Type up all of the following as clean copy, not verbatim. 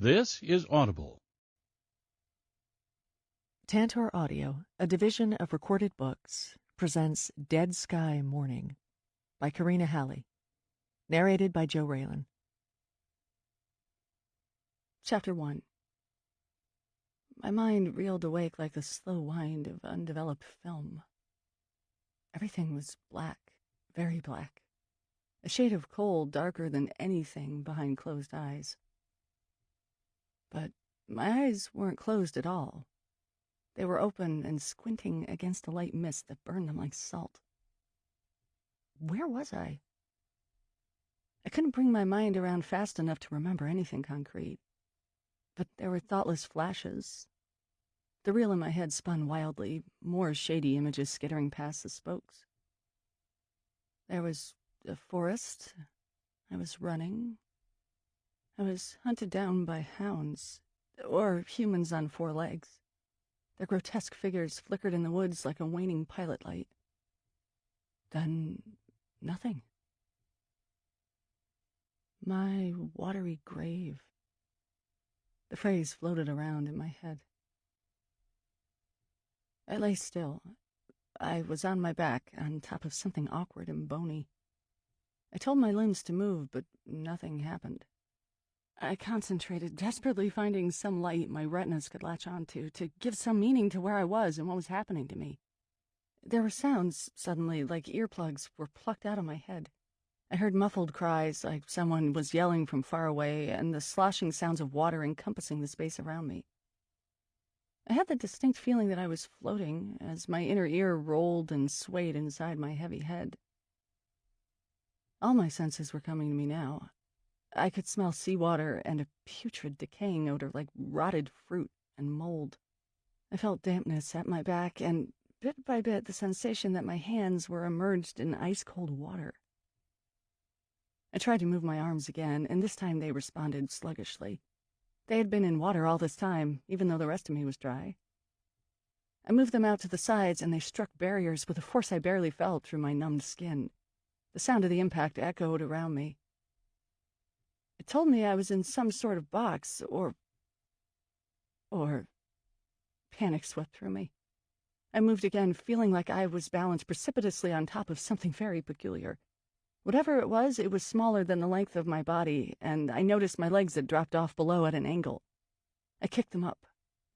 This is Audible. Tantor Audio, a division of Recorded Books, presents Dead Sky Morning by Karina Halle, narrated by Joe Raylan. Chapter 1. My mind reeled awake like the slow wind of undeveloped film. Everything was black, very black, a shade of coal darker than anything behind closed eyes. But my eyes weren't closed at all. They were open and squinting against a light mist that burned them like salt. Where was I? I couldn't bring my mind around fast enough to remember anything concrete. But there were thoughtless flashes. The reel in my head spun wildly, more shady images skittering past the spokes. There was a forest. I was running. I was hunted down by hounds, or humans on four legs. Their grotesque figures flickered in the woods like a waning pilot light. Then, nothing. My watery grave. The phrase floated around in my head. I lay still. I was on my back, on top of something awkward and bony. I told my limbs to move, but nothing happened. I concentrated, desperately finding some light my retinas could latch onto, to give some meaning to where I was and what was happening to me. There were sounds, suddenly, like earplugs were plucked out of my head. I heard muffled cries, like someone was yelling from far away, and the sloshing sounds of water encompassing the space around me. I had the distinct feeling that I was floating, as my inner ear rolled and swayed inside my heavy head. All my senses were coming to me now. I could smell seawater and a putrid, decaying odor like rotted fruit and mold. I felt dampness at my back, and bit by bit the sensation that my hands were immersed in ice-cold water. I tried to move my arms again, and this time they responded sluggishly. They had been in water all this time, even though the rest of me was dry. I moved them out to the sides, and they struck barriers with a force I barely felt through my numbed skin. The sound of the impact echoed around me. It told me I was in some sort of box, or panic swept through me. I moved again, feeling like I was balanced precipitously on top of something very peculiar. Whatever it was smaller than the length of my body, and I noticed my legs had dropped off below at an angle. I kicked them up.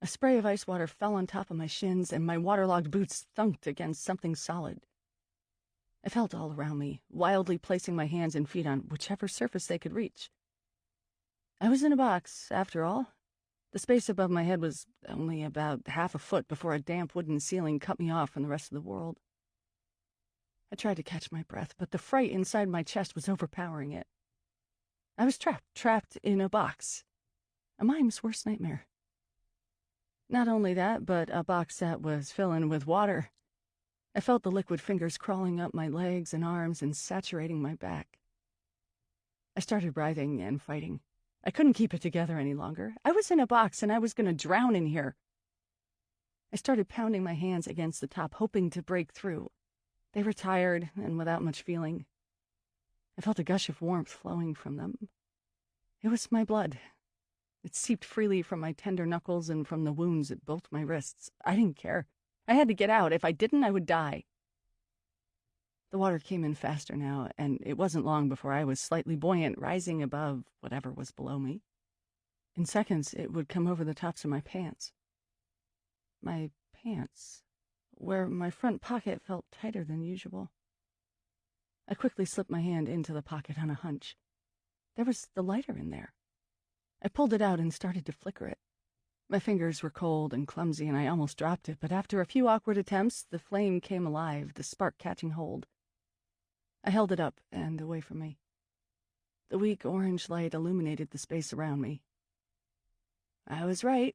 A spray of ice water fell on top of my shins, and my waterlogged boots thunked against something solid. I felt all around me, wildly placing my hands and feet on whichever surface they could reach. I was in a box, after all. The space above my head was only about half a foot before a damp wooden ceiling cut me off from the rest of the world. I tried to catch my breath, but the fright inside my chest was overpowering it. I was trapped in a box. A mime's worst nightmare. Not only that, but a box that was filling with water. I felt the liquid fingers crawling up my legs and arms and saturating my back. I started writhing and fighting. I couldn't keep it together any longer. I was in a box, and I was going to drown in here. I started pounding my hands against the top, hoping to break through. They were tired and without much feeling. I felt a gush of warmth flowing from them. It was my blood. It seeped freely from my tender knuckles and from the wounds at both my wrists. I didn't care. I had to get out. If I didn't, I would die. The water came in faster now, and it wasn't long before I was slightly buoyant, rising above whatever was below me. In seconds, it would come over the tops of my pants. My pants, where my front pocket felt tighter than usual. I quickly slipped my hand into the pocket on a hunch. There was the lighter in there. I pulled it out and started to flicker it. My fingers were cold and clumsy, and I almost dropped it, but after a few awkward attempts, the flame came alive, the spark catching hold. I held it up and away from me. The weak orange light illuminated the space around me. I was right.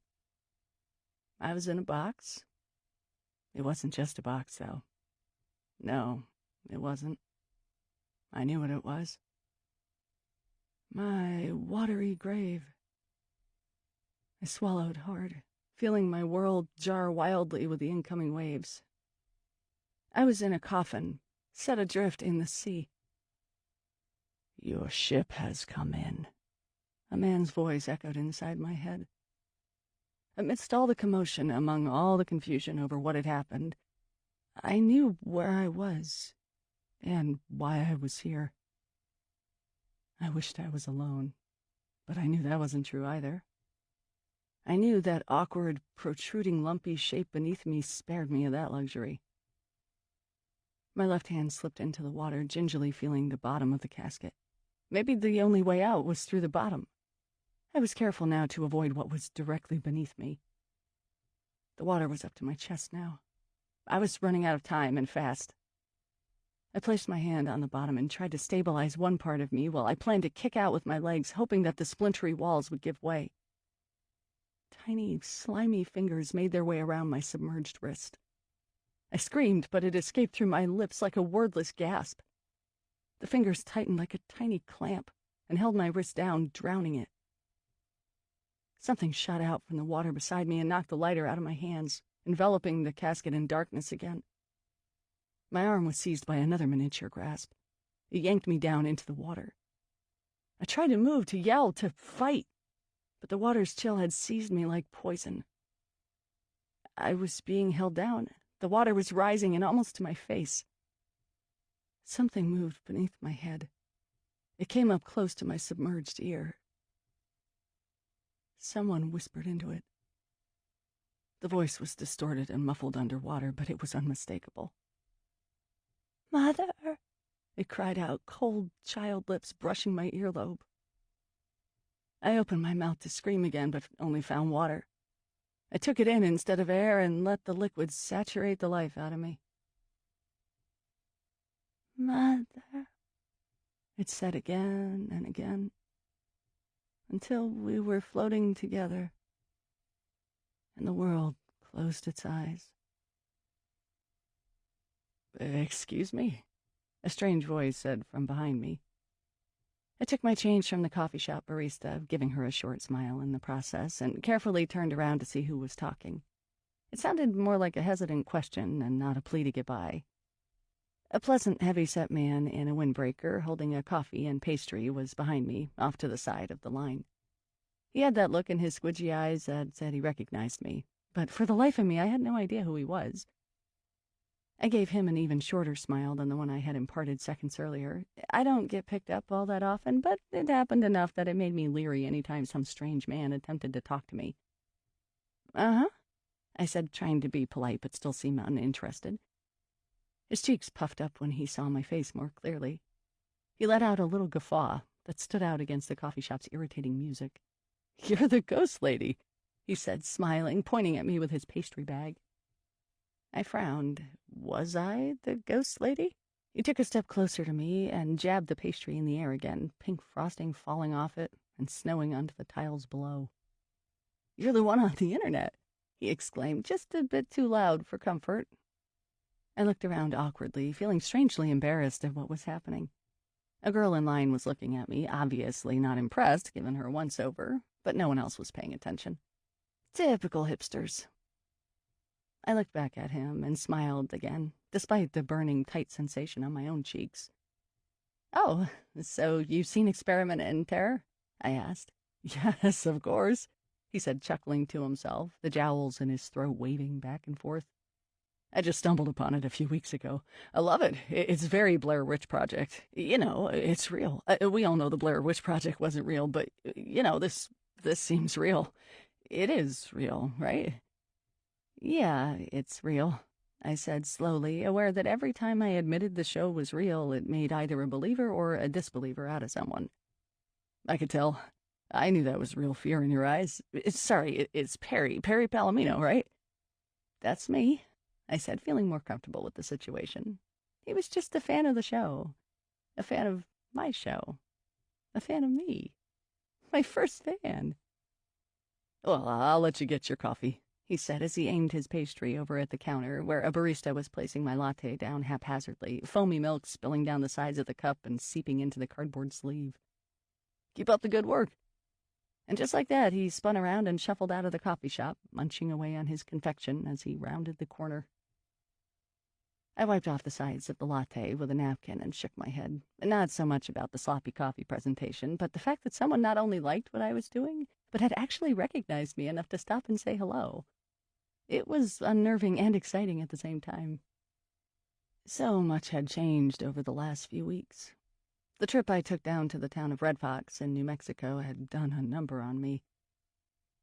I was in a box. It wasn't just a box, though. No, it wasn't. I knew what it was. My watery grave. I swallowed hard, feeling my world jar wildly with the incoming waves. I was in a coffin, set adrift in the sea. "Your ship has come in," A man's voice echoed inside my head. Amidst all the commotion, among all the confusion over what had happened, I knew where I was and why I was here. I wished I was alone, but I knew that wasn't true either. I knew that awkward, protruding, lumpy shape beneath me spared me of that luxury. My left hand slipped into the water, gingerly feeling the bottom of the casket. Maybe the only way out was through the bottom. I was careful now to avoid what was directly beneath me. The water was up to my chest now. I was running out of time and fast. I placed my hand on the bottom and tried to stabilize one part of me while I planned to kick out with my legs, hoping that the splintery walls would give way. Tiny, slimy fingers made their way around my submerged wrist. I screamed, but it escaped through my lips like a wordless gasp. The fingers tightened like a tiny clamp and held my wrist down, drowning it. Something shot out from the water beside me and knocked the lighter out of my hands, enveloping the casket in darkness again. My arm was seized by another miniature grasp. It yanked me down into the water. I tried to move, to yell, to fight, but the water's chill had seized me like poison. I was being held down. The water was rising and almost to my face. Something moved beneath my head. It came up close to my submerged ear. Someone whispered into it. The voice was distorted and muffled underwater, but it was unmistakable. "Mother," it cried out, cold child lips brushing my earlobe. I opened my mouth to scream again, but only found water. I took it in instead of air and let the liquid saturate the life out of me. "Mother," it said again and again, until we were floating together, and the world closed its eyes. "Excuse me," a strange voice said from behind me. I took my change from the coffee shop barista, giving her a short smile in the process, and carefully turned around to see who was talking. It sounded more like a hesitant question and not a plea to get by. A pleasant, heavy-set man in a windbreaker holding a coffee and pastry was behind me, off to the side of the line. He had that look in his squidgy eyes that said he recognized me, but for the life of me I had no idea who he was. I gave him an even shorter smile than the one I had imparted seconds earlier. I don't get picked up all that often, but it happened enough that it made me leery any time some strange man attempted to talk to me. "Uh-huh," I said, trying to be polite but still seem uninterested. His cheeks puffed up when he saw my face more clearly. He let out a little guffaw that stood out against the coffee shop's irritating music. "You're the ghost lady," he said, smiling, pointing at me with his pastry bag. I frowned. Was I the ghost lady? He took a step closer to me and jabbed the pastry in the air again, pink frosting falling off it and snowing onto the tiles below. "You're the one on the internet," he exclaimed, just a bit too loud for comfort. I looked around awkwardly, feeling strangely embarrassed at what was happening. A girl in line was looking at me, obviously not impressed, given her once-over, but no one else was paying attention. Typical hipsters. I looked back at him and smiled again, despite the burning, tight sensation on my own cheeks. "Oh, so you've seen Experiment in Terror?" I asked. "Yes, of course," he said, chuckling to himself, the jowls in his throat waving back and forth. "I just stumbled upon it a few weeks ago. I love it. It's very Blair Witch Project. You know, it's real. We all know the Blair Witch Project wasn't real, but, you know, this seems real. It is real, right?" "Yeah, it's real," I said slowly, aware that every time I admitted the show was real, it made either a believer or a disbeliever out of someone. "I could tell. I knew that was real fear in your eyes. It's Perry Palomino, right?" "That's me," I said, feeling more comfortable with the situation. He was just a fan of the show. A fan of my show. A fan of me. My first fan. "Well, I'll let you get your coffee," he said as he aimed his pastry over at the counter, where a barista was placing my latte down haphazardly, foamy milk spilling down the sides of the cup and seeping into the cardboard sleeve. "Keep up the good work." And just like that, he spun around and shuffled out of the coffee shop, munching away on his confection as he rounded the corner. I wiped off the sides of the latte with a napkin and shook my head. Not so much about the sloppy coffee presentation, but the fact that someone not only liked what I was doing, but had actually recognized me enough to stop and say hello. It was unnerving and exciting at the same time. So much had changed over the last few weeks. The trip I took down to the town of Red Fox in New Mexico had done a number on me.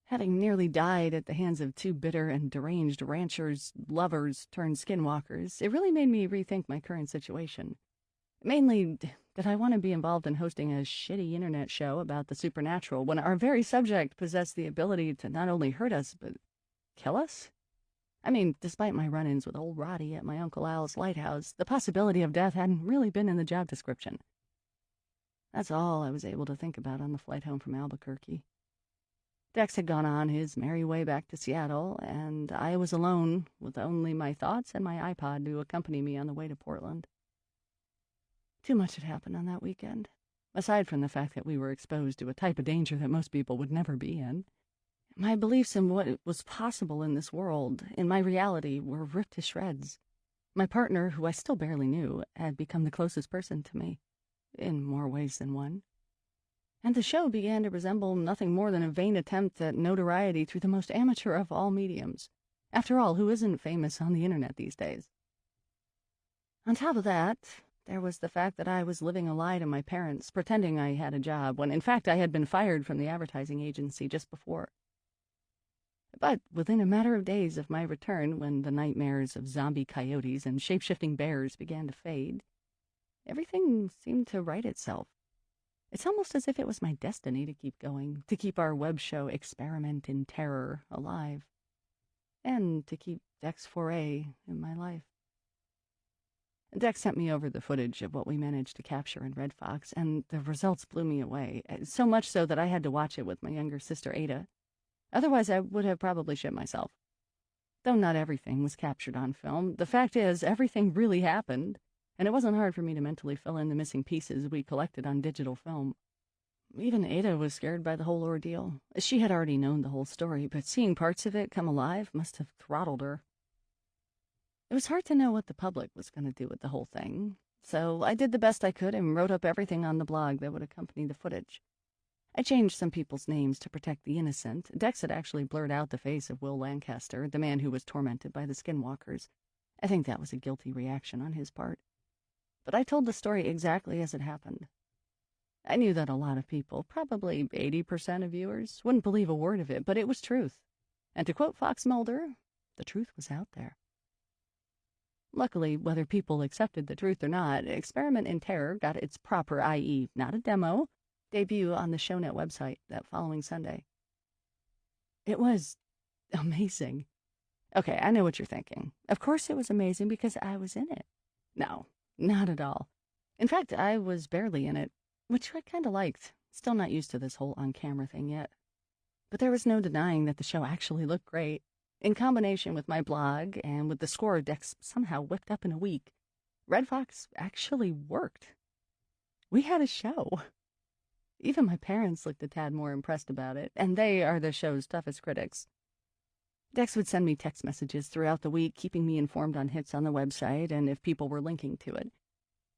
Having nearly died at the hands of two bitter and deranged ranchers, lovers turned skinwalkers, it really made me rethink my current situation. Mainly, did I want to be involved in hosting a shitty internet show about the supernatural when our very subject possessed the ability to not only hurt us, but kill us? I mean, despite my run-ins with old Roddy at my Uncle Al's lighthouse, the possibility of death hadn't really been in the job description. That's all I was able to think about on the flight home from Albuquerque. Dex had gone on his merry way back to Seattle, and I was alone with only my thoughts and my iPod to accompany me on the way to Portland. Too much had happened on that weekend, aside from the fact that we were exposed to a type of danger that most people would never be in. My beliefs in what was possible in this world, in my reality, were ripped to shreds. My partner, who I still barely knew, had become the closest person to me, in more ways than one. And the show began to resemble nothing more than a vain attempt at notoriety through the most amateur of all mediums. After all, who isn't famous on the internet these days? On top of that, there was the fact that I was living a lie to my parents, pretending I had a job, when in fact I had been fired from the advertising agency just before. But within a matter of days of my return, when the nightmares of zombie coyotes and shape-shifting bears began to fade, everything seemed to right itself. It's almost as if it was my destiny to keep going, to keep our web show Experiment in Terror alive, and to keep Dex Foray in my life. Dex sent me over the footage of what we managed to capture in Red Fox, and the results blew me away, so much so that I had to watch it with my younger sister Ada. Otherwise, I would have probably shit myself. Though not everything was captured on film, the fact is, everything really happened, and it wasn't hard for me to mentally fill in the missing pieces we collected on digital film. Even Ada was scared by the whole ordeal. She had already known the whole story, but seeing parts of it come alive must have throttled her. It was hard to know what the public was going to do with the whole thing, so I did the best I could and wrote up everything on the blog that would accompany the footage. I changed some people's names to protect the innocent. Dex had actually blurred out the face of Will Lancaster, the man who was tormented by the skinwalkers. I think that was a guilty reaction on his part. But I told the story exactly as it happened. I knew that a lot of people, probably 80% of viewers, wouldn't believe a word of it, but it was truth. And to quote Fox Mulder, the truth was out there. Luckily, whether people accepted the truth or not, Experiment in Terror got its proper, i.e., not a demo, debut on the ShowNet website that following Sunday. It was amazing. Okay, I know what you're thinking. Of course it was amazing because I was in it. No, not at all. In fact, I was barely in it, which I kind of liked. Still not used to this whole on-camera thing yet. But there was no denying that the show actually looked great. In combination with my blog and with the score Dex somehow whipped up in a week, Red Fox actually worked. We had a show. Even my parents looked a tad more impressed about it, and they are the show's toughest critics. Dex would send me text messages throughout the week, keeping me informed on hits on the website and if people were linking to it.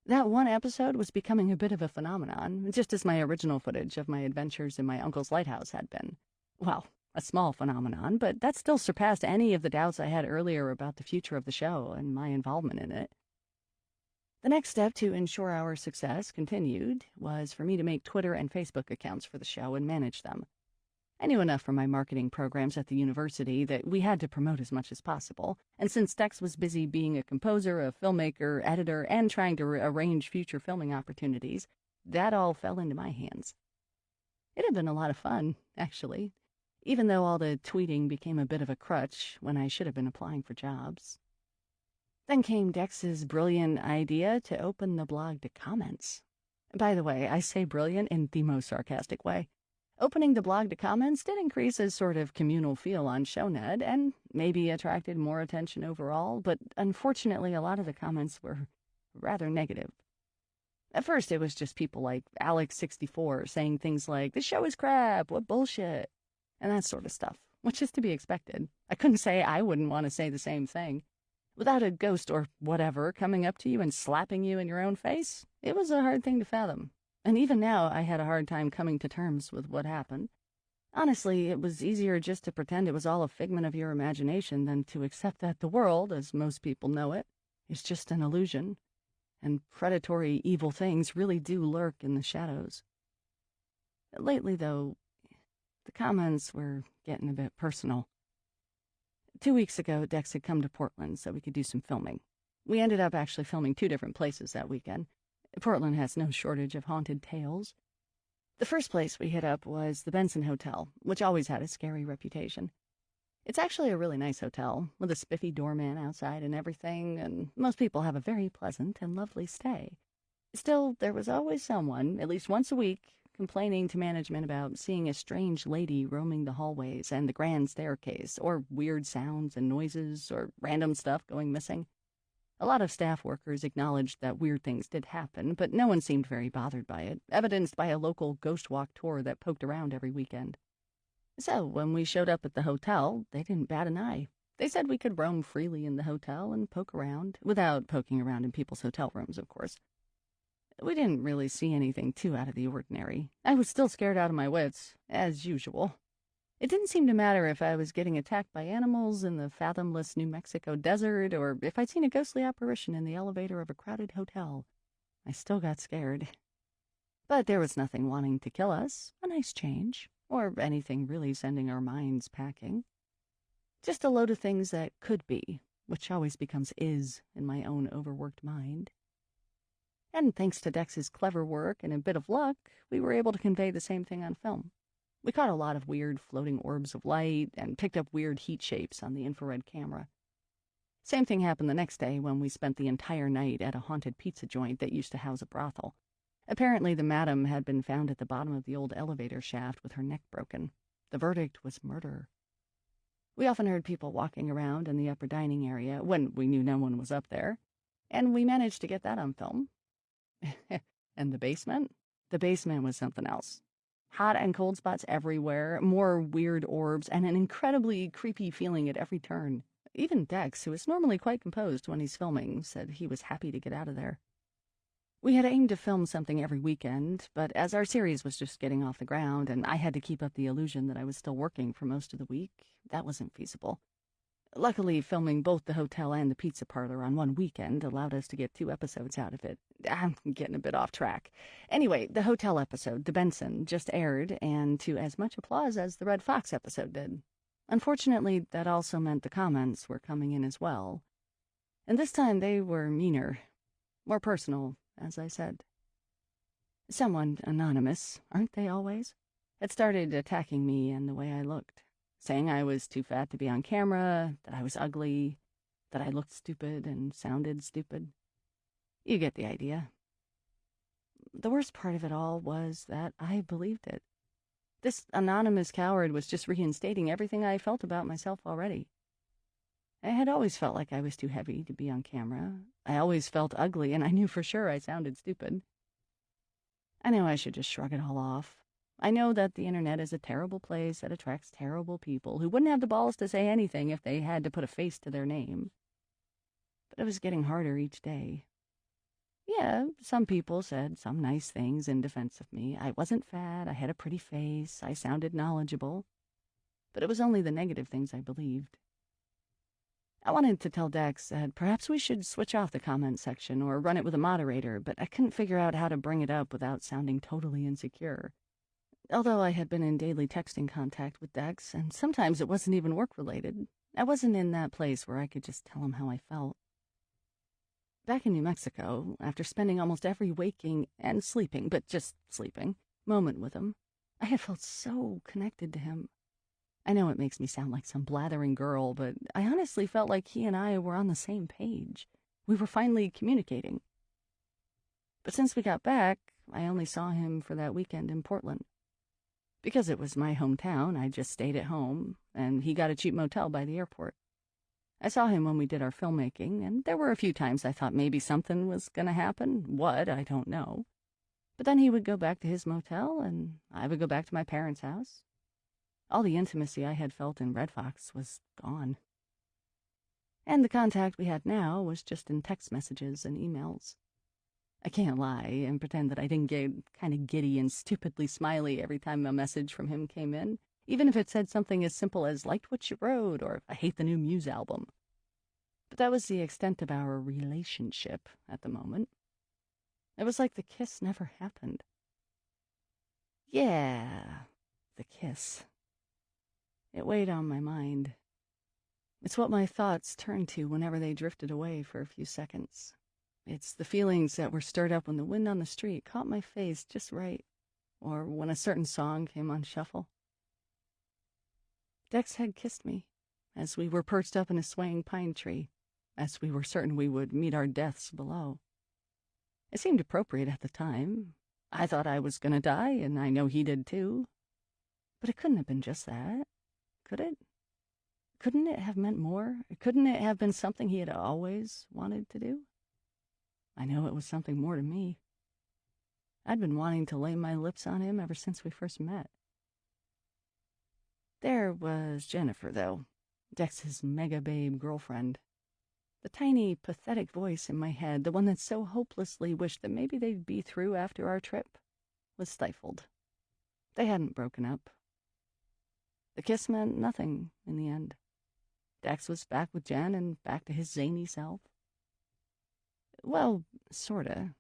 That one episode was becoming a bit of a phenomenon, just as my original footage of my adventures in my uncle's lighthouse had been. Well, a small phenomenon, but that still surpassed any of the doubts I had earlier about the future of the show and my involvement in it. The next step to ensure our success continued was for me to make Twitter and Facebook accounts for the show and manage them. I knew enough from my marketing programs at the university that we had to promote as much as possible, and since Dex was busy being a composer, a filmmaker, editor, and trying to arrange future filming opportunities, that all fell into my hands. It had been a lot of fun, actually, even though all the tweeting became a bit of a crutch when I should have been applying for jobs. Then came Dex's brilliant idea to open the blog to comments. By the way, I say brilliant in the most sarcastic way. Opening the blog to comments did increase a sort of communal feel on ShowNet and maybe attracted more attention overall, but unfortunately a lot of the comments were rather negative. At first it was just people like Alex64 saying things like, "This show is crap, what bullshit," and that sort of stuff, which is to be expected. I couldn't say I wouldn't want to say the same thing. Without a ghost or whatever coming up to you and slapping you in your own face, it was a hard thing to fathom. And even now, I had a hard time coming to terms with what happened. Honestly, it was easier just to pretend it was all a figment of your imagination than to accept that the world, as most people know it, is just an illusion, and predatory evil things really do lurk in the shadows. Lately, though, the comments were getting a bit personal. 2 weeks ago, Dex had come to Portland so we could do some filming. We ended up actually filming 2 different places that weekend. Portland has no shortage of haunted tales. The first place we hit up was the Benson Hotel, which always had a scary reputation. It's actually a really nice hotel, with a spiffy doorman outside and everything, and most people have a very pleasant and lovely stay. Still, there was always someone, at least once a week, complaining to management about seeing a strange lady roaming the hallways and the grand staircase, or weird sounds and noises, or random stuff going missing. A lot of staff workers acknowledged that weird things did happen, but no one seemed very bothered by it, evidenced by a local ghost walk tour that poked around every weekend. So, when we showed up at the hotel, they didn't bat an eye. They said we could roam freely in the hotel and poke around, without poking around in people's hotel rooms, of course. We didn't really see anything too out of the ordinary. I was still scared out of my wits, as usual. It didn't seem to matter if I was getting attacked by animals in the fathomless New Mexico desert, or if I'd seen a ghostly apparition in the elevator of a crowded hotel. I still got scared. But there was nothing wanting to kill us, a nice change, or anything really sending our minds packing. Just a load of things that could be, which always becomes is in my own overworked mind. And thanks to Dex's clever work and a bit of luck, we were able to convey the same thing on film. We caught a lot of weird floating orbs of light and picked up weird heat shapes on the infrared camera. Same thing happened the next day when we spent the entire night at a haunted pizza joint that used to house a brothel. Apparently the madam had been found at the bottom of the old elevator shaft with her neck broken. The verdict was murder. We often heard people walking around in the upper dining area when we knew no one was up there, and we managed to get that on film. And the basement? The basement was something else. Hot and cold spots everywhere, more weird orbs, and an incredibly creepy feeling at every turn. Even Dex, who is normally quite composed when he's filming, said he was happy to get out of there. We had aimed to film something every weekend, but as our series was just getting off the ground and I had to keep up the illusion that I was still working for most of the week, that wasn't feasible. Luckily, filming both the hotel and the pizza parlor on one weekend allowed us to get 2 episodes out of it. I'm getting a bit off track. Anyway, the hotel episode, The Benson, just aired, and to as much applause as the Red Fox episode did. Unfortunately, that also meant the comments were coming in as well. And this time they were meaner, more personal, as I said. Someone anonymous, aren't they always, had started attacking me and the way I looked. Saying I was too fat to be on camera, that I was ugly, that I looked stupid and sounded stupid. You get the idea. The worst part of it all was that I believed it. This anonymous coward was just reinstating everything I felt about myself already. I had always felt like I was too heavy to be on camera. I always felt ugly, and I knew for sure I sounded stupid. I knew I should just shrug it all off. I know that the internet is a terrible place that attracts terrible people who wouldn't have the balls to say anything if they had to put a face to their name. But it was getting harder each day. Yeah, some people said some nice things in defense of me. I wasn't fat, I had a pretty face, I sounded knowledgeable. But it was only the negative things I believed. I wanted to tell Dex that perhaps we should switch off the comment section or run it with a moderator, but I couldn't figure out how to bring it up without sounding totally insecure. Although I had been in daily texting contact with Dex, and sometimes it wasn't even work-related, I wasn't in that place where I could just tell him how I felt. Back in New Mexico, after spending almost every waking and sleeping, but just sleeping, moment with him, I had felt so connected to him. I know it makes me sound like some blathering girl, but I honestly felt like he and I were on the same page. We were finally communicating. But since we got back, I only saw him for that weekend in Portland. Because it was my hometown, I just stayed at home, and he got a cheap motel by the airport. I saw him when we did our filmmaking, and there were a few times I thought maybe something was going to happen. What, I don't know. But then he would go back to his motel, and I would go back to my parents' house. All the intimacy I had felt in Red Fox was gone. And the contact we had now was just in text messages and emails. I can't lie and pretend that I didn't get kind of giddy and stupidly smiley every time a message from him came in, even if it said something as simple as "liked what you wrote" or "I hate the new Muse album." But that was the extent of our relationship at the moment. It was like the kiss never happened. Yeah, the kiss. It weighed on my mind. It's what my thoughts turned to whenever they drifted away for a few seconds. It's the feelings that were stirred up when the wind on the street caught my face just right, or when a certain song came on shuffle. Dex had kissed me, as we were perched up in a swaying pine tree, as we were certain we would meet our deaths below. It seemed appropriate at the time. I thought I was gonna die, and I know he did too. But it couldn't have been just that, could it? Couldn't it have meant more? Couldn't it have been something he had always wanted to do? I know it was something more to me. I'd been wanting to lay my lips on him ever since we first met. There was Jennifer, though, Dex's mega-babe girlfriend. The tiny, pathetic voice in my head, the one that so hopelessly wished that maybe they'd be through after our trip, was stifled. They hadn't broken up. The kiss meant nothing in the end. Dex was back with Jen and back to his zany self. Well, sorta.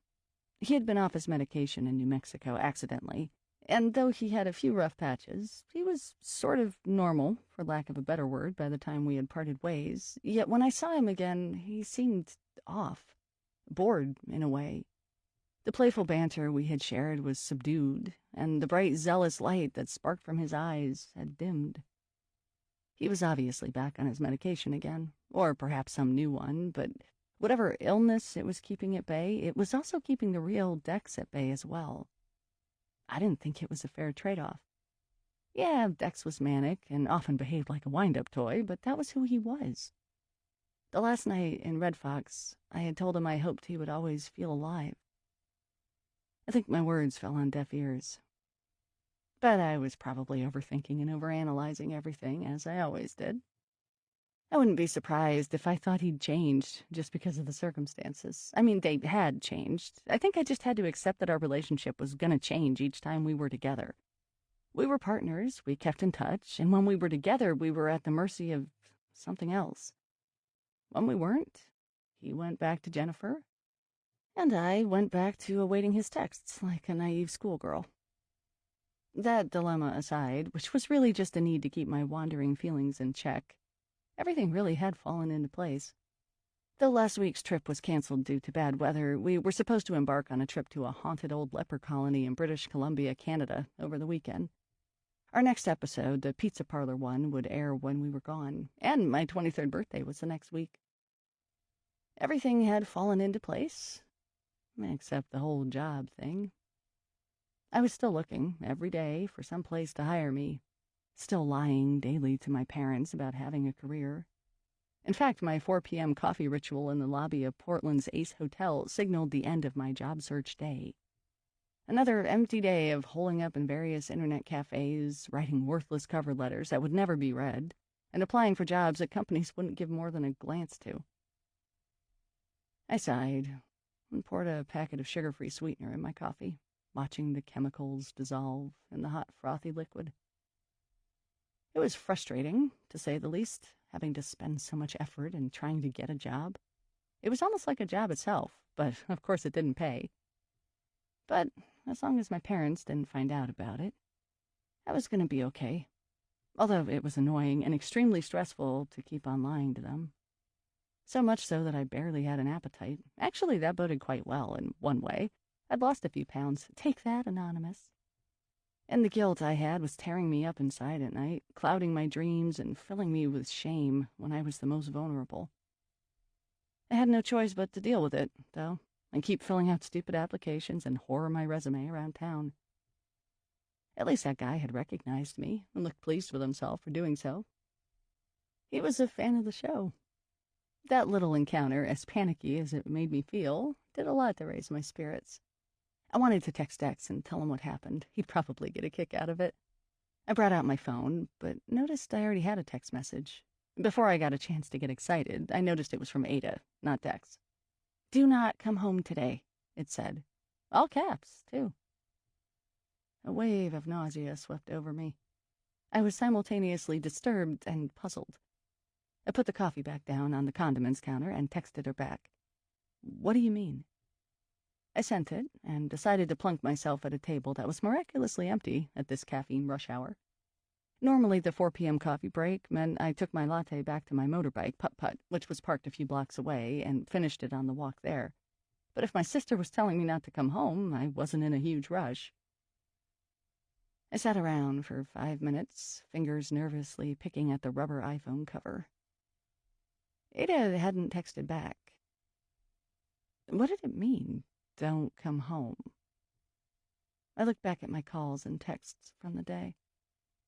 He had been off his medication in New Mexico accidentally, and though he had a few rough patches, he was sort of normal, for lack of a better word, by the time we had parted ways. Yet when I saw him again, he seemed off, bored in a way. The playful banter we had shared was subdued, and the bright, zealous light that sparked from his eyes had dimmed. He was obviously back on his medication again, or perhaps some new one, but whatever illness it was keeping at bay, it was also keeping the real Dex at bay as well. I didn't think it was a fair trade-off. Yeah, Dex was manic and often behaved like a wind-up toy, but that was who he was. The last night in Red Fox, I had told him I hoped he would always feel alive. I think my words fell on deaf ears. But I was probably overthinking and overanalyzing everything, as I always did. I wouldn't be surprised if I thought he'd changed just because of the circumstances. I mean, they had changed. I think I just had to accept that our relationship was going to change each time we were together. We were partners, we kept in touch, and when we were together, we were at the mercy of something else. When we weren't, he went back to Jennifer, and I went back to awaiting his texts like a naive schoolgirl. That dilemma aside, which was really just a need to keep my wandering feelings in check, everything really had fallen into place. Though last week's trip was canceled due to bad weather, we were supposed to embark on a trip to a haunted old leper colony in British Columbia, Canada, over the weekend. Our next episode, the pizza parlor one, would air when we were gone, and my 23rd birthday was the next week. Everything had fallen into place, except the whole job thing. I was still looking, every day, for some place to hire me, still lying daily to my parents about having a career. In fact, my 4 p.m. coffee ritual in the lobby of Portland's Ace Hotel signaled the end of my job search day. Another empty day of holing up in various internet cafes, writing worthless cover letters that would never be read, and applying for jobs that companies wouldn't give more than a glance to. I sighed and poured a packet of sugar-free sweetener in my coffee, watching the chemicals dissolve in the hot, frothy liquid. It was frustrating, to say the least, having to spend so much effort in trying to get a job. It was almost like a job itself, but of course it didn't pay. But as long as my parents didn't find out about it, I was going to be okay, although it was annoying and extremely stressful to keep on lying to them. So much so that I barely had an appetite. Actually, that boded quite well in one way. I'd lost a few pounds. Take that, Anonymous. And the guilt I had was tearing me up inside at night, clouding my dreams and filling me with shame when I was the most vulnerable. I had no choice but to deal with it, though, and keep filling out stupid applications and whore my resume around town. At least that guy had recognized me and looked pleased with himself for doing so. He was a fan of the show. That little encounter, as panicky as it made me feel, did a lot to raise my spirits. I wanted to text Dex and tell him what happened. He'd probably get a kick out of it. I brought out my phone, but noticed I already had a text message. Before I got a chance to get excited, I noticed it was from Ada, not Dex. "Do not come home today," it said. All caps, too. A wave of nausea swept over me. I was simultaneously disturbed and puzzled. I put the coffee back down on the condiments counter and texted her back. "What do you mean?" I sent it and decided to plunk myself at a table that was miraculously empty at this caffeine rush hour. Normally, the 4 p.m. coffee break meant I took my latte back to my motorbike, Putt-Putt, which was parked a few blocks away, and finished it on the walk there. But if my sister was telling me not to come home, I wasn't in a huge rush. I sat around for 5 minutes, fingers nervously picking at the rubber iPhone cover. Ada hadn't texted back. What did it mean, "don't come home"? I looked back at my calls and texts from the day.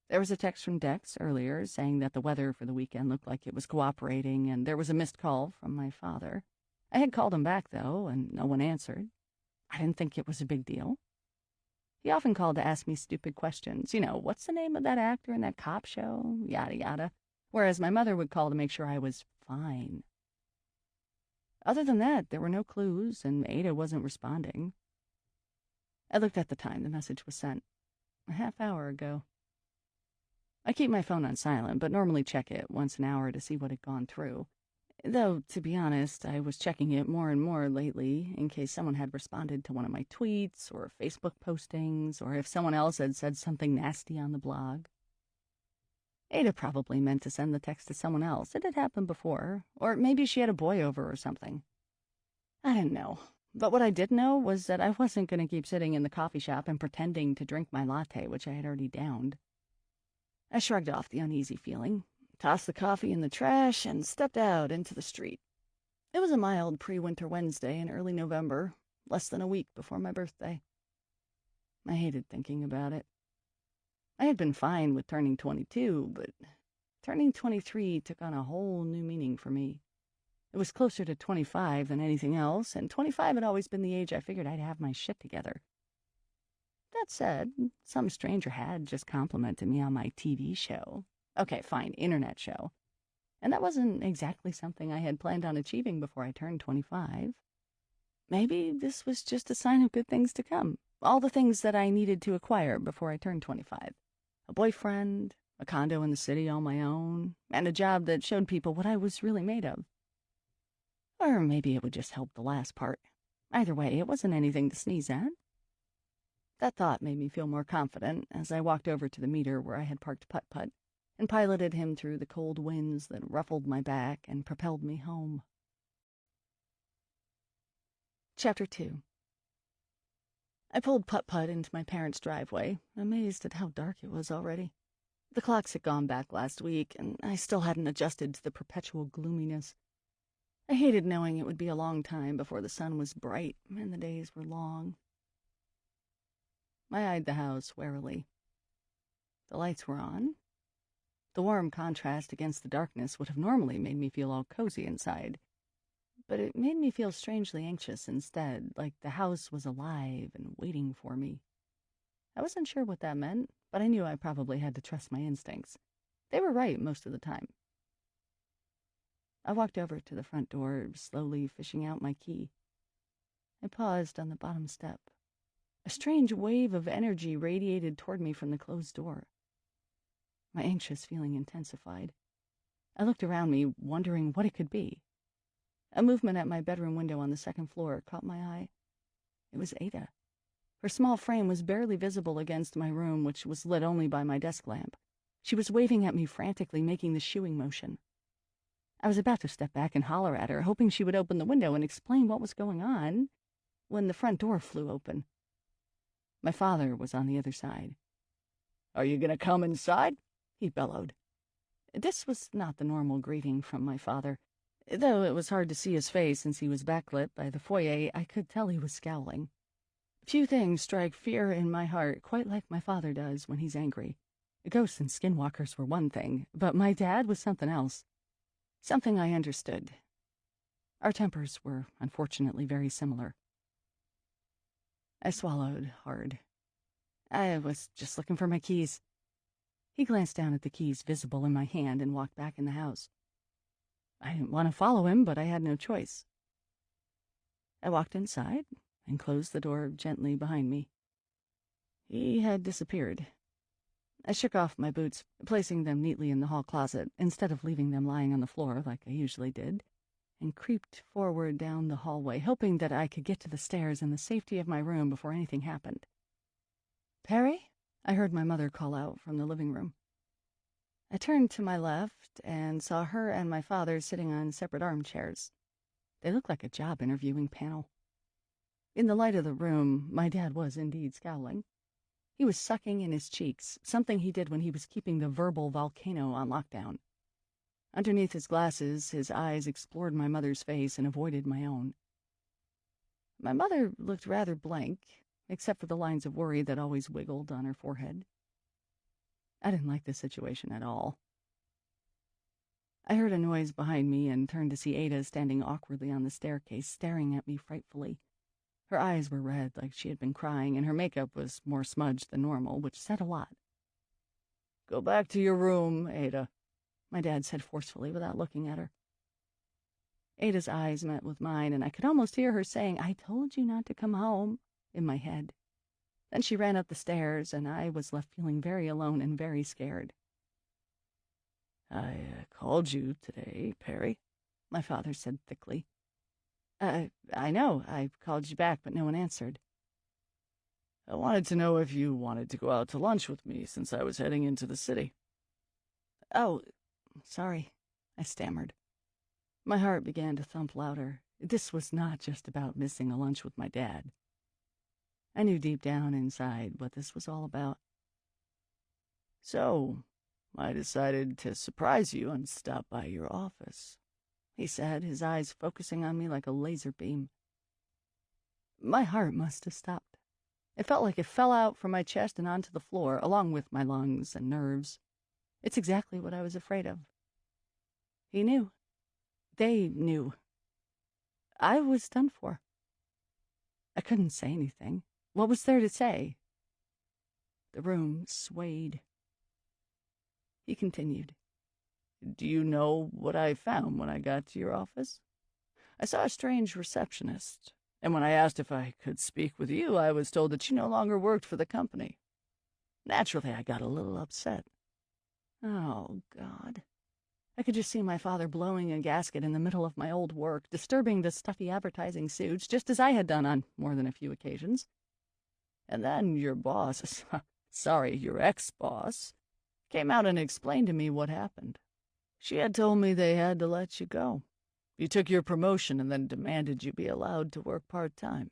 There was a text from Dex earlier saying that the weather for the weekend looked like it was cooperating, and there was a missed call from my father. I had called him back, though, and no one answered. I didn't think it was a big deal. He often called to ask me stupid questions. You know, what's the name of that actor in that cop show? Yada, yada. Whereas my mother would call to make sure I was fine. Other than that, there were no clues, and Ada wasn't responding. I looked at the time the message was sent. A half hour ago. I keep my phone on silent, but normally check it once an hour to see what had gone through. Though, to be honest, I was checking it more and more lately in case someone had responded to one of my tweets or Facebook postings, or if someone else had said something nasty on the blog. Ada probably meant to send the text to someone else. It had happened before. Or maybe she had a boy over or something. I didn't know. But what I did know was that I wasn't going to keep sitting in the coffee shop and pretending to drink my latte, which I had already downed. I shrugged off the uneasy feeling, tossed the coffee in the trash, and stepped out into the street. It was a mild pre-winter Wednesday in early November, less than a week before my birthday. I hated thinking about it. I had been fine with turning 22, but turning 23 took on a whole new meaning for me. It was closer to 25 than anything else, and 25 had always been the age I figured I'd have my shit together. That said, some stranger had just complimented me on my TV show. Okay, fine, internet show. And that wasn't exactly something I had planned on achieving before I turned 25. Maybe this was just a sign of good things to come. All the things that I needed to acquire before I turned 25. A boyfriend, a condo in the city on my own, and a job that showed people what I was really made of. Or maybe it would just help the last part. Either way, it wasn't anything to sneeze at. That thought made me feel more confident as I walked over to the meter where I had parked Putt-Putt and piloted him through the cold winds that ruffled my back and propelled me home. Chapter 2. I pulled Putt-Putt into my parents' driveway, amazed at how dark it was already. The clocks had gone back last week, and I still hadn't adjusted to the perpetual gloominess. I hated knowing it would be a long time before the sun was bright and the days were long. I eyed the house warily. The lights were on. The warm contrast against the darkness would have normally made me feel all cozy inside, but it made me feel strangely anxious instead, like the house was alive and waiting for me. I wasn't sure what that meant, but I knew I probably had to trust my instincts. They were right most of the time. I walked over to the front door, slowly fishing out my key. I paused on the bottom step. A strange wave of energy radiated toward me from the closed door. My anxious feeling intensified. I looked around me, wondering what it could be. A movement at my bedroom window on the second floor caught my eye. It was Ada. Her small frame was barely visible against my room, which was lit only by my desk lamp. She was waving at me frantically, making the shooing motion. I was about to step back and holler at her, hoping she would open the window and explain what was going on, when the front door flew open. My father was on the other side. "Are you going to come inside?" he bellowed. This was not the normal greeting from my father. Though it was hard to see his face since he was backlit by the foyer, I could tell he was scowling. Few things strike fear in my heart quite like my father does when he's angry. Ghosts and skinwalkers were one thing, but my dad was something else. Something I understood. Our tempers were unfortunately very similar. I swallowed hard. I was just looking for my keys. He glanced down at the keys visible in my hand and walked back in the house. I didn't want to follow him, but I had no choice. I walked inside and closed the door gently behind me. He had disappeared. I shook off my boots, placing them neatly in the hall closet instead of leaving them lying on the floor like I usually did, and creeped forward down the hallway, hoping that I could get to the stairs in the safety of my room before anything happened. "Perry?" I heard my mother call out from the living room. I turned to my left and saw her and my father sitting on separate armchairs. They looked like a job interviewing panel. In the light of the room, my dad was indeed scowling. He was sucking in his cheeks, something he did when he was keeping the verbal volcano on lockdown. Underneath his glasses, his eyes explored my mother's face and avoided my own. My mother looked rather blank, except for the lines of worry that always wiggled on her forehead. I didn't like the situation at all. I heard a noise behind me and turned to see Ada standing awkwardly on the staircase, staring at me frightfully. Her eyes were red like she had been crying, and her makeup was more smudged than normal, which said a lot. "Go back to your room, Ada," my dad said forcefully without looking at her. Ada's eyes met with mine, and I could almost hear her saying, "I told you not to come home," in my head. Then she ran up the stairs, and I was left feeling very alone and very scared. "I called you today, Perry," my father said thickly. I know. I called you back, but no one answered." "I wanted to know if you wanted to go out to lunch with me since I was heading into the city." "Oh, sorry," I stammered. My heart began to thump louder. This was not just about missing a lunch with my dad. I knew deep down inside what this was all about. "So, I decided to surprise you and stop by your office," he said, his eyes focusing on me like a laser beam. My heart must have stopped. It felt like it fell out from my chest and onto the floor, along with my lungs and nerves. It's exactly what I was afraid of. He knew. They knew. I was done for. I couldn't say anything. What was there to say? The room swayed. He continued. "Do you know what I found when I got to your office? I saw a strange receptionist, and when I asked if I could speak with you, I was told that she no longer worked for the company. Naturally, I got a little upset." Oh, God. I could just see my father blowing a gasket in the middle of my old work, disturbing the stuffy advertising suits, just as I had done on more than a few occasions. And then your boss, your ex-boss, came out and explained to me what happened. She had told me they had to let you go. You took your promotion and then demanded you be allowed to work part-time.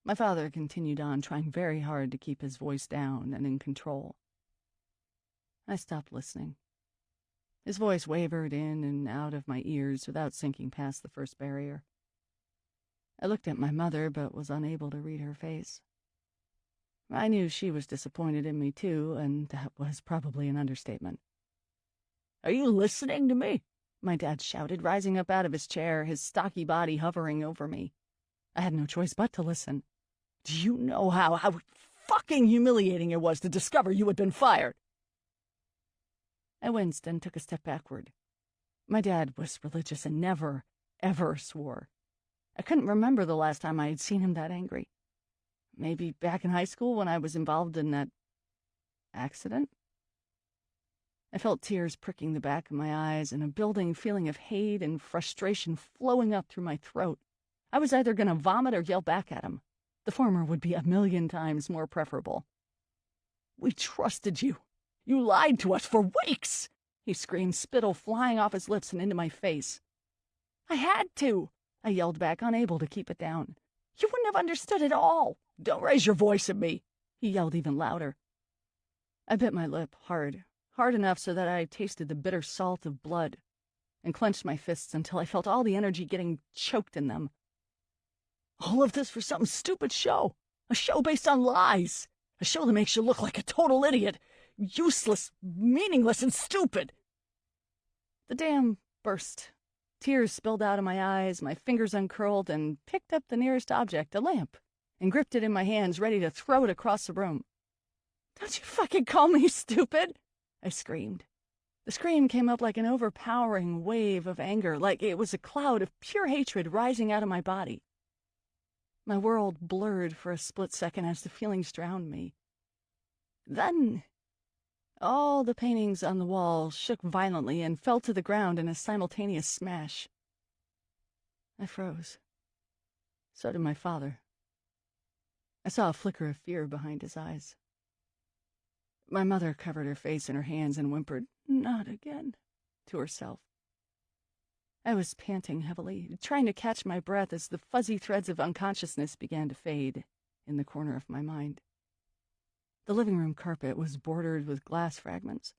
My father continued on, trying very hard to keep his voice down and in control. I stopped listening. His voice wavered in and out of my ears without sinking past the first barrier. I looked at my mother, but was unable to read her face. I knew she was disappointed in me, too, and that was probably an understatement. "Are you listening to me?" my dad shouted, rising up out of his chair, his stocky body hovering over me. I had no choice but to listen. "Do you know how fucking humiliating it was to discover you had been fired?" I winced and took a step backward. My dad was religious and never, ever swore. I couldn't remember the last time I had seen him that angry. Maybe back in high school when I was involved in that accident? I felt tears pricking the back of my eyes and a building feeling of hate and frustration flowing up through my throat. I was either going to vomit or yell back at him. The former would be 1,000,000 times more preferable. "We trusted you. You lied to us for weeks," he screamed, spittle flying off his lips and into my face. "I had to," I yelled back, unable to keep it down. "You wouldn't have understood at all." "Don't raise your voice at me," he yelled even louder. I bit my lip hard enough so that I tasted the bitter salt of blood, and clenched my fists until I felt all the energy getting choked in them. "All of this for some stupid show. A show based on lies. A show that makes you look like a total idiot. Useless, meaningless, and stupid." The dam burst. Tears spilled out of my eyes, my fingers uncurled, and picked up the nearest object, a lamp, and gripped it in my hands, ready to throw it across the room. "Don't you fucking call me stupid!" I screamed. The scream came up like an overpowering wave of anger, like it was a cloud of pure hatred rising out of my body. My world blurred for a split second as the feelings drowned me. Then, all the paintings on the wall shook violently and fell to the ground in a simultaneous smash. I froze. So did my father. I saw a flicker of fear behind his eyes. My mother covered her face in her hands and whimpered, "Not again," to herself. I was panting heavily, trying to catch my breath as the fuzzy threads of unconsciousness began to fade in the corner of my mind. The living room carpet was bordered with glass fragments.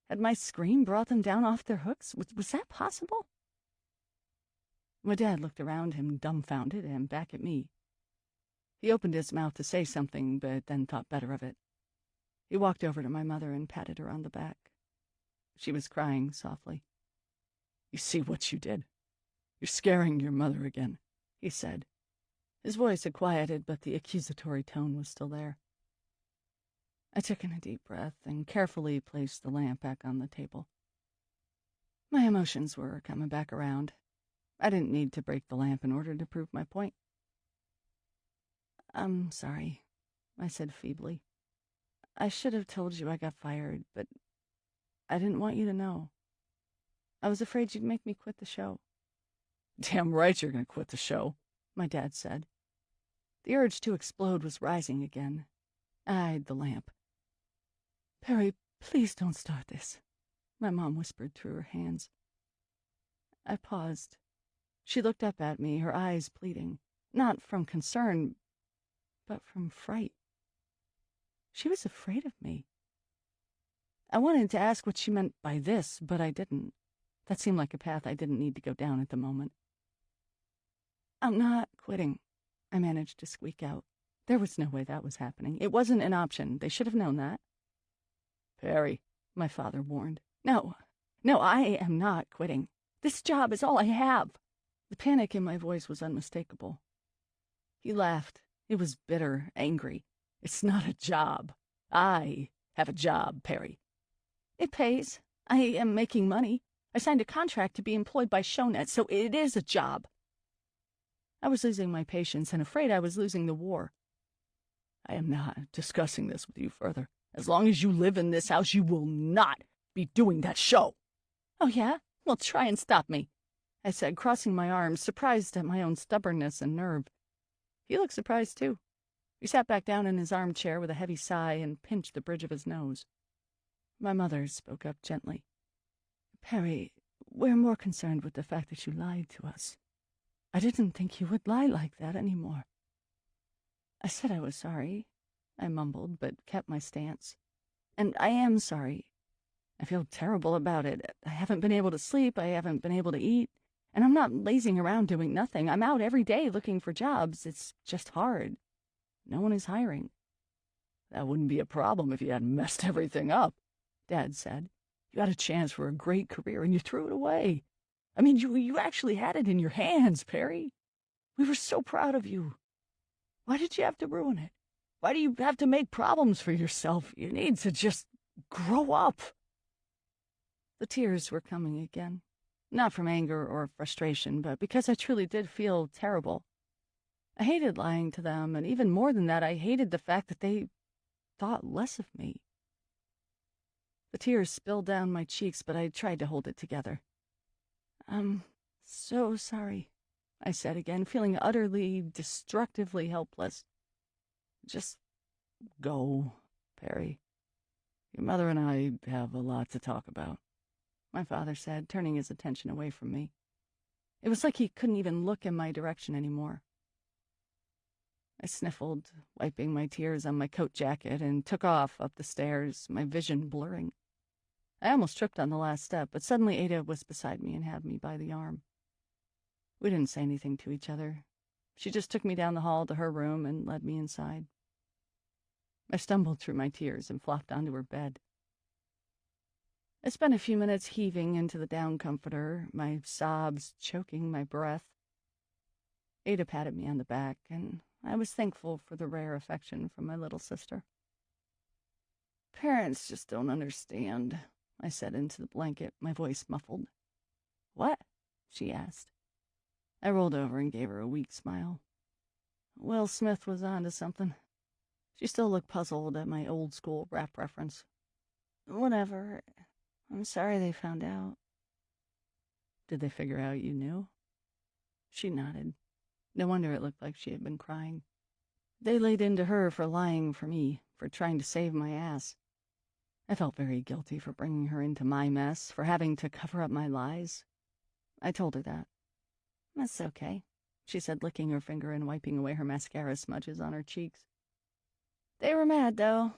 Had my scream brought them down off their hooks? Was that possible? My dad looked around him, dumbfounded, and back at me. He opened his mouth to say something, but then thought better of it. He walked over to my mother and patted her on the back. She was crying softly. "You see what you did? You're scaring your mother again," he said. His voice had quieted, but the accusatory tone was still there. I took in a deep breath and carefully placed the lamp back on the table. My emotions were coming back around. I didn't need to break the lamp in order to prove my point. "I'm sorry," I said feebly. "I should have told you I got fired, but I didn't want you to know. I was afraid you'd make me quit the show." "Damn right you're going to quit the show," my dad said. The urge to explode was rising again. I eyed the lamp. "Perry, please don't start this," my mom whispered through her hands. I paused. She looked up at me, her eyes pleading, not from concern, but from fright. She was afraid of me. I wanted to ask what she meant by this, but I didn't. That seemed like a path I didn't need to go down at the moment. "I'm not quitting," I managed to squeak out. There was no way that was happening. It wasn't an option. They should have known that. "Perry," my father warned. No, I am not quitting. This job is all I have." The panic in my voice was unmistakable. He laughed. It was bitter, angry. "It's not a job. I have a job, Perry." "It pays. I am making money. I signed a contract to be employed by ShowNet, so it is a job." I was losing my patience and afraid I was losing the war. "I am not discussing this with you further. As long as you live in this house, you will not be doing that show." "Oh, yeah? Well, try and stop me," I said, crossing my arms, surprised at my own stubbornness and nerve. He looked surprised, too. He sat back down in his armchair with a heavy sigh and pinched the bridge of his nose. My mother spoke up gently. "Perry, we're more concerned with the fact that you lied to us. I didn't think you would lie like that anymore." I said I was sorry, I mumbled, but kept my stance. "And I am sorry. I feel terrible about it. I haven't been able to sleep, I haven't been able to eat, and I'm not lazing around doing nothing. I'm out every day looking for jobs. It's just hard. No one is hiring." "That wouldn't be a problem if you hadn't messed everything up," Dad said. "You had a chance for a great career, and you threw it away. I mean, you actually had it in your hands, Perry. We were so proud of you. Why did you have to ruin it? Why do you have to make problems for yourself? You need to just grow up." The tears were coming again. Not from anger or frustration, but because I truly did feel terrible. I hated lying to them, and even more than that, I hated the fact that they thought less of me. The tears spilled down my cheeks, but I tried to hold it together. "I'm so sorry," I said again, feeling utterly, destructively helpless. "Just go, Perry. Your mother and I have a lot to talk about," my father said, turning his attention away from me. It was like he couldn't even look in my direction anymore. I sniffled, wiping my tears on my coat jacket, and took off up the stairs, my vision blurring. I almost tripped on the last step, but suddenly Ada was beside me and had me by the arm. We didn't say anything to each other. She just took me down the hall to her room and led me inside. I stumbled through my tears and flopped onto her bed. I spent a few minutes heaving into the down comforter, my sobs choking my breath. Ada patted me on the back, and I was thankful for the rare affection from my little sister. "Parents just don't understand," I said into the blanket, my voice muffled. What? She asked. I rolled over and gave her a weak smile. Will Smith was on to something. She still looked puzzled at my old-school rap reference. Whatever. I'm sorry they found out. Did they figure out you knew? She nodded. No wonder it looked like she had been crying. They laid into her for lying for me, for trying to save my ass. I felt very guilty for bringing her into my mess, for having to cover up my lies. I told her that. That's okay, she said, licking her finger and wiping away her mascara smudges on her cheeks. They were mad, though.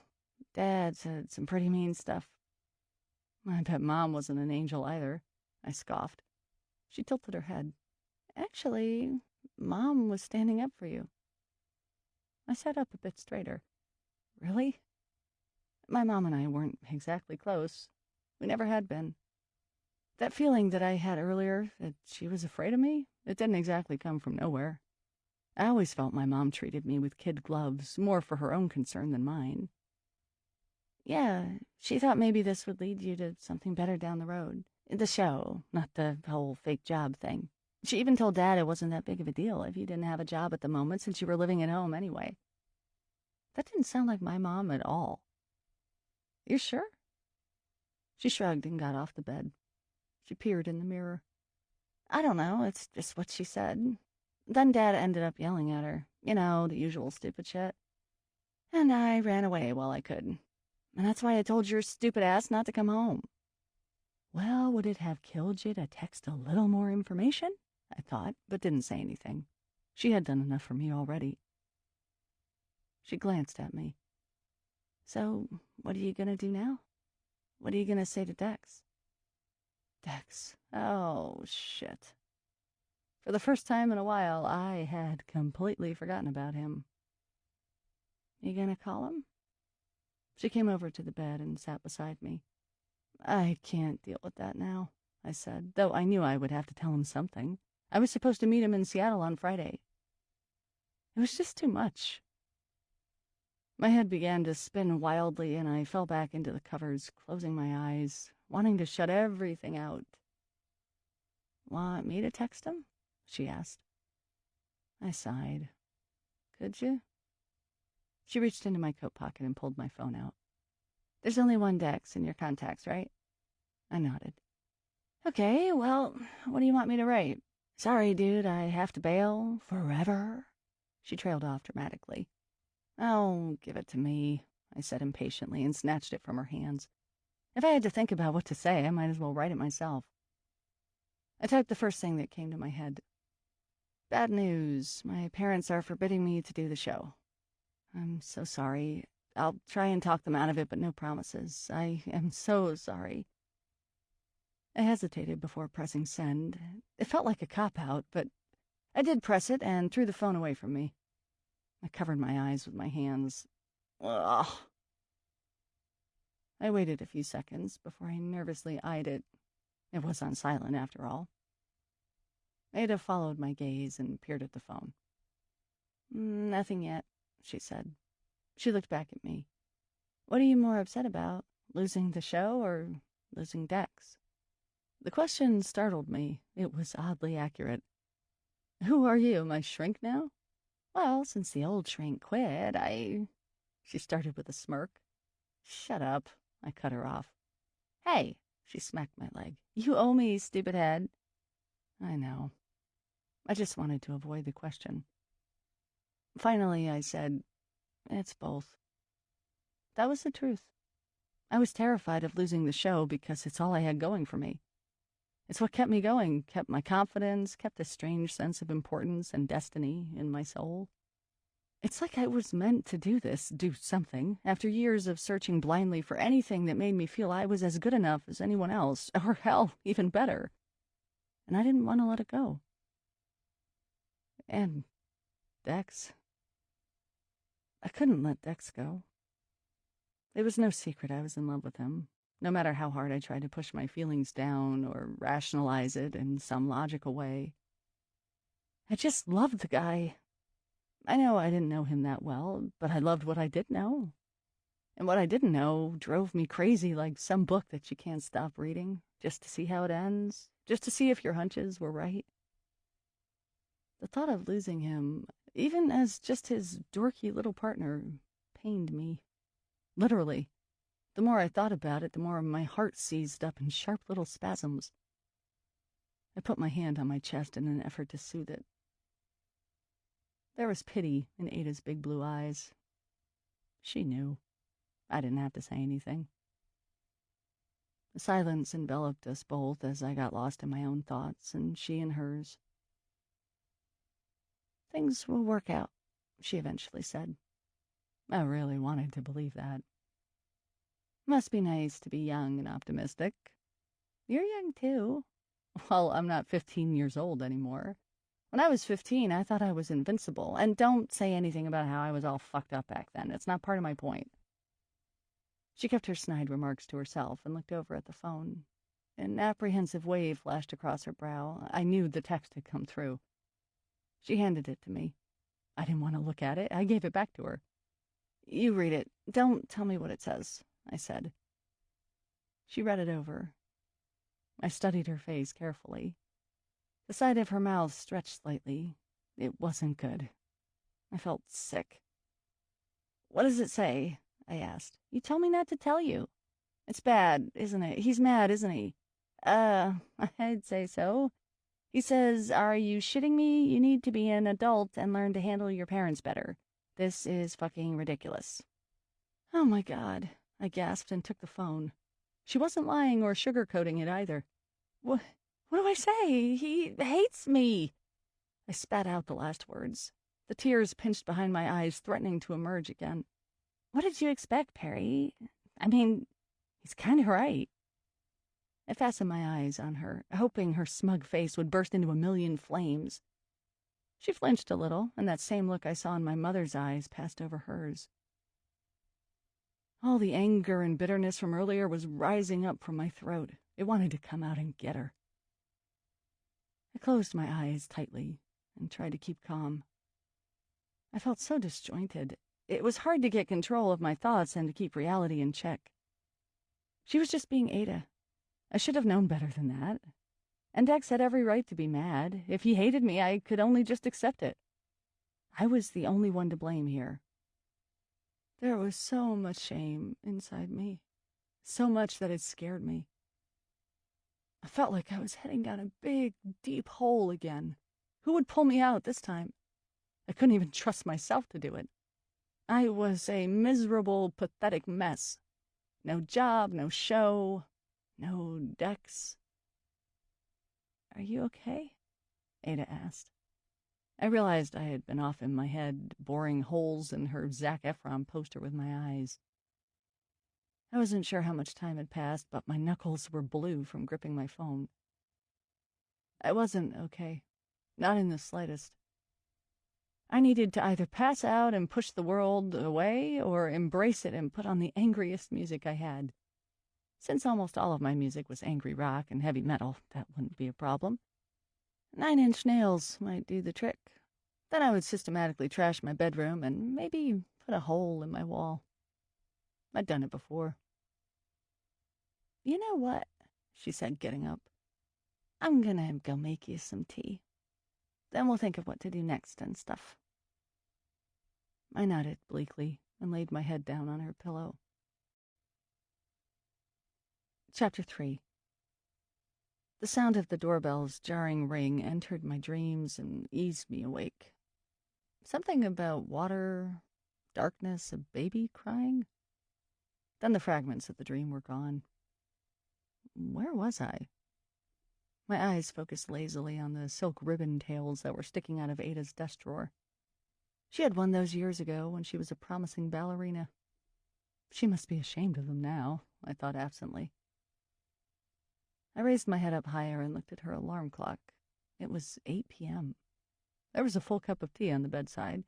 Dad said some pretty mean stuff. I bet Mom wasn't an angel either, I scoffed. She tilted her head. Actually, Mom was standing up for you. I sat up a bit straighter. Really? My mom and I weren't exactly close. We never had been. That feeling that I had earlier, that she was afraid of me, it didn't exactly come from nowhere. I always felt my mom treated me with kid gloves, more for her own concern than mine. Yeah, she thought maybe this would lead you to something better down the road. The show, not the whole fake job thing. She even told Dad it wasn't that big of a deal if you didn't have a job at the moment since you were living at home anyway. That didn't sound like my mom at all. You're sure? She shrugged and got off the bed. She peered in the mirror. I don't know, it's just what she said. Then Dad ended up yelling at her. You know, the usual stupid shit. And I ran away while I could. And that's why I told your stupid ass not to come home. Well, would it have killed you to text a little more information? I thought, but didn't say anything. She had done enough for me already. She glanced at me. So, what are you gonna do now? What are you gonna say to Dex? Dex. Oh, shit. For the first time in a while, I had completely forgotten about him. You gonna call him? She came over to the bed and sat beside me. I can't deal with that now, I said, though I knew I would have to tell him something. I was supposed to meet him in Seattle on Friday. It was just too much. My head began to spin wildly, and I fell back into the covers, closing my eyes, wanting to shut everything out. Want me to text him? She asked. I sighed. Could you? She reached into my coat pocket and pulled my phone out. There's only one Dex in your contacts, right? I nodded. Okay, well, what do you want me to write? Sorry, dude, I have to bail forever. She trailed off dramatically. Oh, give it to me, I said impatiently and snatched it from her hands. If I had to think about what to say, I might as well write it myself. I typed the first thing that came to my head. Bad news. My parents are forbidding me to do the show. I'm so sorry. I'll try and talk them out of it, but no promises. I am so sorry. I hesitated before pressing send. It felt like a cop-out, but I did press it and threw the phone away from me. I covered my eyes with my hands. Ugh. I waited a few seconds before I nervously eyed it. It was on silent, after all. Ada followed my gaze and peered at the phone. Nothing yet, she said. She looked back at me. What are you more upset about, losing the show or losing Dex? The question startled me. It was oddly accurate. Who are you, my shrink now? Well, since the old shrink quit, She started with a smirk. Shut up, I cut her off. Hey, she smacked my leg. You owe me, stupid head. I know. I just wanted to avoid the question. Finally, I said, it's both. That was the truth. I was terrified of losing the show because it's all I had going for me. It's what kept me going, kept my confidence, kept a strange sense of importance and destiny in my soul. It's like I was meant to do this, do something, after years of searching blindly for anything that made me feel I was as good enough as anyone else, or hell, even better. And I didn't want to let it go. And Dex. I couldn't let Dex go. It was no secret I was in love with him, no matter how hard I tried to push my feelings down or rationalize it in some logical way. I just loved the guy. I know I didn't know him that well, but I loved what I did know. And what I didn't know drove me crazy, like some book that you can't stop reading, just to see how it ends, just to see if your hunches were right. The thought of losing him, even as just his dorky little partner, pained me. Literally. The more I thought about it, the more my heart seized up in sharp little spasms. I put my hand on my chest in an effort to soothe it. There was pity in Ada's big blue eyes. She knew. I didn't have to say anything. The silence enveloped us both as I got lost in my own thoughts, and she in hers. "Things will work out," she eventually said. I really wanted to believe that. Must be nice to be young and optimistic. You're young, too. Well, I'm not 15 years old anymore. When I was 15, I thought I was invincible. And don't say anything about how I was all fucked up back then. It's not part of my point. She kept her snide remarks to herself and looked over at the phone. An apprehensive wave flashed across her brow. I knew the text had come through. She handed it to me. I didn't want to look at it. I gave it back to her. "You read it. Don't tell me what it says," I said. She read it over. I studied her face carefully. The side of her mouth stretched slightly. It wasn't good. I felt sick. "What does it say?" I asked. "You told me not to tell you." "It's bad, isn't it? He's mad, isn't he?" I'd say so. He says, 'Are you shitting me? You need to be an adult and learn to handle your parents better. This is fucking ridiculous.'" "Oh my God," I gasped and took the phone. She wasn't lying or sugarcoating it either. What do I say? He hates me." I spat out the last words. The tears pinched behind my eyes, threatening to emerge again. "What did you expect, Perry? I mean, he's kind of right." I fastened my eyes on her, hoping her smug face would burst into a million flames. She flinched a little, and that same look I saw in my mother's eyes passed over hers. All the anger and bitterness from earlier was rising up from my throat. It wanted to come out and get her. I closed my eyes tightly and tried to keep calm. I felt so disjointed. It was hard to get control of my thoughts and to keep reality in check. She was just being Ada. I should have known better than that. And Dex had every right to be mad. If he hated me, I could only just accept it. I was the only one to blame here. There was so much shame inside me. So much that it scared me. I felt like I was heading down a big, deep hole again. Who would pull me out this time? I couldn't even trust myself to do it. I was a miserable, pathetic mess. No job, no show, no Dex. "Are you okay?" Ada asked. I realized I had been off in my head, boring holes in her Zac Efron poster with my eyes. I wasn't sure how much time had passed, but my knuckles were blue from gripping my phone. I wasn't okay. Not in the slightest. I needed to either pass out and push the world away or embrace it and put on the angriest music I had. Since almost all of my music was angry rock and heavy metal, that wouldn't be a problem. 9-Inch Nails might do the trick. Then I would systematically trash my bedroom and maybe put a hole in my wall. I'd done it before. "You know what?" she said, getting up. "I'm gonna go make you some tea. Then we'll think of what to do next and stuff." I nodded bleakly and laid my head down on her pillow. Chapter 3. The sound of the doorbell's jarring ring entered my dreams and eased me awake. Something about water, darkness, a baby crying. Then the fragments of the dream were gone. Where was I? My eyes focused lazily on the silk ribbon tails that were sticking out of Ada's desk drawer. She had won those years ago when she was a promising ballerina. She must be ashamed of them now, I thought absently. I raised my head up higher and looked at her alarm clock. It was 8 p.m. There was a full cup of tea on the bedside.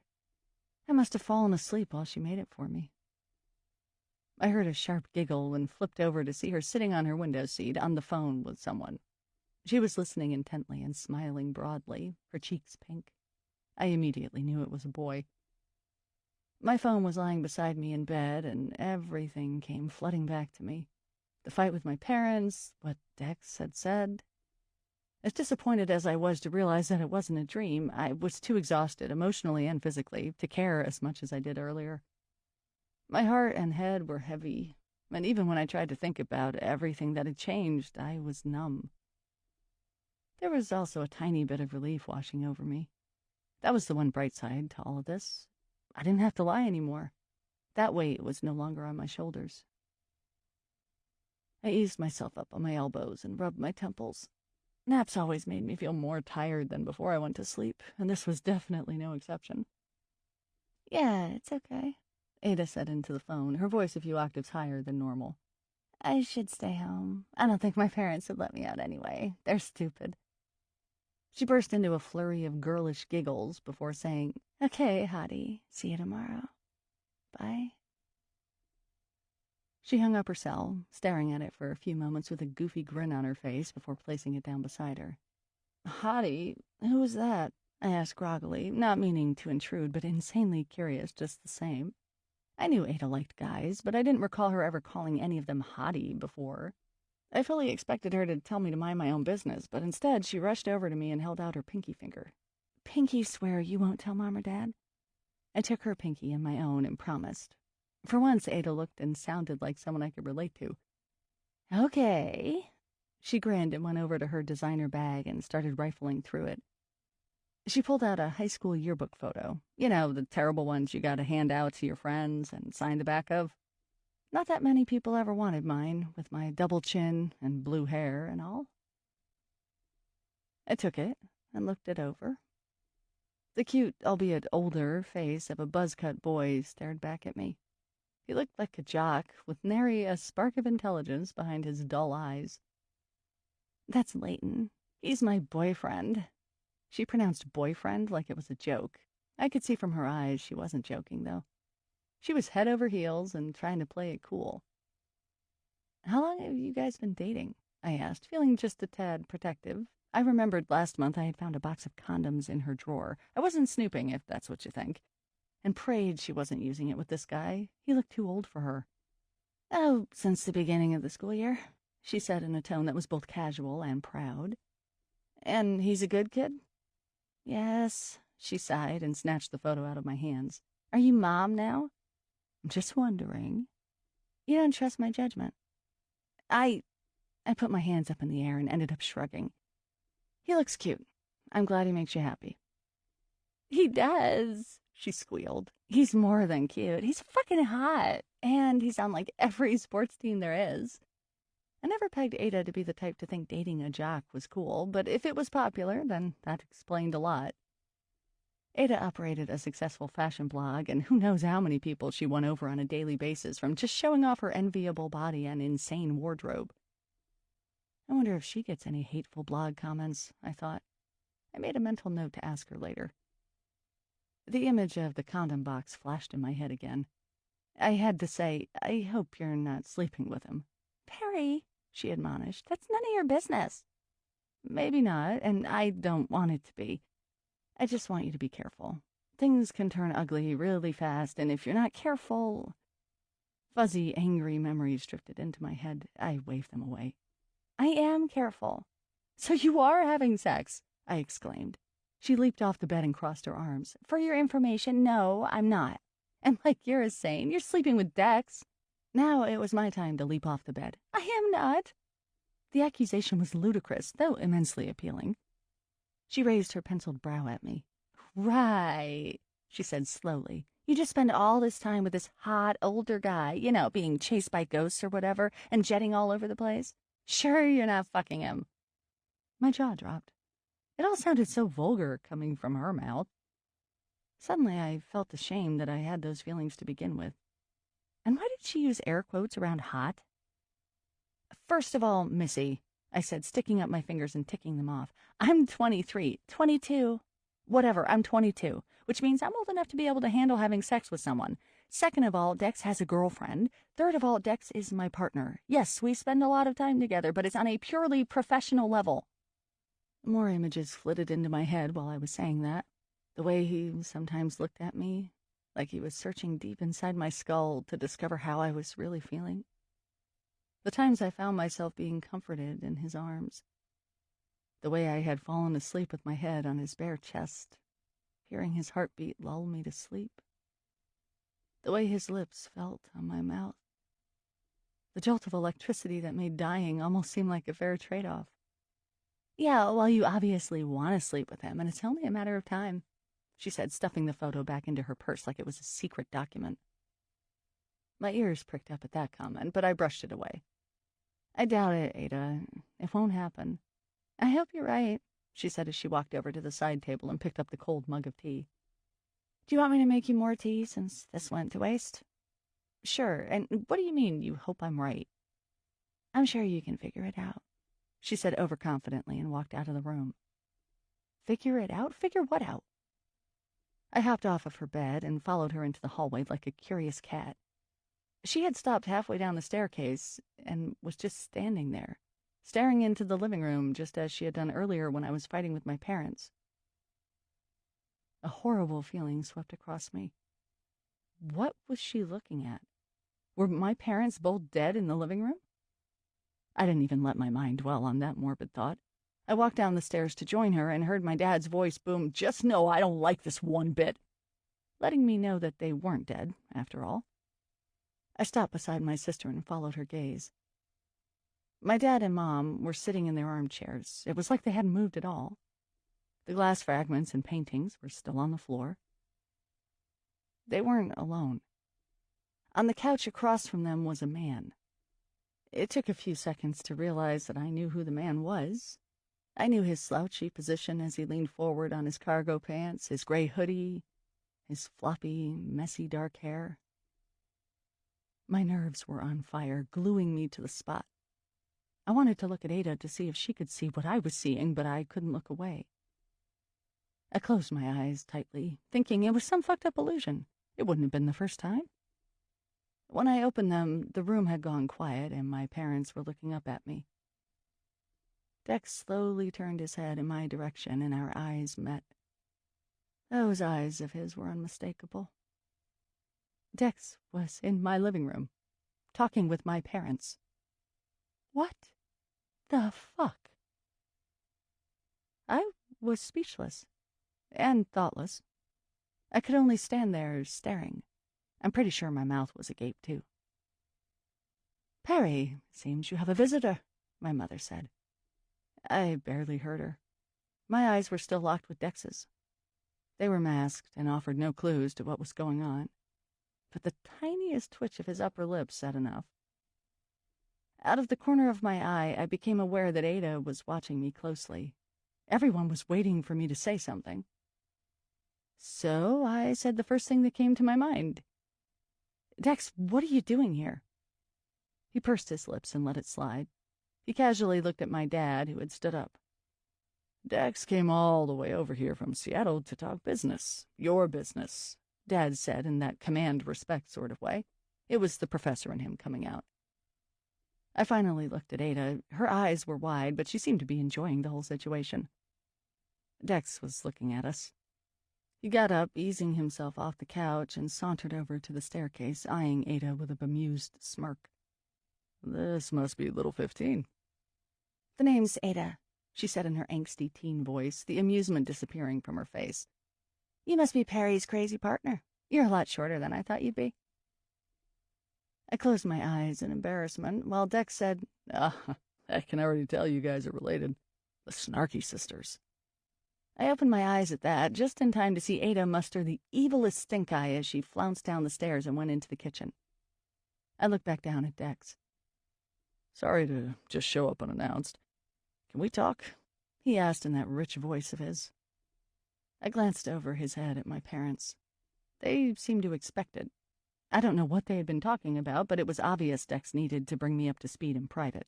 I must have fallen asleep while she made it for me. I heard a sharp giggle and flipped over to see her sitting on her window seat on the phone with someone. She was listening intently and smiling broadly, her cheeks pink. I immediately knew it was a boy. My phone was lying beside me in bed, and everything came flooding back to me. The fight with my parents, what Dex had said. As disappointed as I was to realize that it wasn't a dream, I was too exhausted, emotionally and physically, to care as much as I did earlier. My heart and head were heavy, and even when I tried to think about everything that had changed, I was numb. There was also a tiny bit of relief washing over me. That was the one bright side to all of this. I didn't have to lie anymore. That weight was no longer on my shoulders. I eased myself up on my elbows and rubbed my temples. Naps always made me feel more tired than before I went to sleep, and this was definitely no exception. "Yeah, it's okay," Ada said into the phone, her voice a few octaves higher than normal. "I should stay home. I don't think my parents would let me out anyway. They're stupid." She burst into a flurry of girlish giggles before saying, "Okay, hottie, see you tomorrow. Bye." She hung up her cell, staring at it for a few moments with a goofy grin on her face before placing it down beside her. "Hottie? Who was that?" I asked groggily, not meaning to intrude, but insanely curious just the same. I knew Ada liked guys, but I didn't recall her ever calling any of them hottie before. I fully expected her to tell me to mind my own business, but instead she rushed over to me and held out her pinky finger. "Pinky swear you won't tell Mom or Dad?" I took her pinky in my own and promised. For once, Ada looked and sounded like someone I could relate to. "Okay." She grinned and went over to her designer bag and started rifling through it. She pulled out a high school yearbook photo. You know, the terrible ones you gotta hand out to your friends and sign the back of. Not that many people ever wanted mine, with my double chin and blue hair and all. I took it and looked it over. The cute, albeit older, face of a buzz-cut boy stared back at me. He looked like a jock, with nary a spark of intelligence behind his dull eyes. "That's Leighton. He's my boyfriend." She pronounced boyfriend like it was a joke. I could see from her eyes she wasn't joking, though. She was head over heels and trying to play it cool. "How long have you guys been dating?" I asked, feeling just a tad protective. I remembered last month I had found a box of condoms in her drawer. I wasn't snooping, if that's what you think, and prayed she wasn't using it with this guy. He looked too old for her. "Oh, since the beginning of the school year," she said in a tone that was both casual and proud. "And he's a good kid?" "Yes," she sighed and snatched the photo out of my hands. "Are you Mom now?" "I'm just wondering." "You don't trust my judgment." I put my hands up in the air and ended up shrugging. "He looks cute. I'm glad he makes you happy." "He does," she squealed. "He's more than cute. He's fucking hot. And he's on like every sports team there is." I never pegged Ada to be the type to think dating a jock was cool, but if it was popular, then that explained a lot. Ada operated a successful fashion blog, and who knows how many people she won over on a daily basis from just showing off her enviable body and insane wardrobe. I wonder if she gets any hateful blog comments, I thought. I made a mental note to ask her later. The image of the condom box flashed in my head again. I had to say, "I hope you're not sleeping with him." "Perry," she admonished, "that's none of your business." "Maybe not, and I don't want it to be. I just want you to be careful. Things can turn ugly really fast, and if you're not careful—" Fuzzy, angry memories drifted into my head. I waved them away. "I am careful." "So you are having sex!" I exclaimed. She leaped off the bed and crossed her arms. "For your information, no, I'm not. And like you're insane, you're sleeping with Dex." Now it was my time to leap off the bed. "I am not." The accusation was ludicrous, though immensely appealing. She raised her penciled brow at me. "Right," she said slowly. "You just spend all this time with this hot, older guy, you know, being chased by ghosts or whatever, and jetting all over the place. Sure you're not fucking him." My jaw dropped. It all sounded so vulgar coming from her mouth. Suddenly I felt ashamed that I had those feelings to begin with. And why did she use air quotes around hot? "First of all, Missy," I said, sticking up my fingers and ticking them off, "I'm 23, 22, whatever, I'm 22, which means I'm old enough to be able to handle having sex with someone. Second of all, Dex has a girlfriend. Third of all, Dex is my partner. Yes, we spend a lot of time together, but it's on a purely professional level." More images flitted into my head while I was saying that. The way he sometimes looked at me, like he was searching deep inside my skull to discover how I was really feeling. The times I found myself being comforted in his arms, the way I had fallen asleep with my head on his bare chest, hearing his heartbeat lull me to sleep, the way his lips felt on my mouth, the jolt of electricity that made dying almost seem like a fair trade-off. Yeah, well, you obviously want to sleep with him, and it's only a matter of time, she said, stuffing the photo back into her purse like it was a secret document. My ears pricked up at that comment, but I brushed it away. I doubt it, Ada. It won't happen. I hope you're right, she said as she walked over to the side table and picked up the cold mug of tea. Do you want me to make you more tea since this went to waste? Sure, and what do you mean you hope I'm right? I'm sure you can figure it out, she said overconfidently and walked out of the room. Figure it out? Figure what out? I hopped off of her bed and followed her into the hallway like a curious cat. She had stopped halfway down the staircase and was just standing there, staring into the living room just as she had done earlier when I was fighting with my parents. A horrible feeling swept across me. What was she looking at? Were my parents both dead in the living room? I didn't even let my mind dwell on that morbid thought. I walked down the stairs to join her and heard my dad's voice boom, "Just know I don't like this one bit," letting me know that they weren't dead, after all. I stopped beside my sister and followed her gaze. My dad and Mom were sitting in their armchairs. It was like they hadn't moved at all. The glass fragments and paintings were still on the floor. They weren't alone. On the couch across from them was a man. It took a few seconds to realize that I knew who the man was. I knew his slouchy position as he leaned forward on his cargo pants, his gray hoodie, his floppy, messy dark hair. My nerves were on fire, gluing me to the spot. I wanted to look at Ada to see if she could see what I was seeing, but I couldn't look away. I closed my eyes tightly, thinking it was some fucked up illusion. It wouldn't have been the first time. When I opened them, the room had gone quiet, and my parents were looking up at me. Dex slowly turned his head in my direction, and our eyes met. Those eyes of his were unmistakable. Dex was in my living room, talking with my parents. What the fuck? I was speechless and thoughtless. I could only stand there staring. I'm pretty sure my mouth was agape, too. "Perry, seems you have a visitor," my mother said. I barely heard her. My eyes were still locked with Dex's. They were masked and offered no clues to what was going on, but the tiniest twitch of his upper lip said enough. Out of the corner of my eye, I became aware that Ada was watching me closely. Everyone was waiting for me to say something. So I said the first thing that came to my mind. "Dex, what are you doing here?" He pursed his lips and let it slide. He casually looked at my dad, who had stood up. "Dex came all the way over here from Seattle to talk business. Your business," Dad said in that command respect sort of way. It was the professor in him coming out. I finally looked at Ada. Her eyes were wide, but she seemed to be enjoying the whole situation. Dex was looking at us. He got up, easing himself off the couch, and sauntered over to the staircase, eyeing Ada with a bemused smirk. "This must be little 15. "The name's Ada," she said in her angsty teen voice, the amusement disappearing from her face. "You must be Perry's crazy partner. You're a lot shorter than I thought you'd be." I closed my eyes in embarrassment, while Dex said, "I can already tell you guys are related. The Snarky sisters." I opened my eyes at that, just in time to see Ada muster the evilest stink eye as she flounced down the stairs and went into the kitchen. I looked back down at Dex. "Sorry to just show up unannounced. Can we talk?" he asked in that rich voice of his. I glanced over his head at my parents. They seemed to expect it. I don't know what they had been talking about, but it was obvious Dex needed to bring me up to speed in private.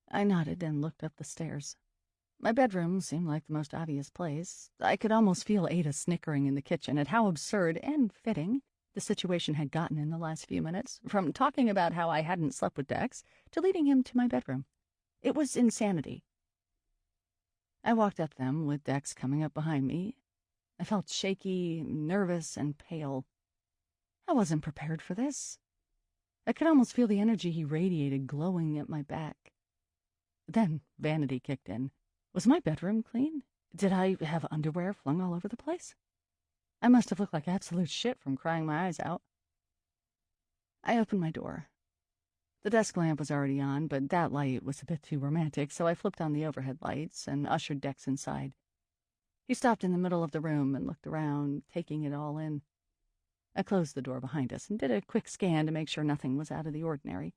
I nodded and looked up the stairs. My bedroom seemed like the most obvious place. I could almost feel Ada snickering in the kitchen at how absurd and fitting the situation had gotten in the last few minutes, from talking about how I hadn't slept with Dex to leading him to my bedroom. It was insanity. I walked up them with Dex coming up behind me. I felt shaky, nervous, and pale. I wasn't prepared for this. I could almost feel the energy he radiated glowing at my back. Then vanity kicked in. Was my bedroom clean? Did I have underwear flung all over the place? I must have looked like absolute shit from crying my eyes out. I opened my door. The desk lamp was already on, but that light was a bit too romantic, so I flipped on the overhead lights and ushered Dex inside. He stopped in the middle of the room and looked around, taking it all in. I closed the door behind us and did a quick scan to make sure nothing was out of the ordinary.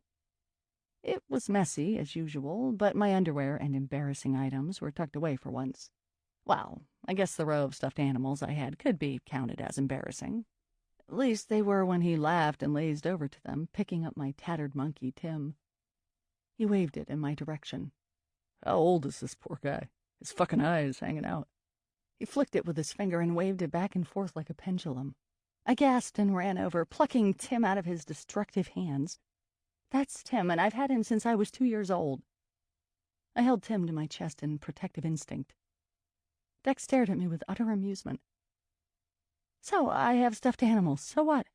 It was messy, as usual, but my underwear and embarrassing items were tucked away for once. Well, I guess the row of stuffed animals I had could be counted as embarrassing. At least they were when he laughed and lazed over to them, picking up my tattered monkey, Tim. He waved it in my direction. How old is this poor guy? His fucking eyes hanging out. He flicked it with his finger and waved it back and forth like a pendulum. I gasped and ran over, plucking Tim out of his destructive hands. That's Tim, and I've had him since I was 2 years old. I held Tim to my chest in protective instinct. Dex stared at me with utter amusement. So, I have stuffed animals. So what?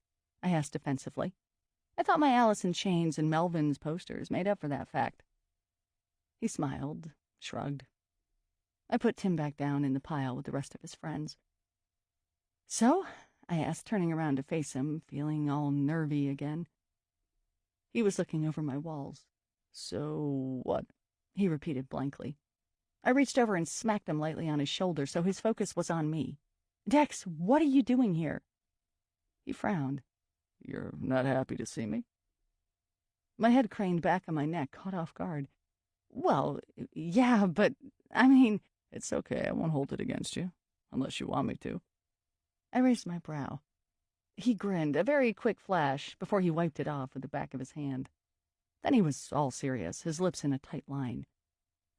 I asked defensively. I thought my Alice in Chains and Melvin's posters made up for that fact. He smiled, shrugged. I put Tim back down in the pile with the rest of his friends. So? I asked, turning around to face him, feeling all nervy again. He was looking over my walls. So what? He repeated blankly. I reached over and smacked him lightly on his shoulder so his focus was on me. Dex, what are you doing here? He frowned. You're not happy to see me? My head craned back on my neck, caught off guard. Well, yeah, but, I mean... It's okay, I won't hold it against you, unless you want me to. I raised my brow. He grinned, a very quick flash, before he wiped it off with the back of his hand. Then he was all serious, his lips in a tight line.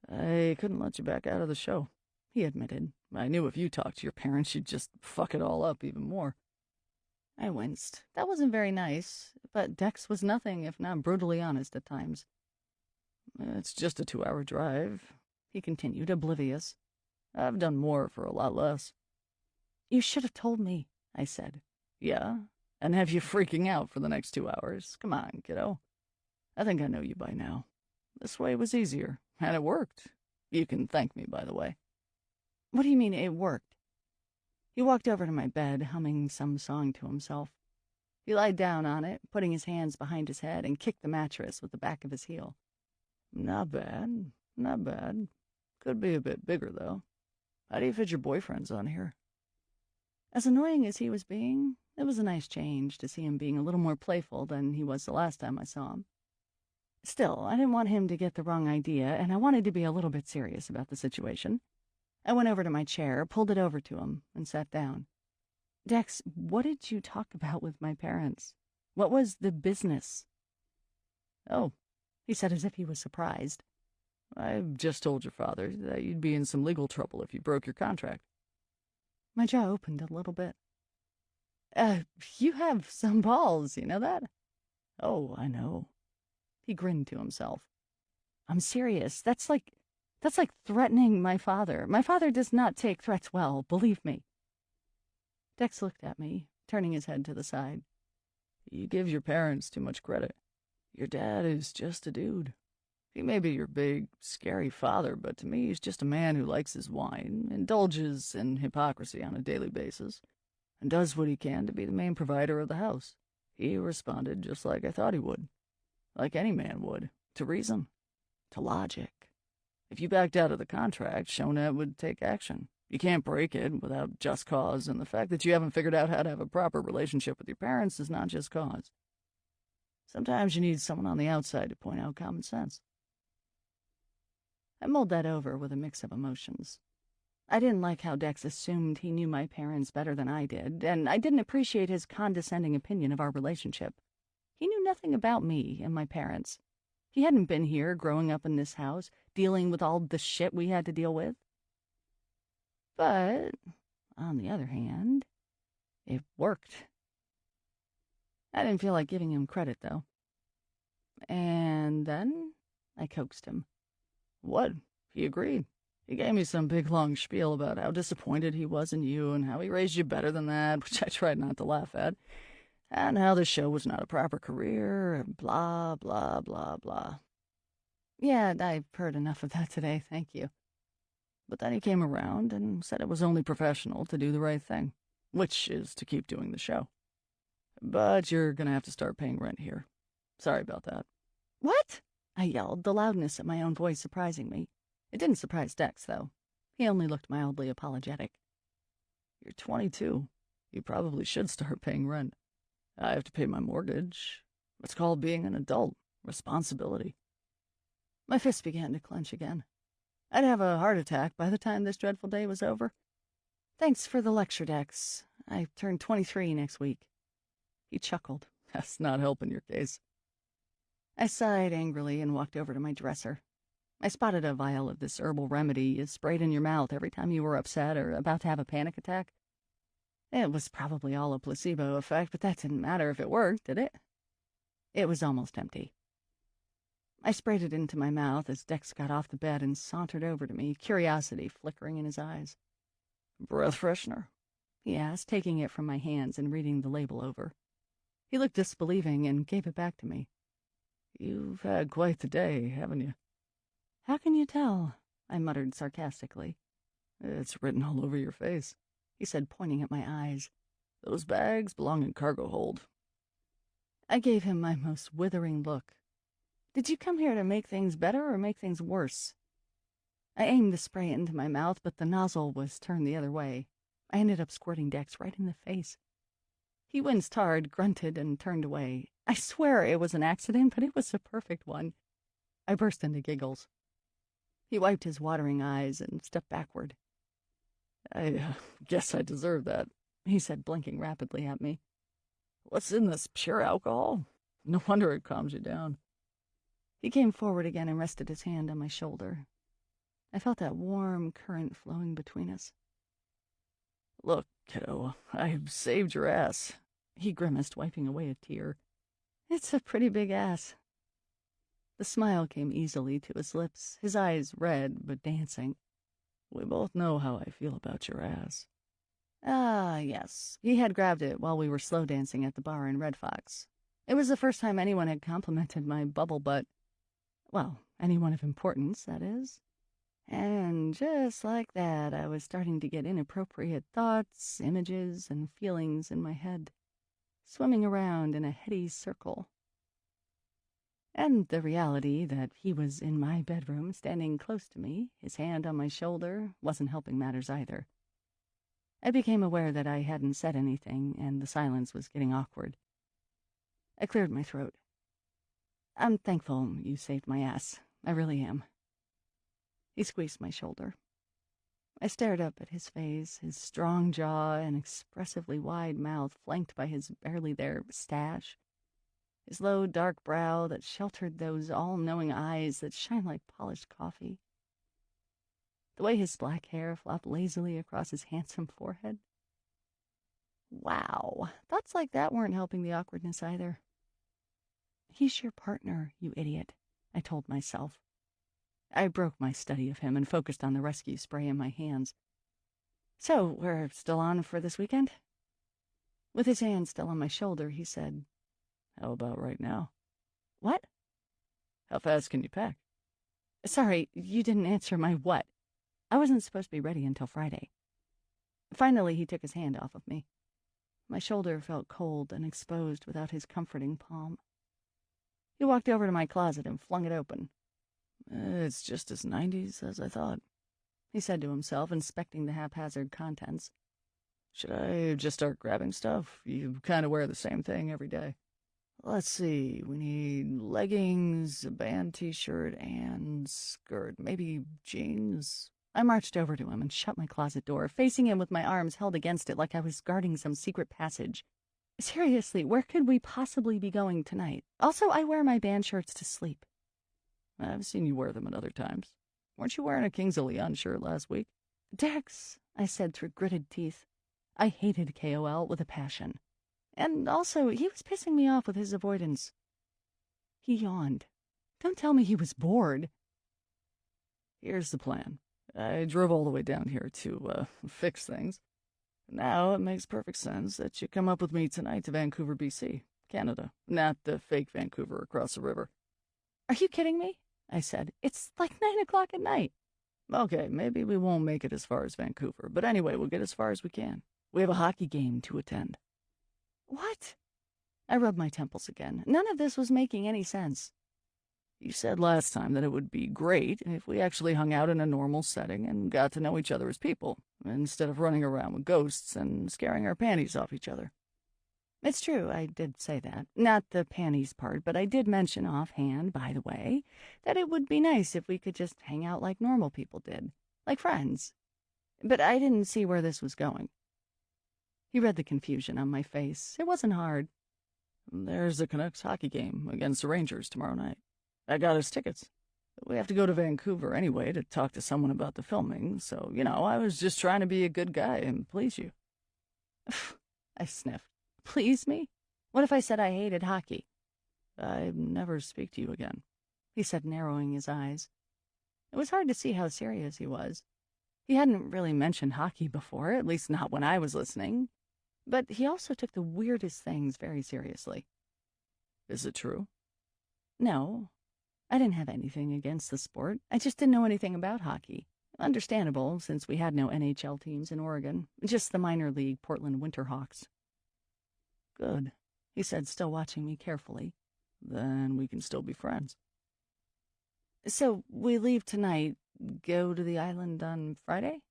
I couldn't let you back out of the show, he admitted. I knew if you talked to your parents, you'd just fuck it all up even more. I winced. That wasn't very nice, but Dex was nothing if not brutally honest at times. It's just a 2-hour drive, he continued, oblivious. I've done more for a lot less. You should have told me, I said. Yeah? And have you freaking out for the next 2 hours? Come on, kiddo. I think I know you by now. This way was easier, and it worked. You can thank me, by the way. What do you mean it worked? He walked over to my bed, humming some song to himself. He lied down on it, putting his hands behind his head, and kicked the mattress with the back of his heel. Not bad, not bad. Could be a bit bigger, though. How do you fit your boyfriends on here? As annoying as he was being, it was a nice change to see him being a little more playful than he was the last time I saw him. Still, I didn't want him to get the wrong idea, and I wanted to be a little bit serious about the situation. I went over to my chair, pulled it over to him, and sat down. Dex, what did you talk about with my parents? What was the business? Oh, he said as if he was surprised. I just told your father that you'd be in some legal trouble if you broke your contract. My jaw opened a little bit. You have some balls, you know that? Oh, I know. He grinned to himself. I'm serious. That's like threatening my father. My father does not take threats well, believe me. Dex looked at me, turning his head to the side. You give your parents too much credit. Your dad is just a dude. He may be your big, scary father, but to me he's just a man who likes his wine, indulges in hypocrisy on a daily basis, and does what he can to be the main provider of the house. He responded just like I thought he would. Like any man would. To reason. To logic. If you backed out of the contract, Shonette would take action. You can't break it without just cause, and the fact that you haven't figured out how to have a proper relationship with your parents is not just cause. Sometimes you need someone on the outside to point out common sense. I mulled that over with a mix of emotions. I didn't like how Dex assumed he knew my parents better than I did, and I didn't appreciate his condescending opinion of our relationship. He knew nothing about me and my parents. He hadn't been here, growing up in this house, dealing with all the shit we had to deal with. But, on the other hand, it worked. I didn't feel like giving him credit, though. And then I coaxed him. What? He agreed. He gave me some big long spiel about how disappointed he was in you and how he raised you better than that, which I tried not to laugh at. and how the show was not a proper career, and blah, blah, blah, blah. Yeah, I've heard enough of that today, thank you. But then he came around and said it was only professional to do the right thing, which is to keep doing the show. But you're gonna have to start paying rent here. Sorry about that. What? I yelled, the loudness of my own voice surprising me. It didn't surprise Dex, though. He only looked mildly apologetic. You're 22. You probably should start paying rent. I have to pay my mortgage. It's called being an adult. Responsibility. My fist began to clench again. I'd have a heart attack by the time this dreadful day was over. Thanks for the lecture, Dex. I turn 23 next week. He chuckled. That's not helping your case. I sighed angrily and walked over to my dresser. I spotted a vial of this herbal remedy you sprayed in your mouth every time you were upset or about to have a panic attack. It was probably all a placebo effect, but that didn't matter if it worked, did it? It was almost empty. I sprayed it into my mouth as Dex got off the bed and sauntered over to me, curiosity flickering in his eyes. Breath freshener? He asked, taking it from my hands and reading the label over. He looked disbelieving and gave it back to me. You've had quite the day, haven't you? How can you tell? I muttered sarcastically. It's written all over your face, he said, pointing at my eyes. Those bags belong in cargo hold. I gave him my most withering look. Did you come here to make things better or make things worse? I aimed the spray into my mouth, but the nozzle was turned the other way. I ended up squirting Dex right in the face. He winced hard, grunted, and turned away. I swear it was an accident, but it was a perfect one. I burst into giggles. He wiped his watering eyes and stepped backward. I guess I deserve that, he said, blinking rapidly at me. What's in this, pure alcohol? No wonder it calms you down. He came forward again and rested his hand on my shoulder. I felt that warm current flowing between us. Look, kiddo, I've saved your ass, he grimaced, wiping away a tear. It's a pretty big ass. The smile came easily to his lips, his eyes red but dancing. We both know how I feel about your ass. Ah, yes. He had grabbed it while we were slow dancing at the bar in Red Fox. It was the first time anyone had complimented my bubble butt. Well, anyone of importance, that is. And just like that, I was starting to get inappropriate thoughts, images, and feelings in my head, swimming around in a heady circle. And the reality that he was in my bedroom, standing close to me, his hand on my shoulder, wasn't helping matters either. I became aware that I hadn't said anything, and the silence was getting awkward. I cleared my throat. I'm thankful you saved my ass. I really am. He squeezed my shoulder. I stared up at his face, his strong jaw and expressively wide mouth flanked by his barely there stash, his low, dark brow that sheltered those all-knowing eyes that shine like polished coffee, the way his black hair flopped lazily across his handsome forehead. Wow, thoughts like that weren't helping the awkwardness either. He's your partner, you idiot, I told myself. I broke my study of him and focused on the rescue spray in my hands. So, we're still on for this weekend? With his hand still on my shoulder, he said, How about right now? What? How fast can you pack? Sorry, you didn't answer my what. I wasn't supposed to be ready until Friday. Finally, he took his hand off of me. My shoulder felt cold and exposed without his comforting palm. He walked over to my closet and flung it open. It's just as 90s as I thought, he said to himself, inspecting the haphazard contents. Should I just start grabbing stuff? You kind of wear the same thing every day. Let's see, we need leggings, a band t-shirt, and skirt. Maybe jeans? I marched over to him and shut my closet door, facing him with my arms held against it like I was guarding some secret passage. Seriously, where could we possibly be going tonight? Also, I wear my band shirts to sleep. I've seen you wear them at other times. Weren't you wearing a Kings of Leon shirt last week? Dex, I said through gritted teeth. I hated KOL with a passion. And also, he was pissing me off with his avoidance. He yawned. Don't tell me he was bored. Here's the plan. I drove all the way down here to fix things. Now it makes perfect sense that you come up with me tonight to Vancouver, BC, Canada, not the fake Vancouver across the river. Are you kidding me? I said. It's like 9 o'clock at night. Okay, maybe we won't make it as far as Vancouver, but anyway, we'll get as far as we can. We have a hockey game to attend. What? I rubbed my temples again. None of this was making any sense. You said last time that it would be great if we actually hung out in a normal setting and got to know each other as people, instead of running around with ghosts and scaring our panties off each other. It's true, I did say that. Not the panties part, but I did mention offhand, by the way, that it would be nice if we could just hang out like normal people did, like friends. But I didn't see where this was going. He read the confusion on my face. It wasn't hard. There's the Canucks hockey game against the Rangers tomorrow night. I got us tickets. We have to go to Vancouver anyway to talk to someone about the filming, so, I was just trying to be a good guy and please you. I sniffed. Please me? What if I said I hated hockey? I'd never speak to you again, he said, narrowing his eyes. It was hard to see how serious he was. He hadn't really mentioned hockey before, at least not when I was listening. But he also took the weirdest things very seriously. Is it true? No. I didn't have anything against the sport. I just didn't know anything about hockey. Understandable, since we had no NHL teams in Oregon, just the minor league Portland Winterhawks. Good, he said, still watching me carefully. Then we can still be friends. So we leave tonight, go to the island on Friday?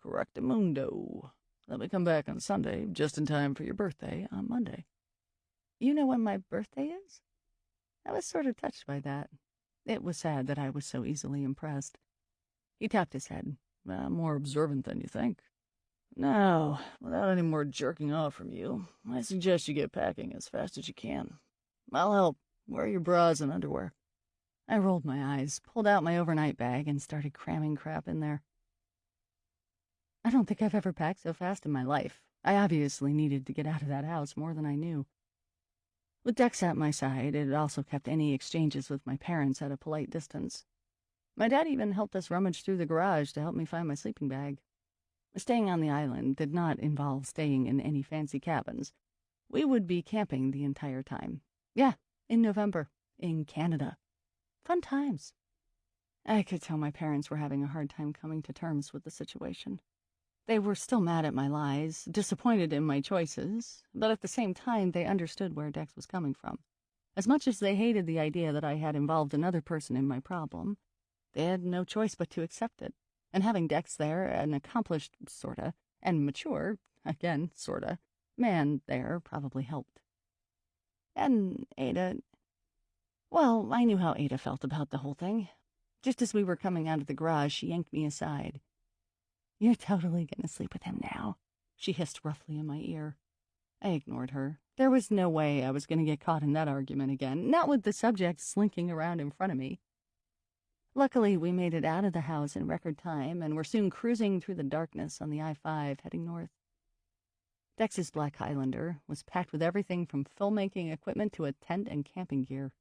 Correctamundo. Then we come back on Sunday, just in time for your birthday on Monday. You know when my birthday is? I was sort of touched by that. It was sad that I was so easily impressed. He tapped his head. More observant than you think. Now, without any more jerking off from you, I suggest you get packing as fast as you can. I'll help. Wear your bras and underwear. I rolled my eyes, pulled out my overnight bag, and started cramming crap in there. I don't think I've ever packed so fast in my life. I obviously needed to get out of that house more than I knew. With Dex at my side, it also kept any exchanges with my parents at a polite distance. My dad even helped us rummage through the garage to help me find my sleeping bag. Staying on the island did not involve staying in any fancy cabins. We would be camping the entire time. Yeah, in November, in Canada. Fun times. I could tell my parents were having a hard time coming to terms with the situation. They were still mad at my lies, disappointed in my choices, but at the same time they understood where Dex was coming from. As much as they hated the idea that I had involved another person in my problem, they had no choice but to accept it. And having Dex there, an accomplished, sorta, and mature, again, sorta, man there probably helped. And Ada... Well, I knew how Ada felt about the whole thing. Just as we were coming out of the garage, she yanked me aside. "You're totally gonna sleep with him now," she hissed roughly in my ear. I ignored her. There was no way I was gonna get caught in that argument again, not with the subject slinking around in front of me. Luckily, we made it out of the house in record time and were soon cruising through the darkness on the I-5 heading north. Dex's Black Highlander was packed with everything from filmmaking equipment to a tent and camping gear.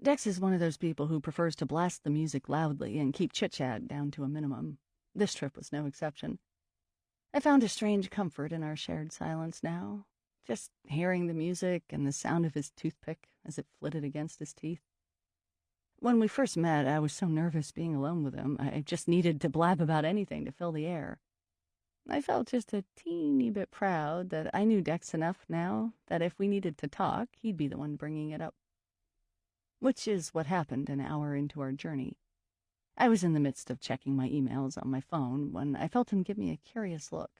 Dex is one of those people who prefers to blast the music loudly and keep chit-chat down to a minimum. This trip was no exception. I found a strange comfort in our shared silence now, just hearing the music and the sound of his toothpick as it flitted against his teeth. When we first met, I was so nervous being alone with him, I just needed to blab about anything to fill the air. I felt just a teeny bit proud that I knew Dex enough now that if we needed to talk, he'd be the one bringing it up. Which is what happened an hour into our journey. I was in the midst of checking my emails on my phone when I felt him give me a curious look.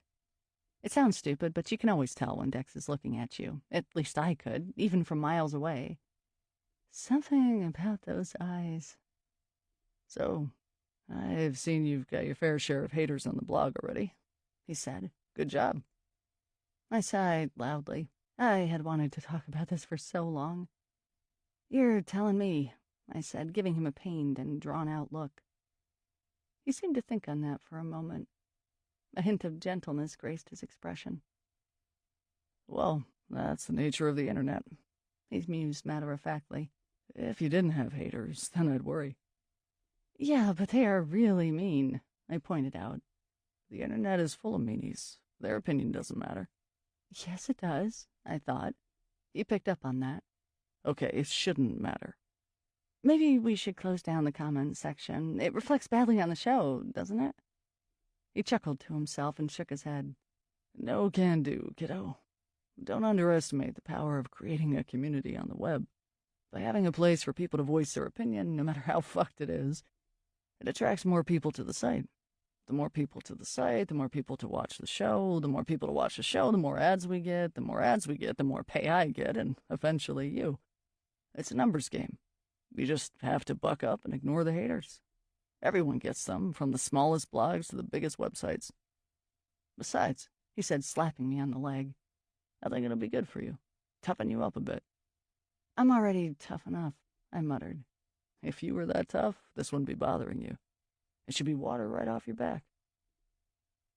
It sounds stupid, but you can always tell when Dex is looking at you. At least I could, even from miles away. Something about those eyes. "So, I've seen you've got your fair share of haters on the blog already," he said. "Good job." I sighed loudly. I had wanted to talk about this for so long. "You're telling me," I said, giving him a pained and drawn-out look. He seemed to think on that for a moment. A hint of gentleness graced his expression. "Well, that's the nature of the internet," he mused matter-of-factly. "If you didn't have haters, then I'd worry." "Yeah, but they are really mean," I pointed out. "The internet is full of meanies. Their opinion doesn't matter. Yes, it does, I thought. He picked up on that. Okay, it shouldn't matter. Maybe we should close down the comments section. It reflects badly on the show, doesn't it? He chuckled to himself and shook his head. No can do, kiddo. Don't underestimate the power of creating a community on the web. By having a place for people to voice their opinion, no matter how fucked it is, it attracts more people to the site. The more people to the site, the more people to watch the show. The more people to watch the show, the more ads we get. The more ads we get, the more pay I get, and eventually you. It's a numbers game. You just have to buck up and ignore the haters. Everyone gets them, from the smallest blogs to the biggest websites. Besides, he said, slapping me on the leg, I think it'll be good for you. Toughen you up a bit. I'm already tough enough, I muttered. If you were that tough, this wouldn't be bothering you. It should be water right off your back.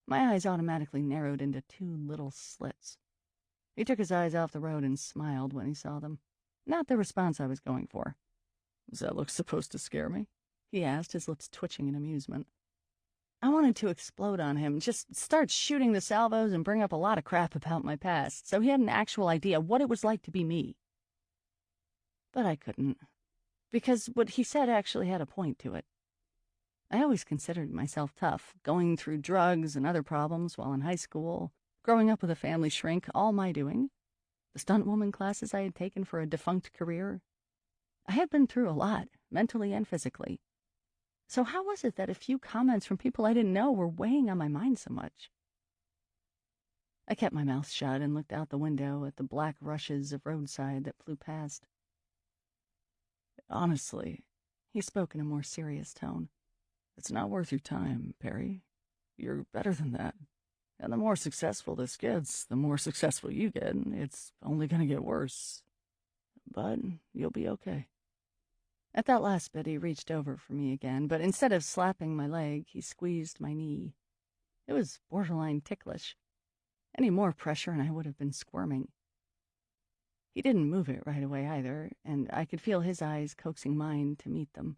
My eyes automatically narrowed into two little slits. He took his eyes off the road and smiled when he saw them. Not the response I was going for. Does that look supposed to scare me? He asked, his lips twitching in amusement. I wanted to explode on him, just start shooting the salvos and bring up a lot of crap about my past, so he had an actual idea what it was like to be me. But I couldn't, because what he said actually had a point to it. I always considered myself tough, going through drugs and other problems while in high school, growing up with a family shrink, all my doing, the stunt woman classes I had taken for a defunct career. I had been through a lot, mentally and physically. So how was it that a few comments from people I didn't know were weighing on my mind so much? I kept my mouth shut and looked out the window at the black rushes of roadside that flew past. Honestly, he spoke in a more serious tone, it's not worth your time, Perry. You're better than that. And the more successful this gets, the more successful you get, and it's only going to get worse. But you'll be okay. At that last bit, he reached over for me again, but instead of slapping my leg, he squeezed my knee. It was borderline ticklish. Any more pressure and I would have been squirming. He didn't move it right away either, and I could feel his eyes coaxing mine to meet them.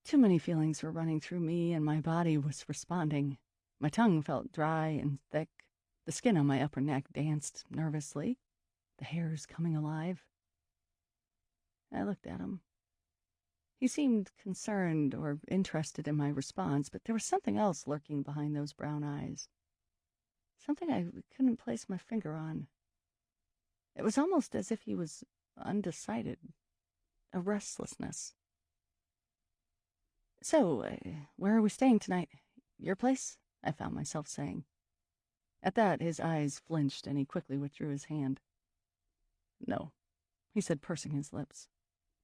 Too many feelings were running through me, and my body was responding. My tongue felt dry and thick. The skin on my upper neck danced nervously, the hairs coming alive. I looked at him. He seemed concerned or interested in my response, but there was something else lurking behind those brown eyes. Something I couldn't place my finger on. It was almost as if he was undecided, a restlessness. So, where are we staying tonight? Your place? I found myself saying. At that, his eyes flinched and he quickly withdrew his hand. No, he said, pursing his lips.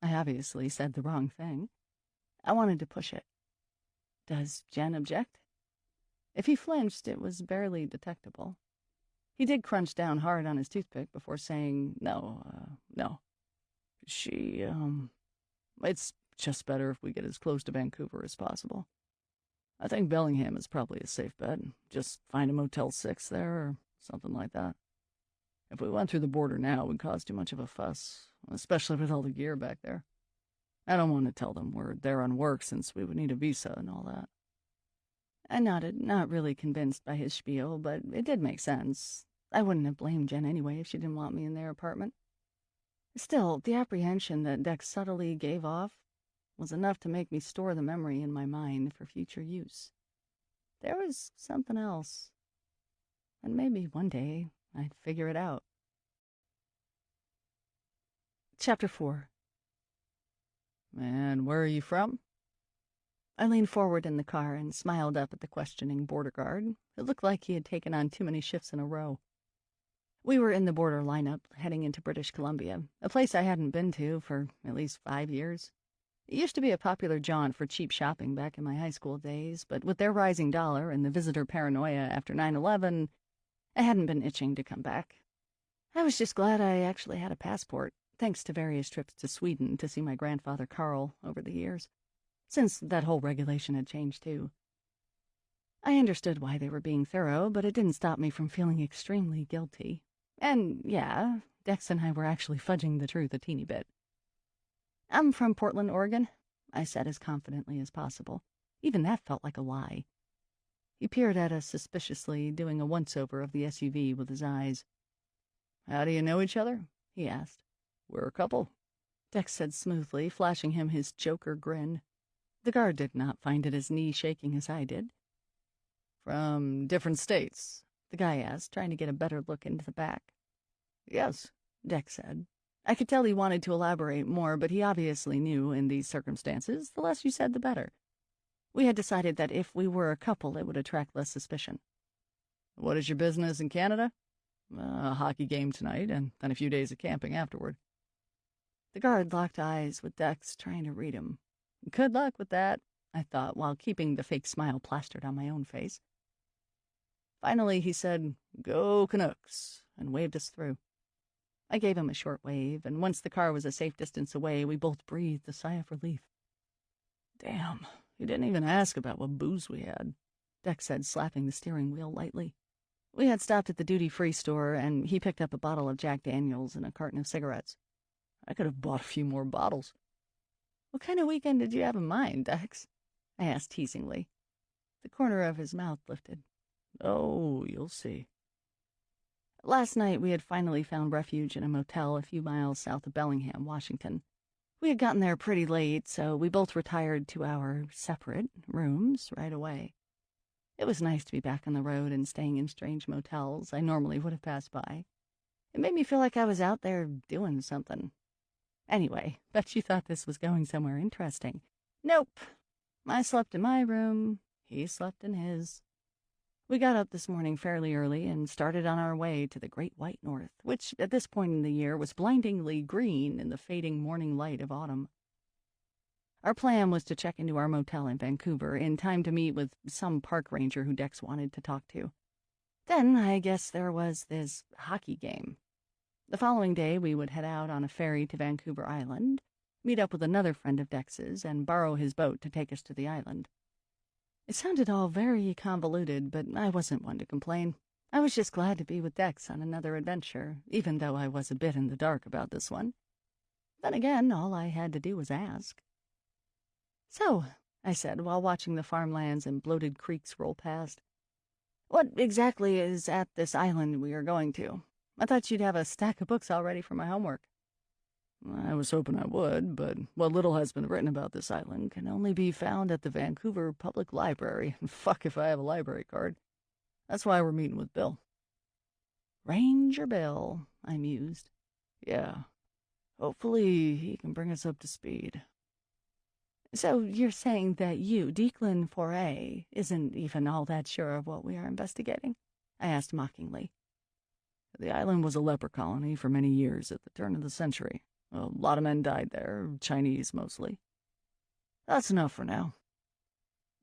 I obviously said the wrong thing. I wanted to push it. Does Jen object? If he flinched, it was barely detectable. He did crunch down hard on his toothpick before saying, no. It's just better if we get as close to Vancouver as possible. I think Bellingham is probably a safe bet. Just find a Motel 6 there or something like that. If we went through the border now, it would cause too much of a fuss, especially with all the gear back there. I don't want to tell them we're there on work since we would need a visa and all that. I nodded, not really convinced by his spiel, but it did make sense. I wouldn't have blamed Jen anyway if she didn't want me in their apartment. Still, the apprehension that Dex subtly gave off was enough to make me store the memory in my mind for future use. There was something else, and maybe one day I'd figure it out. Chapter 4. And where are you from? I leaned forward in the car and smiled up at the questioning border guard. It looked like he had taken on too many shifts in a row. We were in the border lineup, heading into British Columbia, a place I hadn't been to for at least 5 years. It used to be a popular jaunt for cheap shopping back in my high school days, but with their rising dollar and the visitor paranoia after 9/11, I hadn't been itching to come back. I was just glad I actually had a passport, thanks to various trips to Sweden to see my grandfather Carl over the years, since that whole regulation had changed too. I understood why they were being thorough, but it didn't stop me from feeling extremely guilty. And yeah, Dex and I were actually fudging the truth a teeny bit. I'm from Portland, Oregon, I said as confidently as possible. Even that felt like a lie. He peered at us suspiciously, doing a once-over of the SUV with his eyes. "How do you know each other?" he asked. "We're a couple," Dex said smoothly, flashing him his Joker grin. The guard did not find it as knee-shaking as I did. "From different states?" the guy asked, trying to get a better look into the back. "Yes," Dex said. I could tell he wanted to elaborate more, but he obviously knew, in these circumstances, the less you said, the better. We had decided that if we were a couple, it would attract less suspicion. "What is your business in Canada?" "A hockey game tonight, and then a few days of camping afterward." The guard locked eyes with Dex, trying to read him. Good luck with that, I thought, while keeping the fake smile plastered on my own face. Finally, he said, "Go Canucks," and waved us through. I gave him a short wave, and once the car was a safe distance away, we both breathed a sigh of relief. "Damn, he didn't even ask about what booze we had," Dex said, slapping the steering wheel lightly. We had stopped at the duty-free store, and he picked up a bottle of Jack Daniels and a carton of cigarettes. "I could have bought a few more bottles." What kind of weekend did you have in mind, Dex? I asked teasingly. The corner of his mouth lifted. "Oh, you'll see." Last night, we had finally found refuge in a motel a few miles south of Bellingham, Washington. We had gotten there pretty late, so we both retired to our separate rooms right away. It was nice to be back on the road and staying in strange motels I normally would have passed by. It made me feel like I was out there doing something. Anyway, bet you thought this was going somewhere interesting. Nope. I slept in my room. He slept in his. We got up this morning fairly early and started on our way to the Great White North, which at this point in the year was blindingly green in the fading morning light of autumn. Our plan was to check into our motel in Vancouver in time to meet with some park ranger who Dex wanted to talk to. Then I guess there was this hockey game. The following day we would head out on a ferry to Vancouver Island, meet up with another friend of Dex's, and borrow his boat to take us to the island. It sounded all very convoluted, but I wasn't one to complain. I was just glad to be with Dex on another adventure, even though I was a bit in the dark about this one. Then again, all I had to do was ask. "So," I said, while watching the farmlands and bloated creeks roll past, "what exactly is at this island we are going to? I thought you'd have a stack of books already for my homework." "I was hoping I would, but what little has been written about this island can only be found at the Vancouver Public Library, and fuck if I have a library card. That's why we're meeting with Bill." Ranger Bill, I mused. "Yeah. Hopefully he can bring us up to speed." "So you're saying that you, Declan 4A, isn't even all that sure of what we are investigating?" I asked mockingly. "The island was a leper colony for many years at the turn of the century. A lot of men died there, Chinese mostly. That's enough for now."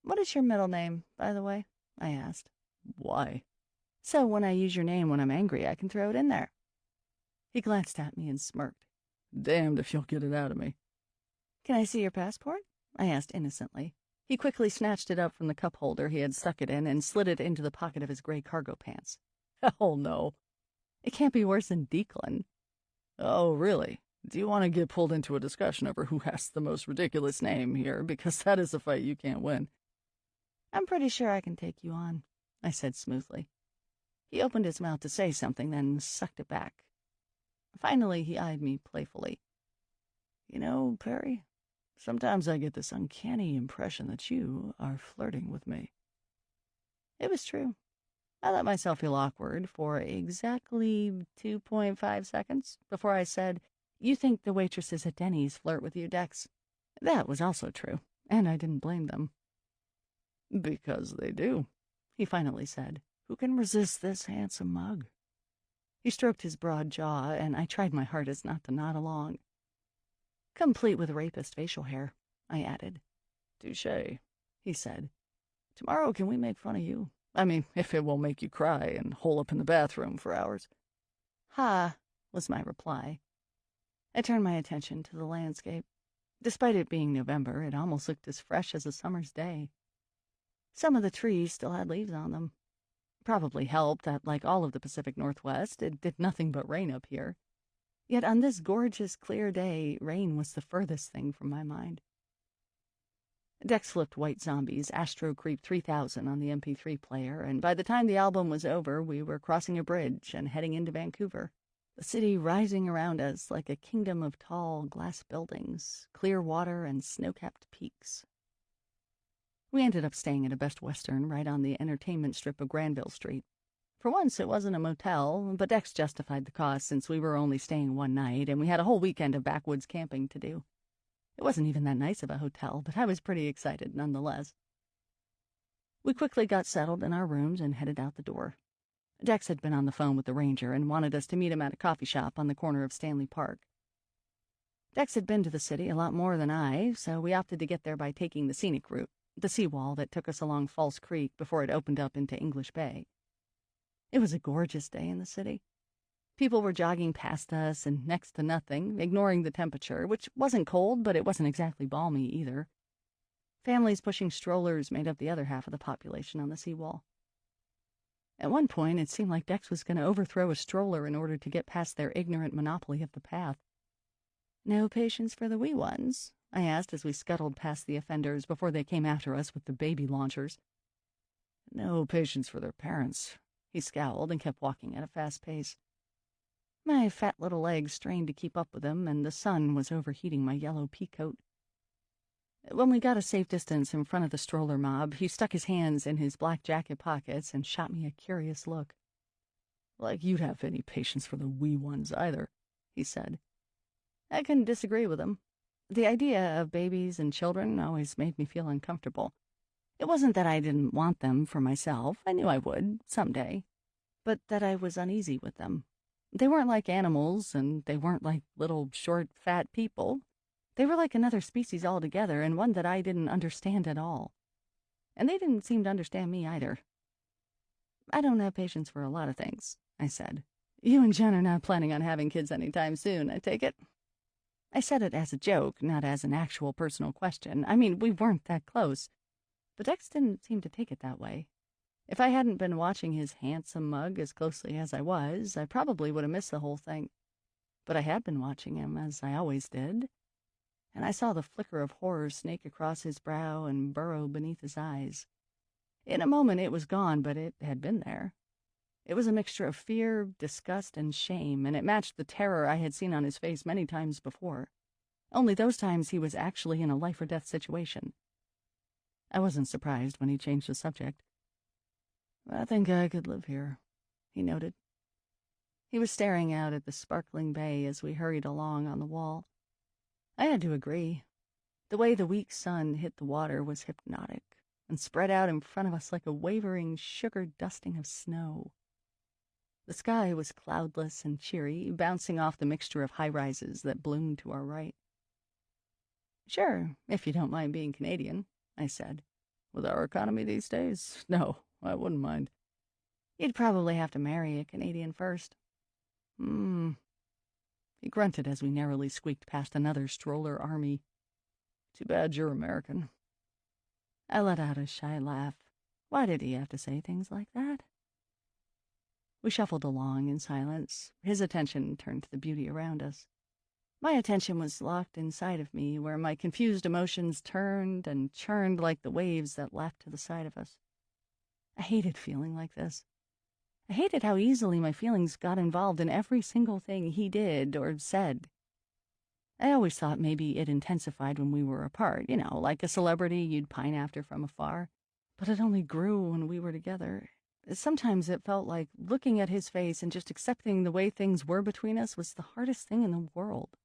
"What is your middle name, by the way?" I asked. "Why?" "So when I use your name when I'm angry, I can throw it in there." He glanced at me and smirked. "Damned if you'll get it out of me." "Can I see your passport?" I asked innocently. He quickly snatched it up from the cup holder he had stuck it in and slid it into the pocket of his gray cargo pants. "Hell no." "It can't be worse than Declan." "Oh, really? Do you want to get pulled into a discussion over who has the most ridiculous name here? Because that is a fight you can't win." "I'm pretty sure I can take you on," I said smoothly. He opened his mouth to say something, then sucked it back. Finally, he eyed me playfully. "You know, Perry, sometimes I get this uncanny impression that you are flirting with me." It was true. I let myself feel awkward for exactly 2.5 seconds before I said, "You think the waitresses at Denny's flirt with you, Dex?" That was also true, and I didn't blame them. "Because they do," he finally said. "Who can resist this handsome mug?" He stroked his broad jaw, and I tried my hardest not to nod along. "Complete with rapist facial hair," I added. "Touché," he said. "Tomorrow can we make fun of you? I mean, if it won't make you cry and hole up in the bathroom for hours." "Ha," was my reply. I turned my attention to the landscape. Despite it being November, it almost looked as fresh as a summer's day. Some of the trees still had leaves on them. Probably helped that, like all of the Pacific Northwest, it did nothing but rain up here. Yet on this gorgeous, clear day, rain was the furthest thing from my mind. Dex flipped White Zombie's Astro Creep 3000 on the MP3 player, and by the time the album was over, we were crossing a bridge and heading into Vancouver, the city rising around us like a kingdom of tall glass buildings, clear water, and snow-capped peaks. We ended up staying at a Best Western right on the entertainment strip of Granville Street. For once, it wasn't a motel, but Dex justified the cost since we were only staying one night, and we had a whole weekend of backwoods camping to do. It wasn't even that nice of a hotel, but I was pretty excited nonetheless. We quickly got settled in our rooms and headed out the door. Dex had been on the phone with the ranger and wanted us to meet him at a coffee shop on the corner of Stanley Park. Dex had been to the city a lot more than I, so we opted to get there by taking the scenic route, the seawall that took us along False Creek before it opened up into English Bay. It was a gorgeous day in the city. People were jogging past us and next to nothing, ignoring the temperature, which wasn't cold, but it wasn't exactly balmy either. Families pushing strollers made up the other half of the population on the seawall. At one point, it seemed like Dex was going to overthrow a stroller in order to get past their ignorant monopoly of the path. "No patience for the wee ones?" I asked as we scuttled past the offenders before they came after us with the baby launchers. "No patience for their parents." He scowled and kept walking at a fast pace. My fat little legs strained to keep up with him, and the sun was overheating my yellow pea coat. When we got a safe distance in front of the stroller mob, he stuck his hands in his black jacket pockets and shot me a curious look. "Like you'd have any patience for the wee ones either," he said. I couldn't disagree with him. The idea of babies and children always made me feel uncomfortable. It wasn't that I didn't want them for myself. I knew I would, someday. But that I was uneasy with them. They weren't like animals, and they weren't like little, short, fat people. They were like another species altogether, and one that I didn't understand at all. And they didn't seem to understand me either. "I don't have patience for a lot of things," I said. "You and Jen are not planning on having kids anytime soon, I take it?" I said it as a joke, not as an actual personal question. I mean, we weren't that close. But Dex didn't seem to take it that way. If I hadn't been watching his handsome mug as closely as I was, I probably would have missed the whole thing. But I had been watching him, as I always did, and I saw the flicker of horror snake across his brow and burrow beneath his eyes. In a moment it was gone, but it had been there. It was a mixture of fear, disgust, and shame, and it matched the terror I had seen on his face many times before. Only those times he was actually in a life-or-death situation. I wasn't surprised when he changed the subject. "I think I could live here," he noted. He was staring out at the sparkling bay as we hurried along on the wall. I had to agree. The way the weak sun hit the water was hypnotic and spread out in front of us like a wavering sugar dusting of snow. The sky was cloudless and cheery, bouncing off the mixture of high-rises that bloomed to our right. "Sure, if you don't mind being Canadian," I said. "With our economy these days, no, I wouldn't mind." "You'd probably have to marry a Canadian first." He grunted as we narrowly squeaked past another stroller army. "Too bad you're American." I let out a shy laugh. Why did he have to say things like that? We shuffled along in silence, his attention turned to the beauty around us. My attention was locked inside of me, where my confused emotions turned and churned like the waves that lapped to the side of us. I hated feeling like this. I hated how easily my feelings got involved in every single thing he did or said. I always thought maybe it intensified when we were apart, like a celebrity you'd pine after from afar. But it only grew when we were together. Sometimes it felt like looking at his face and just accepting the way things were between us was the hardest thing in the world.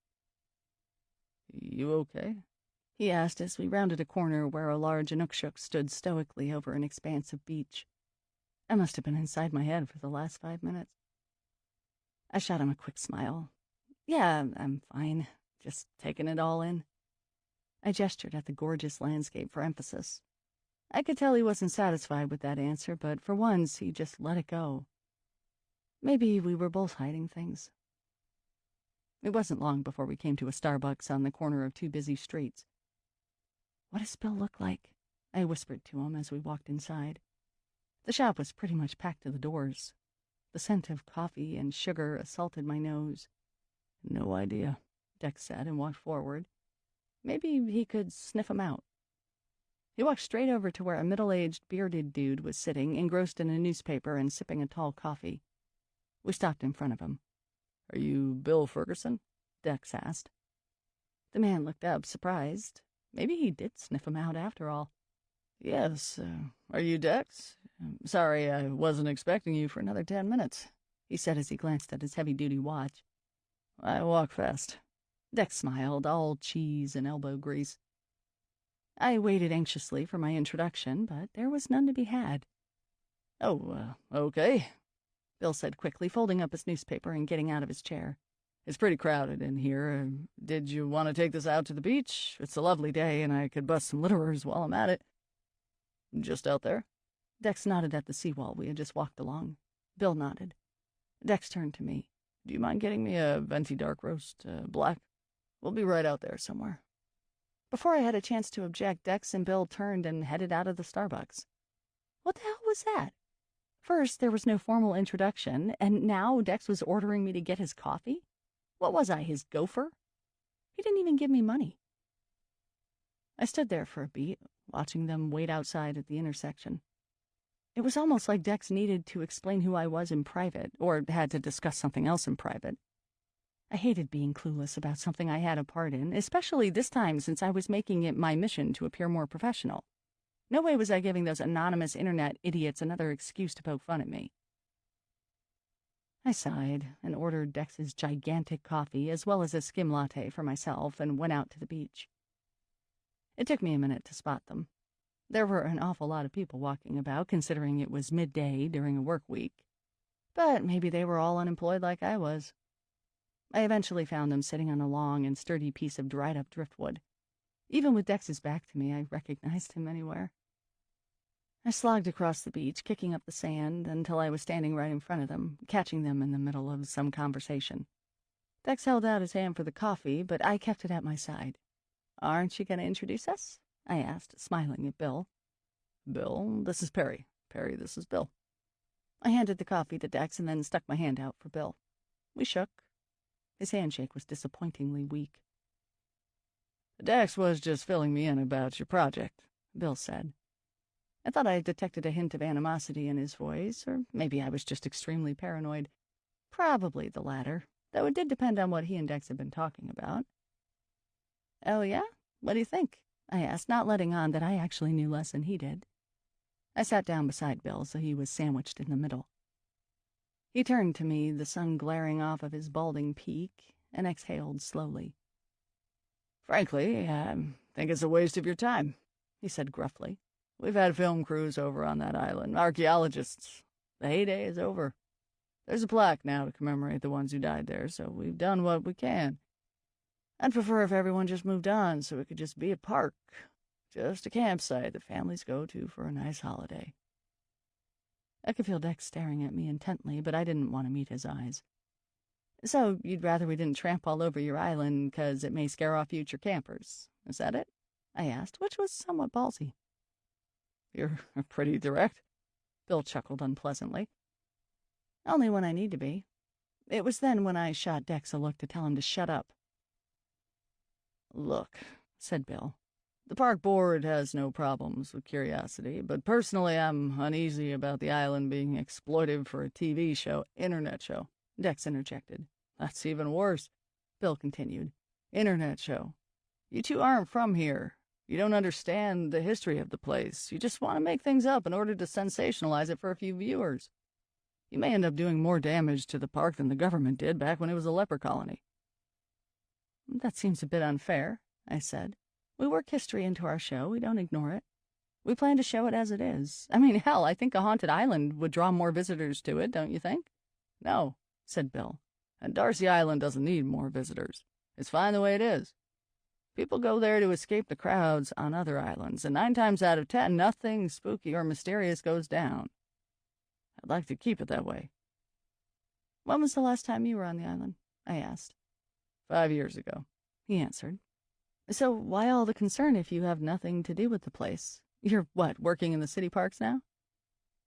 "You okay?" he asked as we rounded a corner where a large Inukshuk stood stoically over an expanse of beach. I must have been inside my head for the last 5 minutes. I shot him a quick smile. "Yeah, I'm fine. Just taking it all in." I gestured at the gorgeous landscape for emphasis. I could tell he wasn't satisfied with that answer, but for once he just let it go. Maybe we were both hiding things. It wasn't long before we came to a Starbucks on the corner of two busy streets. "What does Bill look like?" I whispered to him as we walked inside. The shop was pretty much packed to the doors. The scent of coffee and sugar assaulted my nose. "No idea," Dex said and walked forward. Maybe he could sniff him out. He walked straight over to where a middle-aged, bearded dude was sitting, engrossed in a newspaper and sipping a tall coffee. We stopped in front of him. "Are you Bill Ferguson?" Dex asked. The man looked up, surprised. Maybe he did sniff him out after all. "Yes. Are you Dex? Sorry, I wasn't expecting you for another 10 minutes," he said as he glanced at his heavy-duty watch. "I walk fast." Dex smiled, all cheese and elbow grease. I waited anxiously for my introduction, but there was none to be had. "Oh, okay," Bill said quickly, folding up his newspaper and getting out of his chair. "It's pretty crowded in here. Did you want to take this out to the beach? It's a lovely day, and I could bust some litterers while I'm at it." "Just out there?" Dex nodded at the seawall we had just walked along. Bill nodded. Dex turned to me. "Do you mind getting me a venti dark roast, black? We'll be right out there somewhere." Before I had a chance to object, Dex and Bill turned and headed out of the Starbucks. What the hell was that? First, there was no formal introduction, and now Dex was ordering me to get his coffee? What was I, his gopher? He didn't even give me money. I stood there for a beat, watching them wait outside at the intersection. It was almost like Dex needed to explain who I was in private, or had to discuss something else in private. I hated being clueless about something I had a part in, especially this time since I was making it my mission to appear more professional. No way was I giving those anonymous internet idiots another excuse to poke fun at me. I sighed and ordered Dex's gigantic coffee as well as a skim latte for myself and went out to the beach. It took me a minute to spot them. There were an awful lot of people walking about, considering it was midday during a work week. But maybe they were all unemployed like I was. I eventually found them sitting on a long and sturdy piece of dried-up driftwood. Even with Dex's back to me, I recognized him anywhere. I slogged across the beach, kicking up the sand, until I was standing right in front of them, catching them in the middle of some conversation. Dex held out his hand for the coffee, but I kept it at my side. "Aren't you going to introduce us?" I asked, smiling at Bill. "Bill, this is Perry. Perry, this is Bill." I handed the coffee to Dex and then stuck my hand out for Bill. We shook. His handshake was disappointingly weak. "Dex was just filling me in about your project," Bill said. I thought I detected a hint of animosity in his voice, or maybe I was just extremely paranoid. Probably the latter, though it did depend on what he and Dex had been talking about. "Oh, yeah? What do you think?" I asked, not letting on that I actually knew less than he did. I sat down beside Bill, so he was sandwiched in the middle. He turned to me, the sun glaring off of his balding peak, and exhaled slowly. "Frankly, I think it's a waste of your time," he said gruffly. "We've had film crews over on that island, archaeologists. The heyday is over. There's a plaque now to commemorate the ones who died there, so we've done what we can. I'd prefer if everyone just moved on so it could just be a park, just a campsite that families go to for a nice holiday." I could feel Dex staring at me intently, but I didn't want to meet his eyes. "So you'd rather we didn't tramp all over your island because it may scare off future campers, is that it?" I asked, which was somewhat ballsy. "You're pretty direct," Bill chuckled unpleasantly. "Only when I need to be." It was then when I shot Dex a look to tell him to shut up. "Look," said Bill, "the park board has no problems with curiosity, but personally I'm uneasy about the island being exploited for a TV show, internet show," Dex interjected. "That's even worse," Bill continued. "Internet show. You two aren't from here. You don't understand the history of the place. You just want to make things up in order to sensationalize it for a few viewers. You may end up doing more damage to the park than the government did back when it was a leper colony." "That seems a bit unfair," I said. "We work history into our show. We don't ignore it. We plan to show it as it is. I mean, hell, I think a haunted island would draw more visitors to it, don't you think?" "No," said Bill. "And Darcy Island doesn't need more visitors. It's fine the way it is. People go there to escape the crowds on other islands, and 9 times out of 10, nothing spooky or mysterious goes down. I'd like to keep it that way." "When was the last time you were on the island?" I asked. 5 years ago, he answered. "So why all the concern if you have nothing to do with the place? You're, what, working in the city parks now?"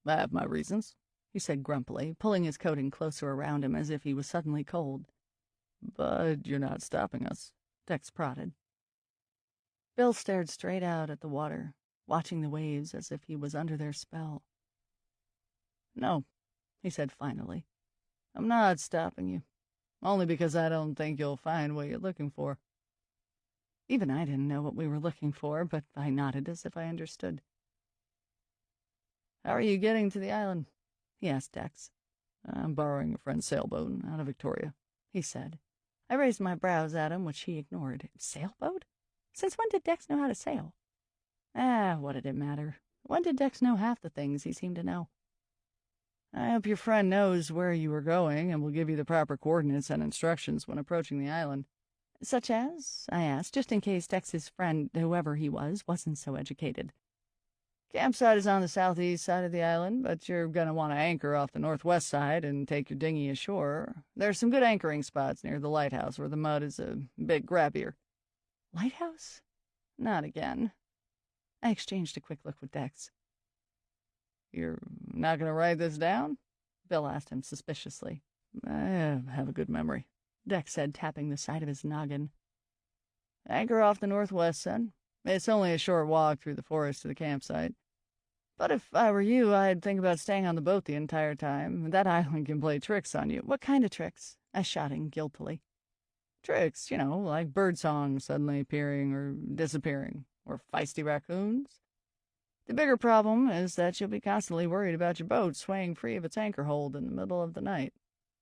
"I have my reasons," he said grumpily, pulling his coat in closer around him as if he was suddenly cold. "But you're not stopping us," Dex prodded. Bill stared straight out at the water. watching the waves as if he was under their spell. "No," he said finally. "I'm not stopping you. Only because I don't think you'll find what you're looking for." Even I didn't know what we were looking for, but I nodded as if I understood. "How are you getting to the island?" he asked Dex. "I'm borrowing a friend's sailboat out of Victoria," he said. I raised my brows at him, which he ignored. Sailboat? Since when did Dex know how to sail? What did it matter? When did Dex know half the things he seemed to know? "I hope your friend knows where you are going and will give you the proper coordinates and instructions when approaching the island." Such as? I asked, just in case Dex's friend, whoever he was, wasn't so educated. "Campsite is on the southeast side of the island, but you're going to want to anchor off the northwest side and take your dinghy ashore. There's some good anchoring spots near the lighthouse where the mud is a bit grabbier." Lighthouse? "Not again." I exchanged a quick look with Dex. "You're not going to write this down?" Bill asked him suspiciously. "I have a good memory," Dex said, tapping the side of his noggin. "Anchor off the northwest, son. It's only a short walk through the forest to the campsite. But if I were you, I'd think about staying on the boat the entire time. That island can play tricks on you." "What kind of tricks?" I shot in guiltily. "Tricks, like birdsong suddenly appearing or disappearing, or feisty raccoons. The bigger problem is that you'll be constantly worried about your boat swaying free of its anchor hold in the middle of the night.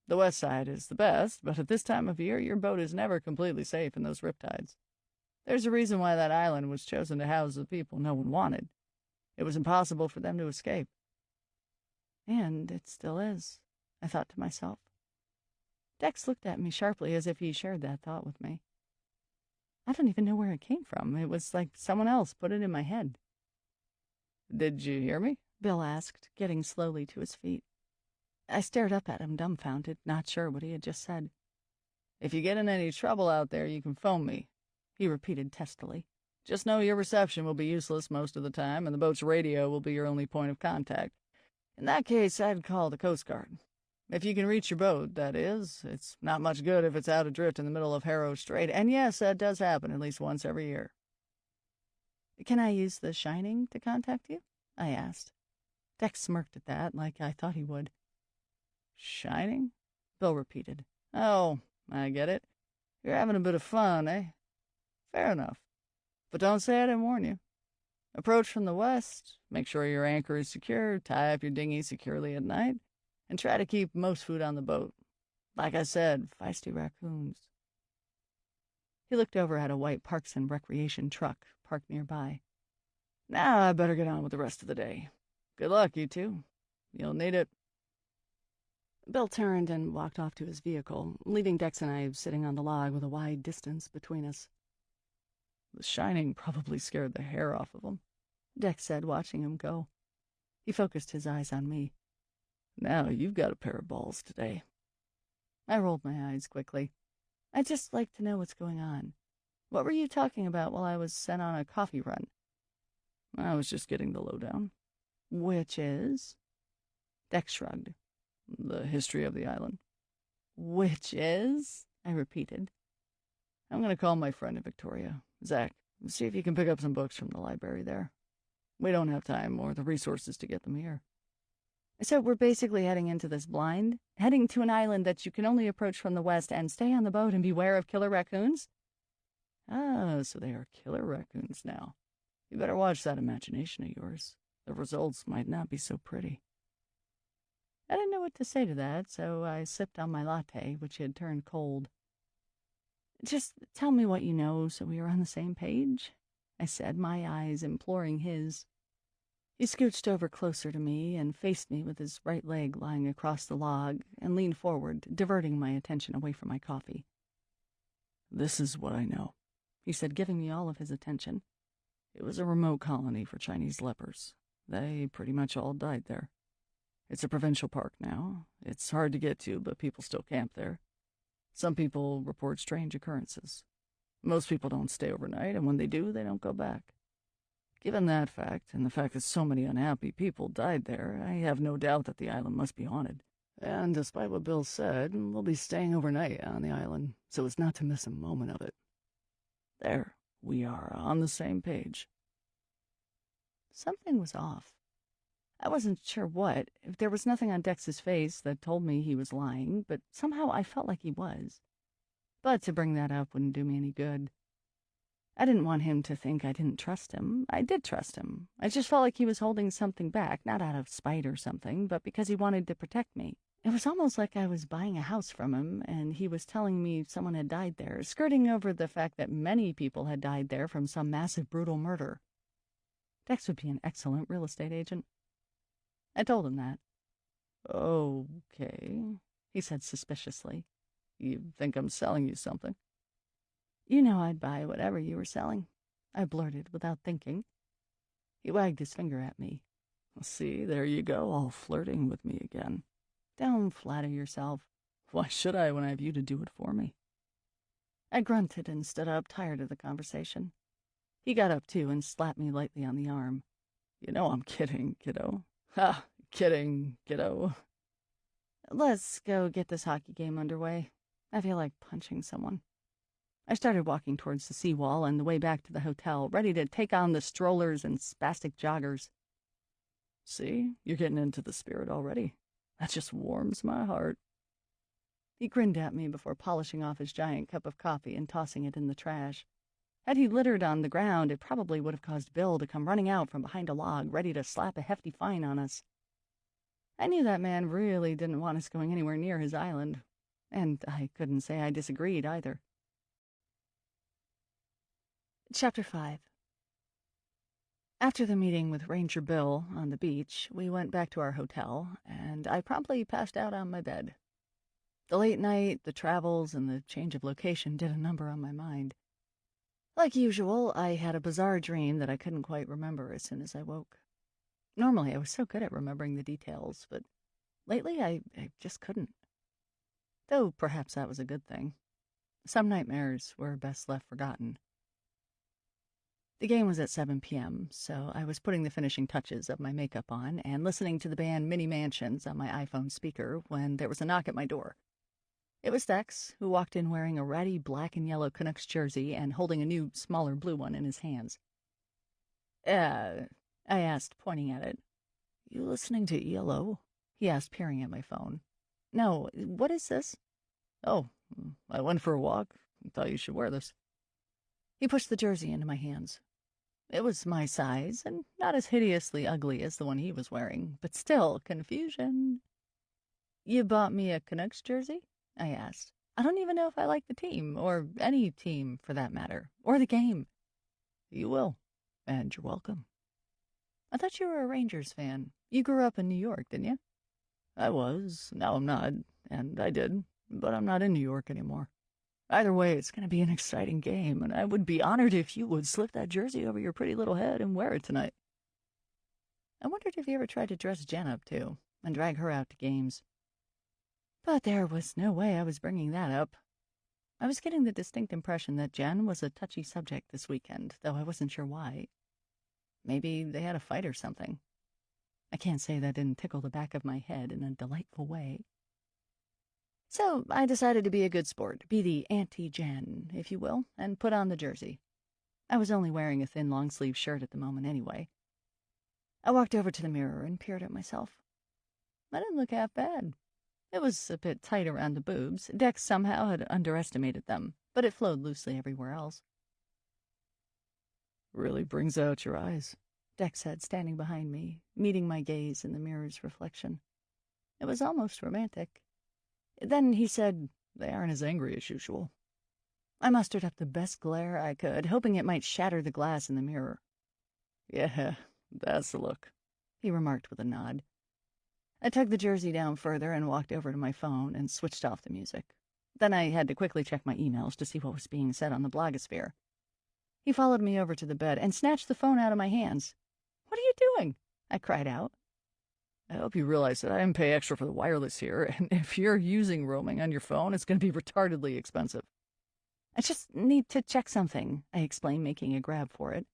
The west side is the best, but at this time of year, your boat is never completely safe in those riptides. There's a reason why that island was chosen to house the people no one wanted. It was impossible for them to escape." And it still is, I thought to myself. Dex looked at me sharply as if he shared that thought with me. I don't even know where it came from. It was like someone else put it in my head. "Did you hear me?" Bill asked, getting slowly to his feet. I stared up at him, dumbfounded, not sure what he had just said. "If you get in any trouble out there, you can phone me," he repeated testily. "Just know your reception will be useless most of the time, and the boat's radio will be your only point of contact. In that case, I'd call the Coast Guard. If you can reach your boat, that is. It's not much good if it's out adrift in the middle of Harrow Strait, and yes, that does happen at least once every year." "Can I use the Shining to contact you?" I asked. Dex smirked at that, like I thought he would. "Shining?" Bill repeated. "Oh, I get it. You're having a bit of fun, eh? Fair enough. But don't say I didn't warn you. Approach from the west, make sure your anchor is secure, tie up your dinghy securely at night, and try to keep most food on the boat. Like I said, feisty raccoons." He looked over at a white Parks and Recreation truck parked nearby. "Now I better get on with the rest of the day. Good luck, you two. You'll need it." Bill turned and walked off to his vehicle, leaving Dex and I sitting on the log with a wide distance between us. "The Shining probably scared the hair off of him," Dex said, watching him go. He focused his eyes on me. "Now you've got a pair of balls today." I rolled my eyes quickly. "I'd just like to know what's going on. What were you talking about while I was sent on a coffee run?" "I was just getting the lowdown." "Which is?" Dex shrugged. "The history of the island." "Which is?" I repeated. "I'm going to call my friend in Victoria, Zach, and see if you can pick up some books from the library there. We don't have time or the resources to get them here." "So we're basically heading into this blind? Heading to an island that you can only approach from the west and stay on the boat and beware of killer raccoons?" "Ah, so they are killer raccoons now. You better watch that imagination of yours. The results might not be so pretty." I didn't know what to say to that, so I sipped on my latte, which had turned cold. "Just tell me what you know so we are on the same page," I said, my eyes imploring his. He scooched over closer to me and faced me with his right leg lying across the log and leaned forward, diverting my attention away from my coffee. "This is what I know," he said, giving me all of his attention. "It was a remote colony for Chinese lepers. They pretty much all died there. It's a provincial park now. It's hard to get to, but people still camp there. Some people report strange occurrences. Most people don't stay overnight, and when they do, they don't go back. Given that fact, and the fact that so many unhappy people died there, I have no doubt that the island must be haunted. And despite what Bill said, we'll be staying overnight on the island, so as not to miss a moment of it. There, we are on the same page." Something was off. I wasn't sure what. If there was nothing on Dex's face that told me he was lying, but somehow I felt like he was. But to bring that up wouldn't do me any good. I didn't want him to think I didn't trust him. I did trust him. I just felt like he was holding something back, not out of spite or something, but because he wanted to protect me. It was almost like I was buying a house from him, and he was telling me someone had died there, skirting over the fact that many people had died there from some massive, brutal murder. Dex would be an excellent real estate agent. I told him that. Okay, He said suspiciously. You think I'm selling you something? You know I'd buy whatever you were selling, I blurted without thinking. He wagged his finger at me. See, there you go, all flirting with me again. Don't flatter yourself. Why should I when I have you to do it for me? I grunted and stood up, tired of the conversation. He got up, too, and slapped me lightly on the arm. You know I'm kidding, kiddo. Ha! Kidding, kiddo. Let's go get this hockey game underway. I feel like punching someone. I started walking towards the seawall and the way back to the hotel, ready to take on the strollers and spastic joggers. See, you're getting into the spirit already. That just warms my heart. He grinned at me before polishing off his giant cup of coffee and tossing it in the trash. Had he littered on the ground, it probably would have caused Bill to come running out from behind a log, ready to slap a hefty fine on us. I knew that man really didn't want us going anywhere near his island, and I couldn't say I disagreed either. Chapter 5. After the meeting with Ranger Bill on the beach, we went back to our hotel, and I promptly passed out on my bed. The late night, the travels, and the change of location did a number on my mind. Like usual, I had a bizarre dream that I couldn't quite remember as soon as I woke. Normally, I was so good at remembering the details, but lately I just couldn't. Though perhaps that was a good thing. Some nightmares were best left forgotten. The game was at 7 p.m., so I was putting the finishing touches of my makeup on and listening to the band Mini Mansions on my iPhone speaker when there was a knock at my door. It was Dex, who walked in wearing a ratty black and yellow Canucks jersey and holding a new, smaller blue one in his hands. I asked, pointing at it. You listening to ELO? He asked, peering at my phone. No, what is this? Oh, I went for a walk. Thought you should wear this. He pushed the jersey into my hands. It was my size, and not as hideously ugly as the one he was wearing, but still confusion. You bought me a Canucks jersey? I asked. I don't even know if I like the team, or any team for that matter, or the game. You will, and you're welcome. I thought you were a Rangers fan. You grew up in New York, didn't you? I was. Now I'm not, and I did, but I'm not in New York anymore. Either way, it's going to be an exciting game, and I would be honored if you would slip that jersey over your pretty little head and wear it tonight. I wondered if you ever tried to dress Jen up, too, and drag her out to games. But there was no way I was bringing that up. I was getting the distinct impression that Jen was a touchy subject this weekend, though I wasn't sure why. Maybe they had a fight or something. I can't say that didn't tickle the back of my head in a delightful way. So I decided to be a good sport, be the anti-Jen, if you will, and put on the jersey. I was only wearing a thin long-sleeve shirt at the moment anyway. I walked over to the mirror and peered at myself. I didn't look half bad. It was a bit tight around the boobs. Dex somehow had underestimated them, but it flowed loosely everywhere else. Really brings out your eyes, Dex said, standing behind me, meeting my gaze in the mirror's reflection. It was almost romantic. Then he said, They aren't as angry as usual. I mustered up the best glare I could, hoping it might shatter the glass in the mirror. Yeah, that's the look, he remarked with a nod. I tugged the jersey down further and walked over to my phone and switched off the music. Then I had to quickly check my emails to see what was being said on the blogosphere. He followed me over to the bed and snatched the phone out of my hands. What are you doing? I cried out. I hope you realize that I didn't pay extra for the wireless here, and if you're using roaming on your phone, it's going to be retardedly expensive. I just need to check something, I explained, making a grab for it.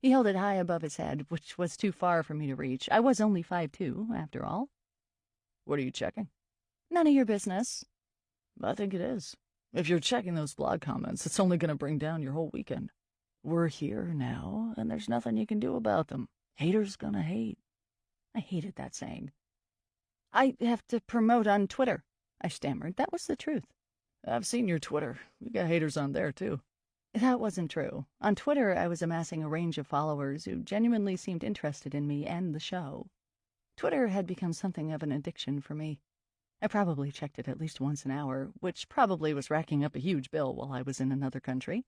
He held it high above his head, which was too far for me to reach. I was only 5'2", after all. What are you checking? None of your business. I think it is. If you're checking those blog comments, it's only going to bring down your whole weekend. We're here now, and there's nothing you can do about them. Haters gonna hate. I hated that saying. I have to promote on Twitter, I stammered. That was the truth. I've seen your Twitter. You got haters on there, too. That wasn't true. On Twitter, I was amassing a range of followers who genuinely seemed interested in me and the show. Twitter had become something of an addiction for me. I probably checked it at least once an hour, which probably was racking up a huge bill while I was in another country.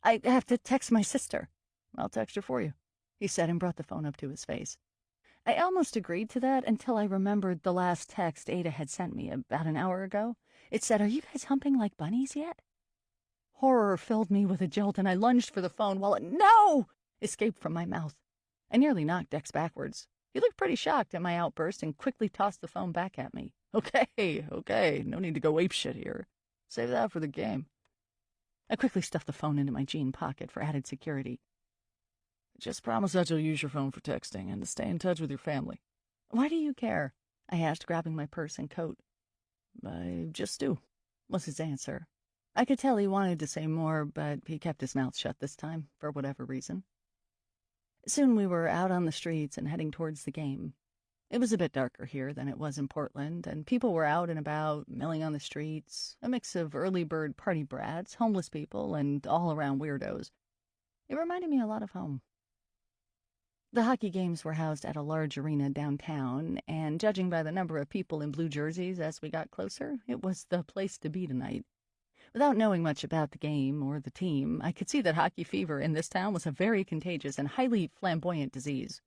I have to text my sister. I'll text her for you, he said and brought the phone up to his face. I almost agreed to that until I remembered the last text Ada had sent me about an hour ago. It said, "Are you guys humping like bunnies yet?" Horror filled me with a jolt, and I lunged for the phone while "No!" escaped from my mouth. I nearly knocked Dex backwards. He looked pretty shocked at my outburst and quickly tossed the phone back at me. Okay, no need to go apeshit here. Save that for the game. I quickly stuffed the phone into my jean pocket for added security. Just promise that you'll use your phone for texting and to stay in touch with your family. Why do you care? I asked, grabbing my purse and coat. I just do, was his answer. I could tell he wanted to say more, but he kept his mouth shut this time, for whatever reason. Soon we were out on the streets and heading towards the game. It was a bit darker here than it was in Portland, and people were out and about, milling on the streets, a mix of early bird party brats, homeless people, and all-around weirdos. It reminded me a lot of home. The hockey games were housed at a large arena downtown, and judging by the number of people in blue jerseys as we got closer, it was the place to be tonight. Without knowing much about the game or the team, I could see that hockey fever in this town was a very contagious and highly flamboyant disease.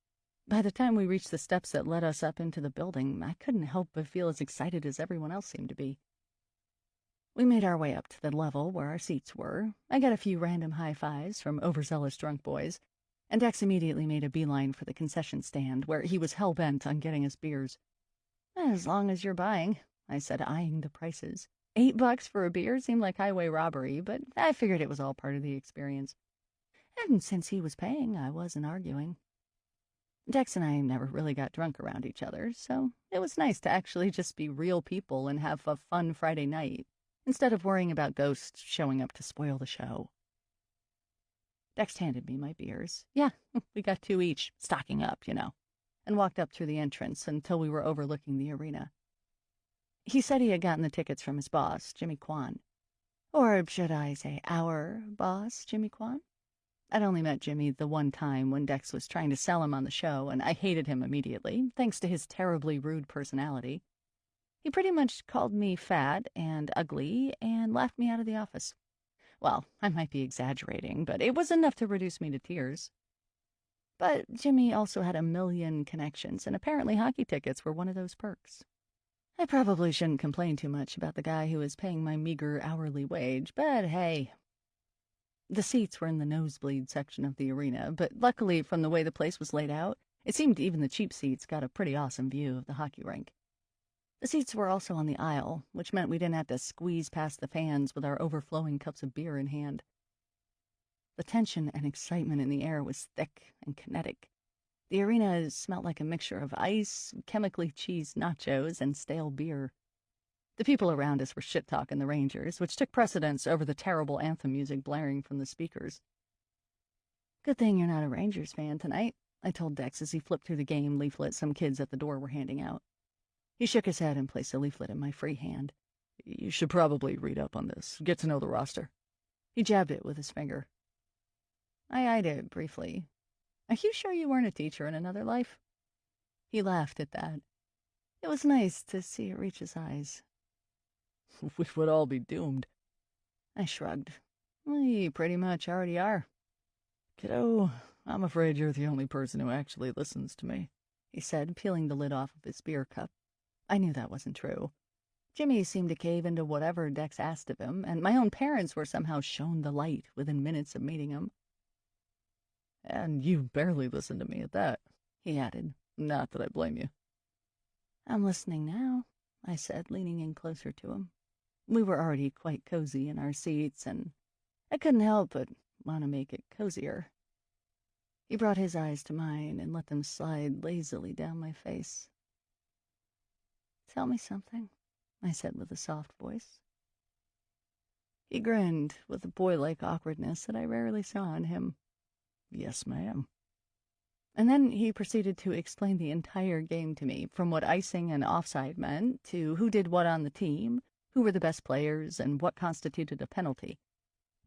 By the time we reached the steps that led us up into the building, I couldn't help but feel as excited as everyone else seemed to be. We made our way up to the level where our seats were. I got a few random high fives from overzealous drunk boys, and Dex immediately made a beeline for the concession stand, where he was hell-bent on getting us beers. "As long as you're buying," I said, eyeing the prices. $8 for a beer seemed like highway robbery, but I figured it was all part of the experience. And since he was paying, I wasn't arguing. Dex and I never really got drunk around each other, so it was nice to actually just be real people and have a fun Friday night, instead of worrying about ghosts showing up to spoil the show. Dex handed me my beers. Yeah, we got 2 each, stocking up, and walked up through the entrance until we were overlooking the arena. He said he had gotten the tickets from his boss, Jimmy Kwan. Or should I say our boss, Jimmy Kwan? I'd only met Jimmy the one time when Dex was trying to sell him on the show, and I hated him immediately, thanks to his terribly rude personality. He pretty much called me fat and ugly and laughed me out of the office. Well, I might be exaggerating, but it was enough to reduce me to tears. But Jimmy also had a million connections, and apparently hockey tickets were one of those perks. I probably shouldn't complain too much about the guy who was paying my meager hourly wage, but hey. The seats were in the nosebleed section of the arena, but luckily, from the way the place was laid out, it seemed even the cheap seats got a pretty awesome view of the hockey rink. The seats were also on the aisle, which meant we didn't have to squeeze past the fans with our overflowing cups of beer in hand. The tension and excitement in the air was thick and kinetic. The arena smelled like a mixture of ice, chemically cheesed nachos, and stale beer. The people around us were shit-talking the Rangers, which took precedence over the terrible anthem music blaring from the speakers. "Good thing you're not a Rangers fan tonight," I told Dex as he flipped through the game leaflet some kids at the door were handing out. He shook his head and placed a leaflet in my free hand. "You should probably read up on this, get to know the roster." He jabbed it with his finger. I eyed it briefly. "Are you sure you weren't a teacher in another life?" He laughed at that. It was nice to see it reach his eyes. "We would all be doomed." I shrugged. "We pretty much already are." "Kiddo, I'm afraid you're the only person who actually listens to me," he said, peeling the lid off of his beer cup. I knew that wasn't true. Jimmy seemed to cave into whatever Dex asked of him, and my own parents were somehow shown the light within minutes of meeting him. "And you barely listened to me at that," he added. "Not that I blame you." "I'm listening now," I said, leaning in closer to him. We were already quite cozy in our seats, and I couldn't help but want to make it cozier. He brought his eyes to mine and let them slide lazily down my face. "Tell me something," I said with a soft voice. He grinned with a boy-like awkwardness that I rarely saw in him. "Yes, ma'am." And then he proceeded to explain the entire game to me, from what icing and offside meant, to who did what on the team, who were the best players, and what constituted a penalty.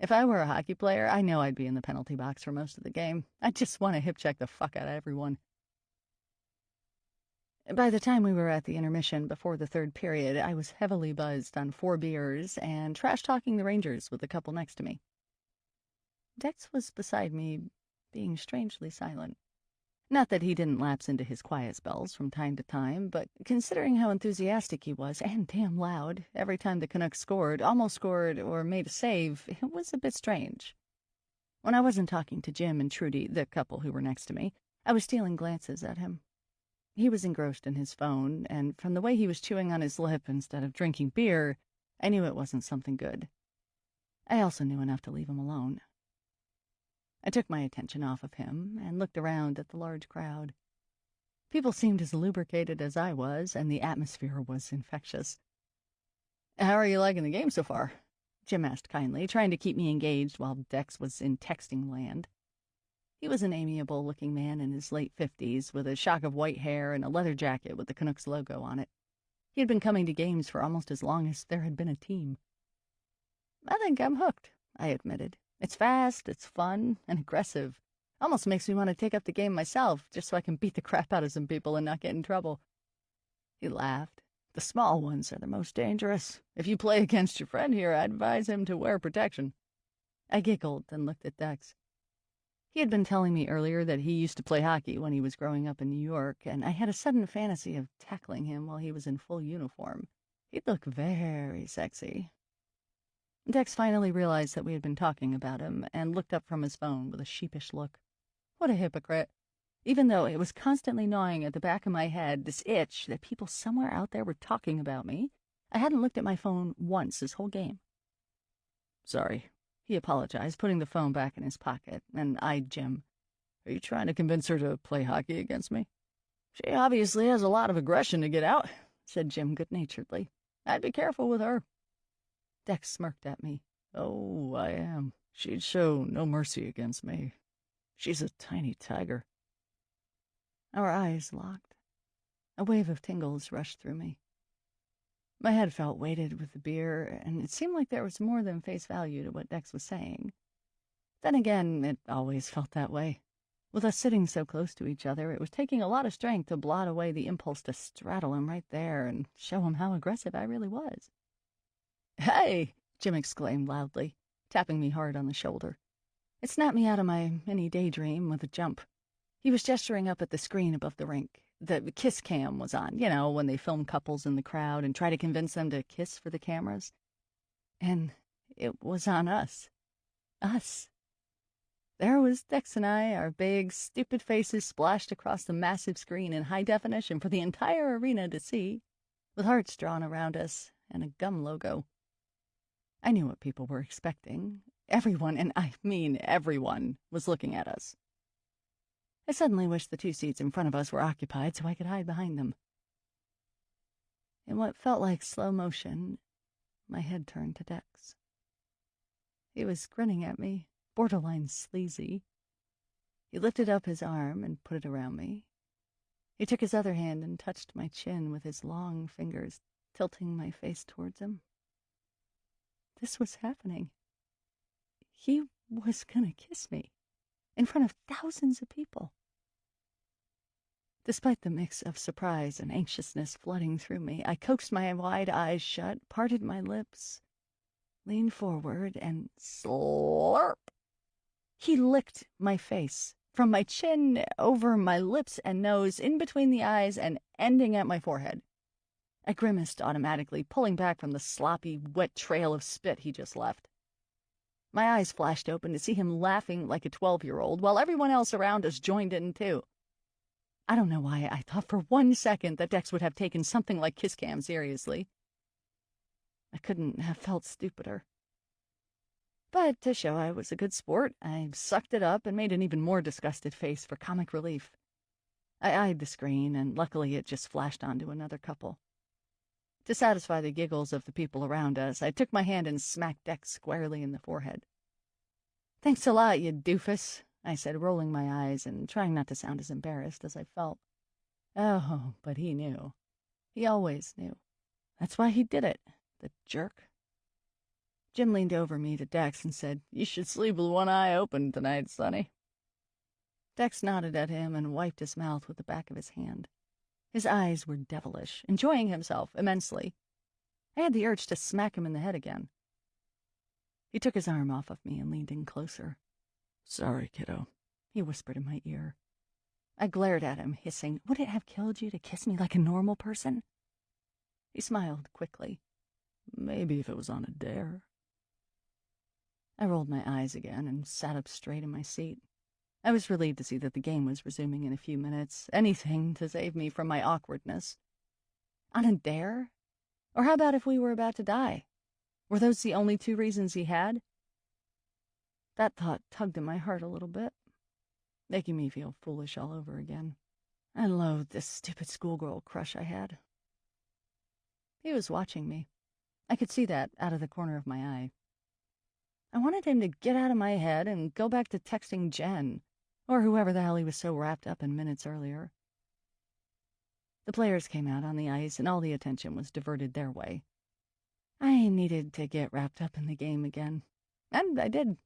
If I were a hockey player, I know I'd be in the penalty box for most of the game. I just want to hip-check the fuck out of everyone. By the time we were at the intermission before the third period, I was heavily buzzed on 4 beers and trash-talking the Rangers with the couple next to me. Dex was beside me, being strangely silent. Not that he didn't lapse into his quiet spells from time to time, but considering how enthusiastic he was, and damn loud, every time the Canucks scored, almost scored, or made a save, it was a bit strange. When I wasn't talking to Jim and Trudy, the couple who were next to me, I was stealing glances at him. He was engrossed in his phone, and from the way he was chewing on his lip instead of drinking beer, I knew it wasn't something good. I also knew enough to leave him alone. I took my attention off of him and looked around at the large crowd. People seemed as lubricated as I was, and the atmosphere was infectious. "How are you liking the game so far?" Jim asked kindly, trying to keep me engaged while Dex was in texting land. He was an amiable-looking man in his late 50s, with a shock of white hair and a leather jacket with the Canucks logo on it. He had been coming to games for almost as long as there had been a team. "I think I'm hooked," I admitted. "It's fast, it's fun, and aggressive. Almost makes me want to take up the game myself, just so I can beat the crap out of some people and not get in trouble." He laughed. "The small ones are the most dangerous. If you play against your friend here, I'd advise him to wear protection." I giggled and looked at Dex. He had been telling me earlier that he used to play hockey when he was growing up in New York, and I had a sudden fantasy of tackling him while he was in full uniform. He'd look very sexy. Dex finally realized that we had been talking about him and looked up from his phone with a sheepish look. What a hypocrite. Even though it was constantly gnawing at the back of my head, this itch that people somewhere out there were talking about me, I hadn't looked at my phone once this whole game. "Sorry," he apologized, putting the phone back in his pocket, and eyed Jim. "Are you trying to convince her to play hockey against me?" "She obviously has a lot of aggression to get out," said Jim good-naturedly. "I'd be careful with her." Dex smirked at me. "Oh, I am. She'd show no mercy against me. She's a tiny tiger." Our eyes locked. A wave of tingles rushed through me. My head felt weighted with the beer, and it seemed like there was more than face value to what Dex was saying. Then again, it always felt that way. With us sitting so close to each other, it was taking a lot of strength to blot away the impulse to straddle him right there and show him how aggressive I really was. "Hey!" Jim exclaimed loudly, tapping me hard on the shoulder. It snapped me out of my mini daydream with a jump. He was gesturing up at the screen above the rink. The kiss cam was on, you know, when they film couples in the crowd and try to convince them to kiss for the cameras. And it was on us. Us. There was Dex and I, our big, stupid faces splashed across the massive screen in high definition for the entire arena to see, with hearts drawn around us and a gum logo. I knew what people were expecting. Everyone, and I mean everyone, was looking at us. I suddenly wished the 2 seats in front of us were occupied so I could hide behind them. In what felt like slow motion, my head turned to Dex. He was grinning at me, borderline sleazy. He lifted up his arm and put it around me. He took his other hand and touched my chin with his long fingers, tilting my face towards him. This was happening. He was gonna kiss me, in front of thousands of people. Despite the mix of surprise and anxiousness flooding through me, I coaxed my wide eyes shut, parted my lips, leaned forward, and slurp. He licked my face, from my chin over my lips and nose, in between the eyes, and ending at my forehead. I grimaced automatically, pulling back from the sloppy, wet trail of spit he just left. My eyes flashed open to see him laughing like a 12-year-old, while everyone else around us joined in, too. I don't know why I thought for 1 second that Dex would have taken something like kiss cam seriously. I couldn't have felt stupider. But to show I was a good sport, I sucked it up and made an even more disgusted face for comic relief. I eyed the screen, and luckily it just flashed onto another couple. To satisfy the giggles of the people around us, I took my hand and smacked Dex squarely in the forehead. "Thanks a lot, you doofus," I said, rolling my eyes and trying not to sound as embarrassed as I felt. Oh, but he knew. He always knew. That's why he did it, the jerk. Jim leaned over me to Dex and said, "You should sleep with one eye open tonight, Sonny." Dex nodded at him and wiped his mouth with the back of his hand. His eyes were devilish, enjoying himself immensely. I had the urge to smack him in the head again. He took his arm off of me and leaned in closer. "Sorry, kiddo," he whispered in my ear. I glared at him, hissing, "Would it have killed you to kiss me like a normal person?" He smiled quickly. "Maybe if it was on a dare." I rolled my eyes again and sat up straight in my seat. I was relieved to see that the game was resuming in a few minutes, anything to save me from my awkwardness. On a dare? Or how about if we were about to die? Were those the only two reasons he had? That thought tugged at my heart a little bit, making me feel foolish all over again. I loathed this stupid schoolgirl crush I had. He was watching me. I could see that out of the corner of my eye. I wanted him to get out of my head and go back to texting Jen, or whoever the hell he was so wrapped up in minutes earlier. The players came out on the ice, and all the attention was diverted their way. I needed to get wrapped up in the game again, and I did.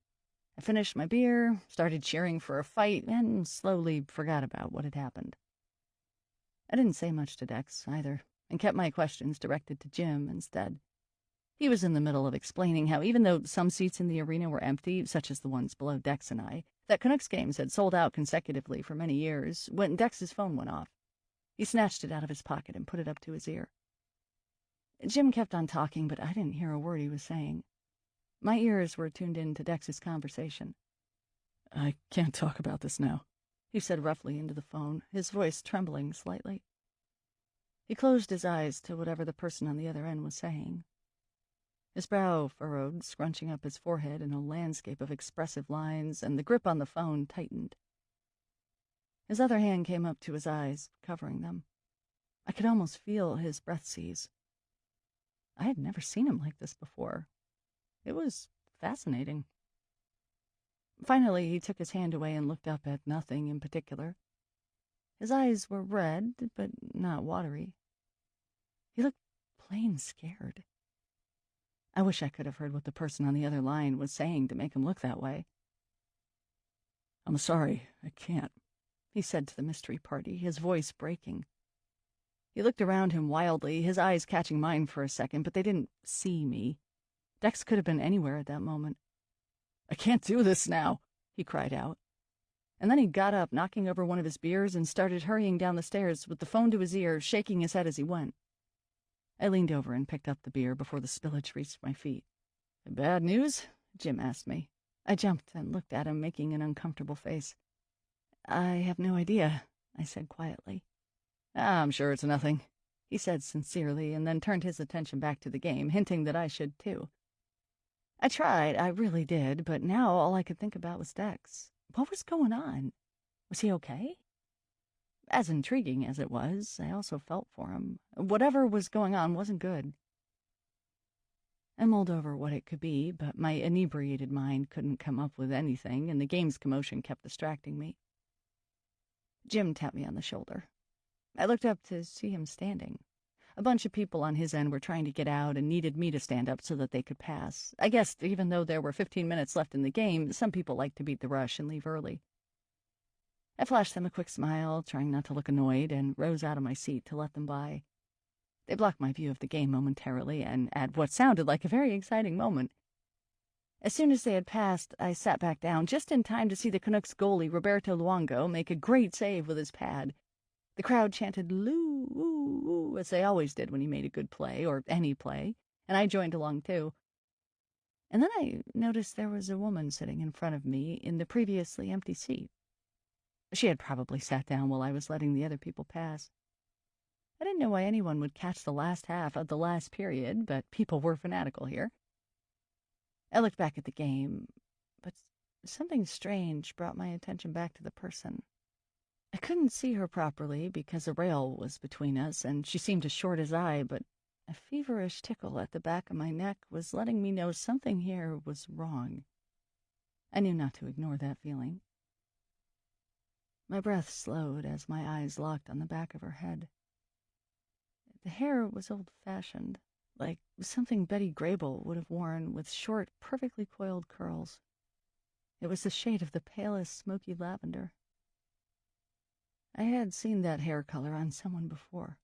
I finished my beer, started cheering for a fight, and slowly forgot about what had happened. I didn't say much to Dex, either, and kept my questions directed to Jim instead. He was in the middle of explaining how even though some seats in the arena were empty, such as the ones below Dex and I, that Canucks games had sold out consecutively for many years, when Dex's phone went off. He snatched it out of his pocket and put it up to his ear. Jim kept on talking, but I didn't hear a word he was saying. My ears were tuned in to Dex's conversation. "I can't talk about this now," he said roughly into the phone, his voice trembling slightly. He closed his eyes to whatever the person on the other end was saying. His brow furrowed, scrunching up his forehead in a landscape of expressive lines, and the grip on the phone tightened. His other hand came up to his eyes, covering them. I could almost feel his breath seize. I had never seen him like this before. It was fascinating. Finally, he took his hand away and looked up at nothing in particular. His eyes were red, but not watery. He looked plain scared. I wish I could have heard what the person on the other line was saying to make him look that way. "I'm sorry, I can't," he said to the mystery party, his voice breaking. He looked around him wildly, his eyes catching mine for a second, but they didn't see me. Dex could have been anywhere at that moment. "I can't do this now," he cried out. And then he got up, knocking over one of his beers, and started hurrying down the stairs with the phone to his ear, shaking his head as he went. I leaned over and picked up the beer before the spillage reached my feet. "Bad news?" Jim asked me. I jumped and looked at him, making an uncomfortable face. "I have no idea," I said quietly. "I'm sure it's nothing," he said sincerely, and then turned his attention back to the game, hinting that I should too. I tried, I really did, but now all I could think about was Dex. What was going on? Was he okay? As intriguing as it was, I also felt for him. Whatever was going on wasn't good. I mulled over what it could be, but my inebriated mind couldn't come up with anything, and the game's commotion kept distracting me. Jim tapped me on the shoulder. I looked up to see him standing. A bunch of people on his end were trying to get out and needed me to stand up so that they could pass. I guess even though there were 15 minutes left in the game, some people like to beat the rush and leave early. I flashed them a quick smile, trying not to look annoyed, and rose out of my seat to let them by. They blocked my view of the game momentarily, and at what sounded like a very exciting moment. As soon as they had passed, I sat back down, just in time to see the Canucks goalie, Roberto Luongo, make a great save with his pad. The crowd chanted "Lou, woo, woo," as they always did when he made a good play, or any play, and I joined along too. And then I noticed there was a woman sitting in front of me in the previously empty seat. She had probably sat down while I was letting the other people pass. I didn't know why anyone would catch the last half of the last period, but people were fanatical here. I looked back at the game, but something strange brought my attention back to the person. I couldn't see her properly because a rail was between us, and she seemed as short as I, but a feverish tickle at the back of my neck was letting me know something here was wrong. I knew not to ignore that feeling. My breath slowed as my eyes locked on the back of her head. The hair was old-fashioned, like something Betty Grable would have worn, with short, perfectly coiled curls. It was the shade of the palest smoky lavender. I had seen that hair color on someone before.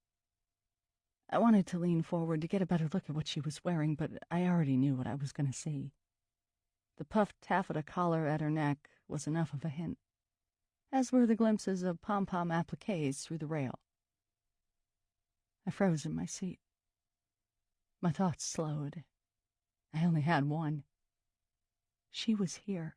I wanted to lean forward to get a better look at what she was wearing, but I already knew what I was going to see. The puffed taffeta collar at her neck was enough of a hint, as were the glimpses of pom-pom appliques through the rail. I froze in my seat. My thoughts slowed. I only had one. She was here.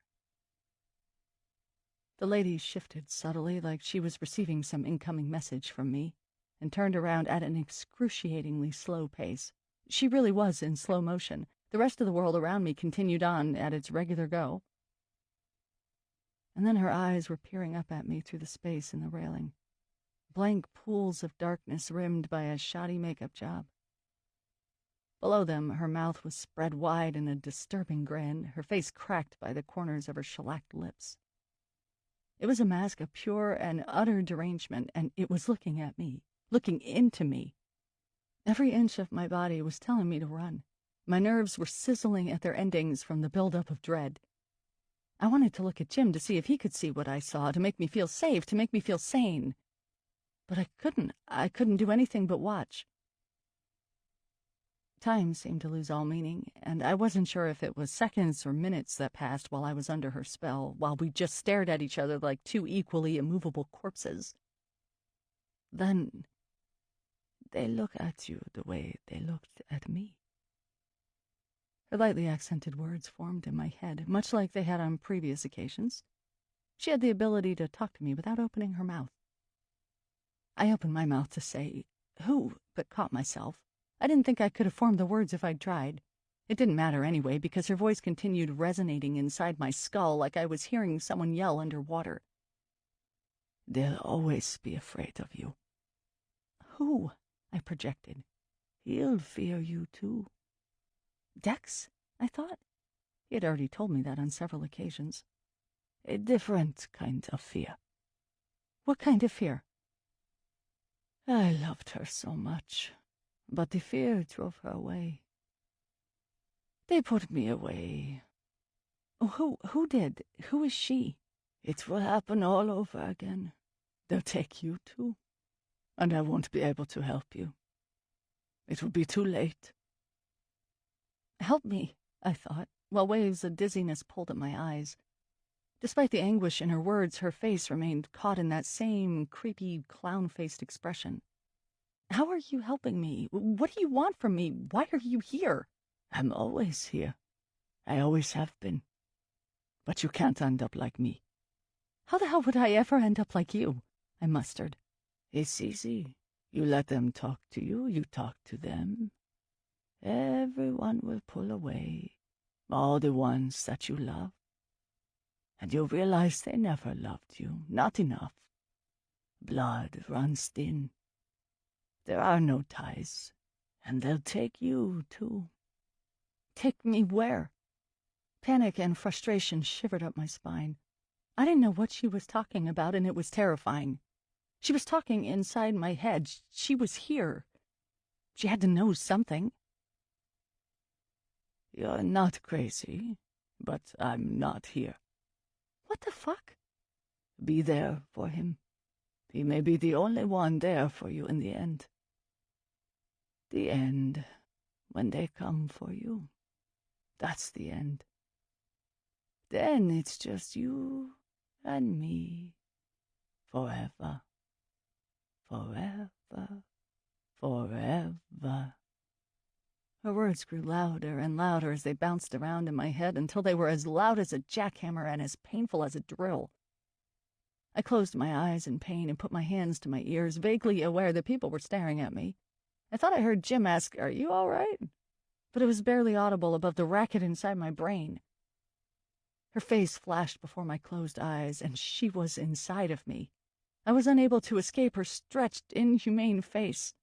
The lady shifted subtly, like she was receiving some incoming message from me, and turned around at an excruciatingly slow pace. She really was in slow motion. The rest of the world around me continued on at its regular go. And then her eyes were peering up at me through the space in the railing. Blank pools of darkness rimmed by a shoddy makeup job. Below them, her mouth was spread wide in a disturbing grin, her face cracked by the corners of her shellacked lips. It was a mask of pure and utter derangement, and it was looking at me, looking into me. Every inch of my body was telling me to run. My nerves were sizzling at their endings from the buildup of dread. I wanted to look at Jim to see if he could see what I saw, to make me feel safe, to make me feel sane. But I couldn't. I couldn't do anything but watch. Time seemed to lose all meaning, and I wasn't sure if it was seconds or minutes that passed while I was under her spell, while we just stared at each other like two equally immovable corpses. Then they look at you the way they looked at me. Her lightly accented words formed in my head, much like they had on previous occasions. She had the ability to talk to me without opening her mouth. I opened my mouth to say, "Who?" but caught myself. I didn't think I could have formed the words if I'd tried. It didn't matter anyway, because her voice continued resonating inside my skull like I was hearing someone yell underwater. "They'll always be afraid of you." "Who?" I projected. "He'll fear you, too." Dex? I thought. He had already told me that on several occasions. "A different kind of fear." "What kind of fear?" "I loved her so much, but the fear drove her away. They put me away." "Oh, who did? Who is she?" "It will happen all over again. They'll take you, too, and I won't be able to help you. It will be too late." "Help me," I thought, while waves of dizziness pulled at my eyes. Despite the anguish in her words, her face remained caught in that same creepy, clown-faced expression. "How are you helping me? What do you want from me? Why are you here?" "I'm always here. I always have been. But you can't end up like me." "How the hell would I ever end up like you?" I mustered. "It's easy. You let them talk to you, you talk to them. Everyone will pull away, all the ones that you love. And you'll realize they never loved you, not enough. Blood runs thin. There are no ties, and they'll take you, too." "Take me where?" Panic and frustration shivered up my spine. I didn't know what she was talking about, and it was terrifying. She was talking inside my head. She was here. She had to know something. "You're not crazy, but I'm not here." "What the fuck?" "Be there for him. He may be the only one there for you in the end. The end, when they come for you. That's the end. Then it's just you and me. Forever. Forever. Forever." Her words grew louder and louder as they bounced around in my head until they were as loud as a jackhammer and as painful as a drill. I closed my eyes in pain and put my hands to my ears, vaguely aware that people were staring at me. I thought I heard Jim ask, "Are you all right?" But it was barely audible above the racket inside my brain. Her face flashed before my closed eyes, and she was inside of me. I was unable to escape her stretched, inhumane face.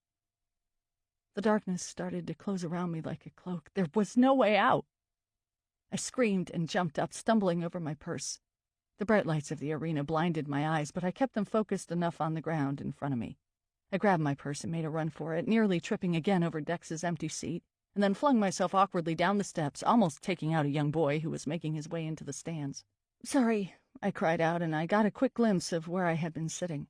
The darkness started to close around me like a cloak. There was no way out. I screamed and jumped up, stumbling over my purse. The bright lights of the arena blinded my eyes, but I kept them focused enough on the ground in front of me. I grabbed my purse and made a run for it, nearly tripping again over Dex's empty seat, and then flung myself awkwardly down the steps, almost taking out a young boy who was making his way into the stands. "Sorry," I cried out, and I got a quick glimpse of where I had been sitting.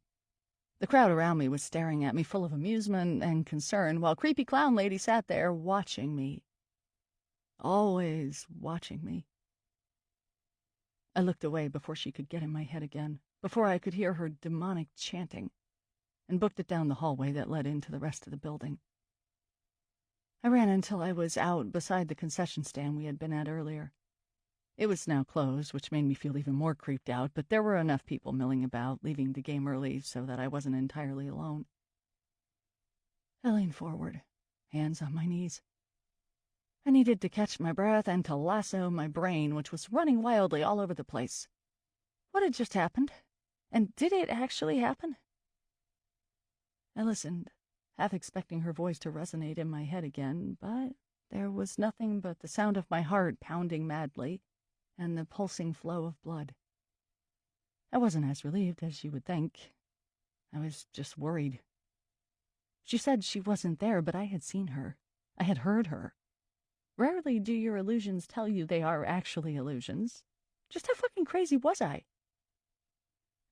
The crowd around me was staring at me, full of amusement and concern, while creepy clown lady sat there watching me. Always watching me. I looked away before she could get in my head again, before I could hear her demonic chanting, and booked it down the hallway that led into the rest of the building. I ran until I was out beside the concession stand we had been at earlier. It was now closed, which made me feel even more creeped out, but there were enough people milling about, leaving the game early so that I wasn't entirely alone. I leaned forward, hands on my knees. I needed to catch my breath and to lasso my brain, which was running wildly all over the place. What had just happened? And did it actually happen? I listened, half expecting her voice to resonate in my head again, but there was nothing but the sound of my heart pounding madly and the pulsing flow of blood. I wasn't as relieved as you would think. I was just worried. She said she wasn't there, but I had seen her. I had heard her. Rarely do your illusions tell you they are actually illusions. Just how fucking crazy was I?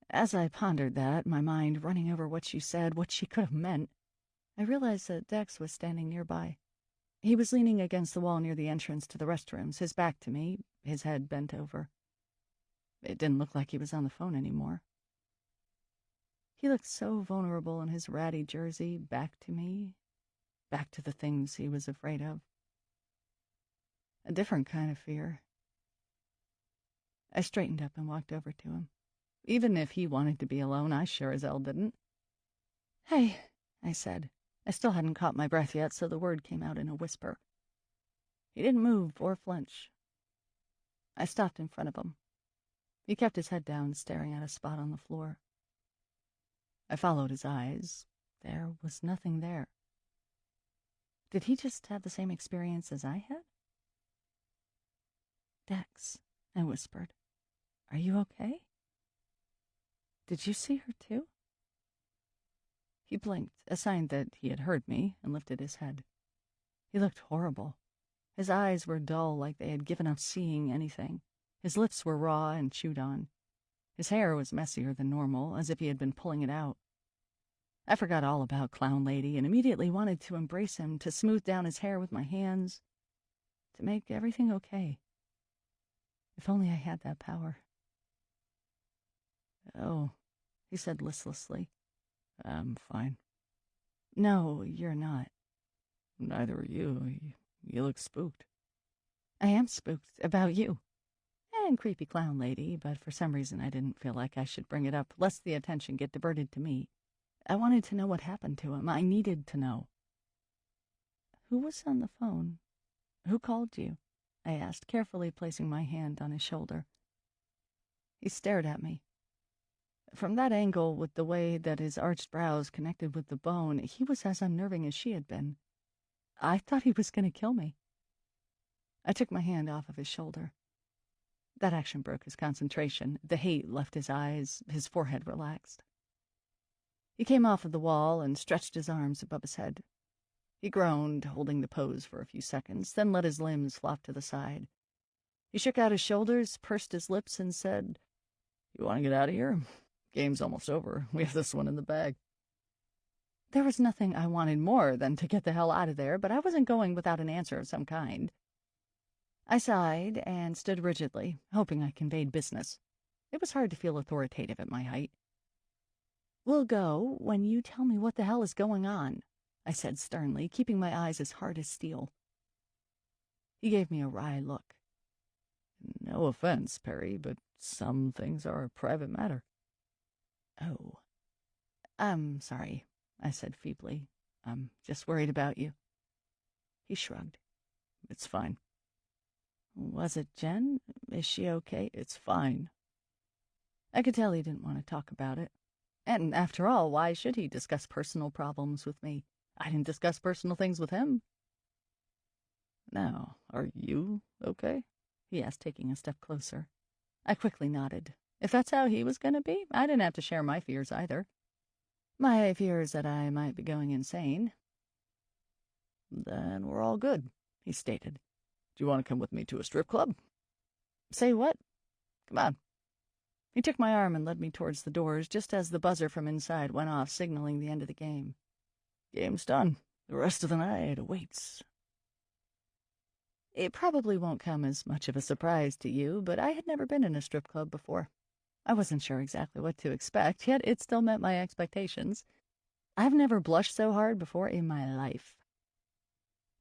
As I pondered that, my mind running over what she said, what she could have meant, I realized that Dex was standing nearby. He was leaning against the wall near the entrance to the restrooms, his back to me, his head bent over. It didn't look like he was on the phone anymore. He looked so vulnerable in his ratty jersey, back to me, back to the things he was afraid of. A different kind of fear. I straightened up and walked over to him. Even if he wanted to be alone, I sure as hell didn't. "Hey," I said. I still hadn't caught my breath yet, so the word came out in a whisper. He didn't move or flinch. I stopped in front of him. He kept his head down, staring at a spot on the floor. I followed his eyes. There was nothing there. Did he just have the same experience as I had? "Dex," I whispered. "Are you okay? Did you see her too?" He blinked, a sign that he had heard me, and lifted his head. He looked horrible. His eyes were dull, like they had given up seeing anything. His lips were raw and chewed on. His hair was messier than normal, as if he had been pulling it out. I forgot all about Clown Lady and immediately wanted to embrace him, to smooth down his hair with my hands, to make everything okay. If only I had that power. "Oh," he said listlessly. "I'm fine." "No, you're not." "Neither are you. You look spooked." "I am spooked about you. And creepy Clown Lady, but for some reason I didn't feel like I should bring it up, lest the attention get diverted to me. I wanted to know what happened to him. I needed to know." "Who was on the phone? Who called you?" I asked, carefully placing my hand on his shoulder. He stared at me. From that angle, with the way that his arched brows connected with the bone, he was as unnerving as she had been. I thought he was going to kill me. I took my hand off of his shoulder. That action broke his concentration. The hate left his eyes, his forehead relaxed. He came off of the wall and stretched his arms above his head. He groaned, holding the pose for a few seconds, then let his limbs flop to the side. He shook out his shoulders, pursed his lips, and said, "You want to get out of here? Game's almost over. We have this one in the bag." There was nothing I wanted more than to get the hell out of there, but I wasn't going without an answer of some kind. I sighed and stood rigidly, hoping I conveyed business. It was hard to feel authoritative at my height. "We'll go when you tell me what the hell is going on," I said sternly, keeping my eyes as hard as steel. He gave me a wry look. "No offense, Perry, but some things are a private matter." "Oh, I'm sorry," I said feebly. "I'm just worried about you." He shrugged. "It's fine." "Was it Jen? Is she okay?" "It's fine." I could tell he didn't want to talk about it. And after all, why should he discuss personal problems with me? I didn't discuss personal things with him. "Now, are you okay?" he asked, taking a step closer. I quickly nodded. If that's how he was going to be, I didn't have to share my fears either. My fears that I might be going insane. Then we're all good, he stated. Do you want to come with me to a strip club? Say what? Come on. He took my arm and led me towards the doors just as the buzzer from inside went off, signaling the end of the game. Game's done. The rest of the night awaits. It probably won't come as much of a surprise to you, but I had never been in a strip club before. I wasn't sure exactly what to expect, yet it still met my expectations. I've never blushed so hard before in my life.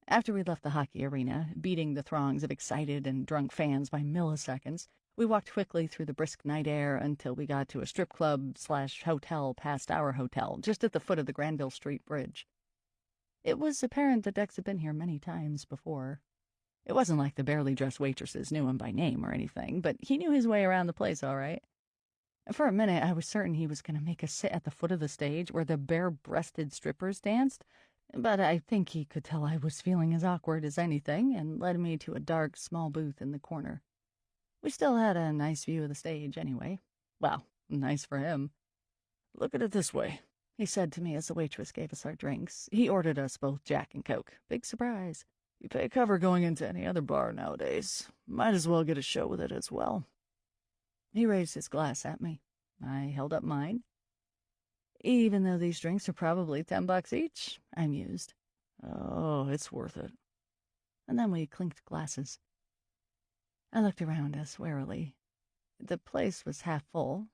After we left the hockey arena, beating the throngs of excited and drunk fans by milliseconds, we walked quickly through the brisk night air until we got to a strip club/hotel past our hotel, just at the foot of the Granville Street Bridge. It was apparent that Dex had been here many times before. It wasn't like the barely dressed waitresses knew him by name or anything, but he knew his way around the place all right. For a minute, I was certain he was going to make us sit at the foot of the stage where the bare-breasted strippers danced, but I think he could tell I was feeling as awkward as anything and led me to a dark, small booth in the corner. We still had a nice view of the stage anyway. Well, nice for him. Look at it this way, he said to me as the waitress gave us our drinks. He ordered us both Jack and Coke. Big surprise. You pay cover going into any other bar nowadays. Might as well get a show with it as well. He raised his glass at me. I held up mine. Even though these drinks are probably $10 each, I mused. Oh, it's worth it. And then we clinked glasses. I looked around us warily. The place was half full.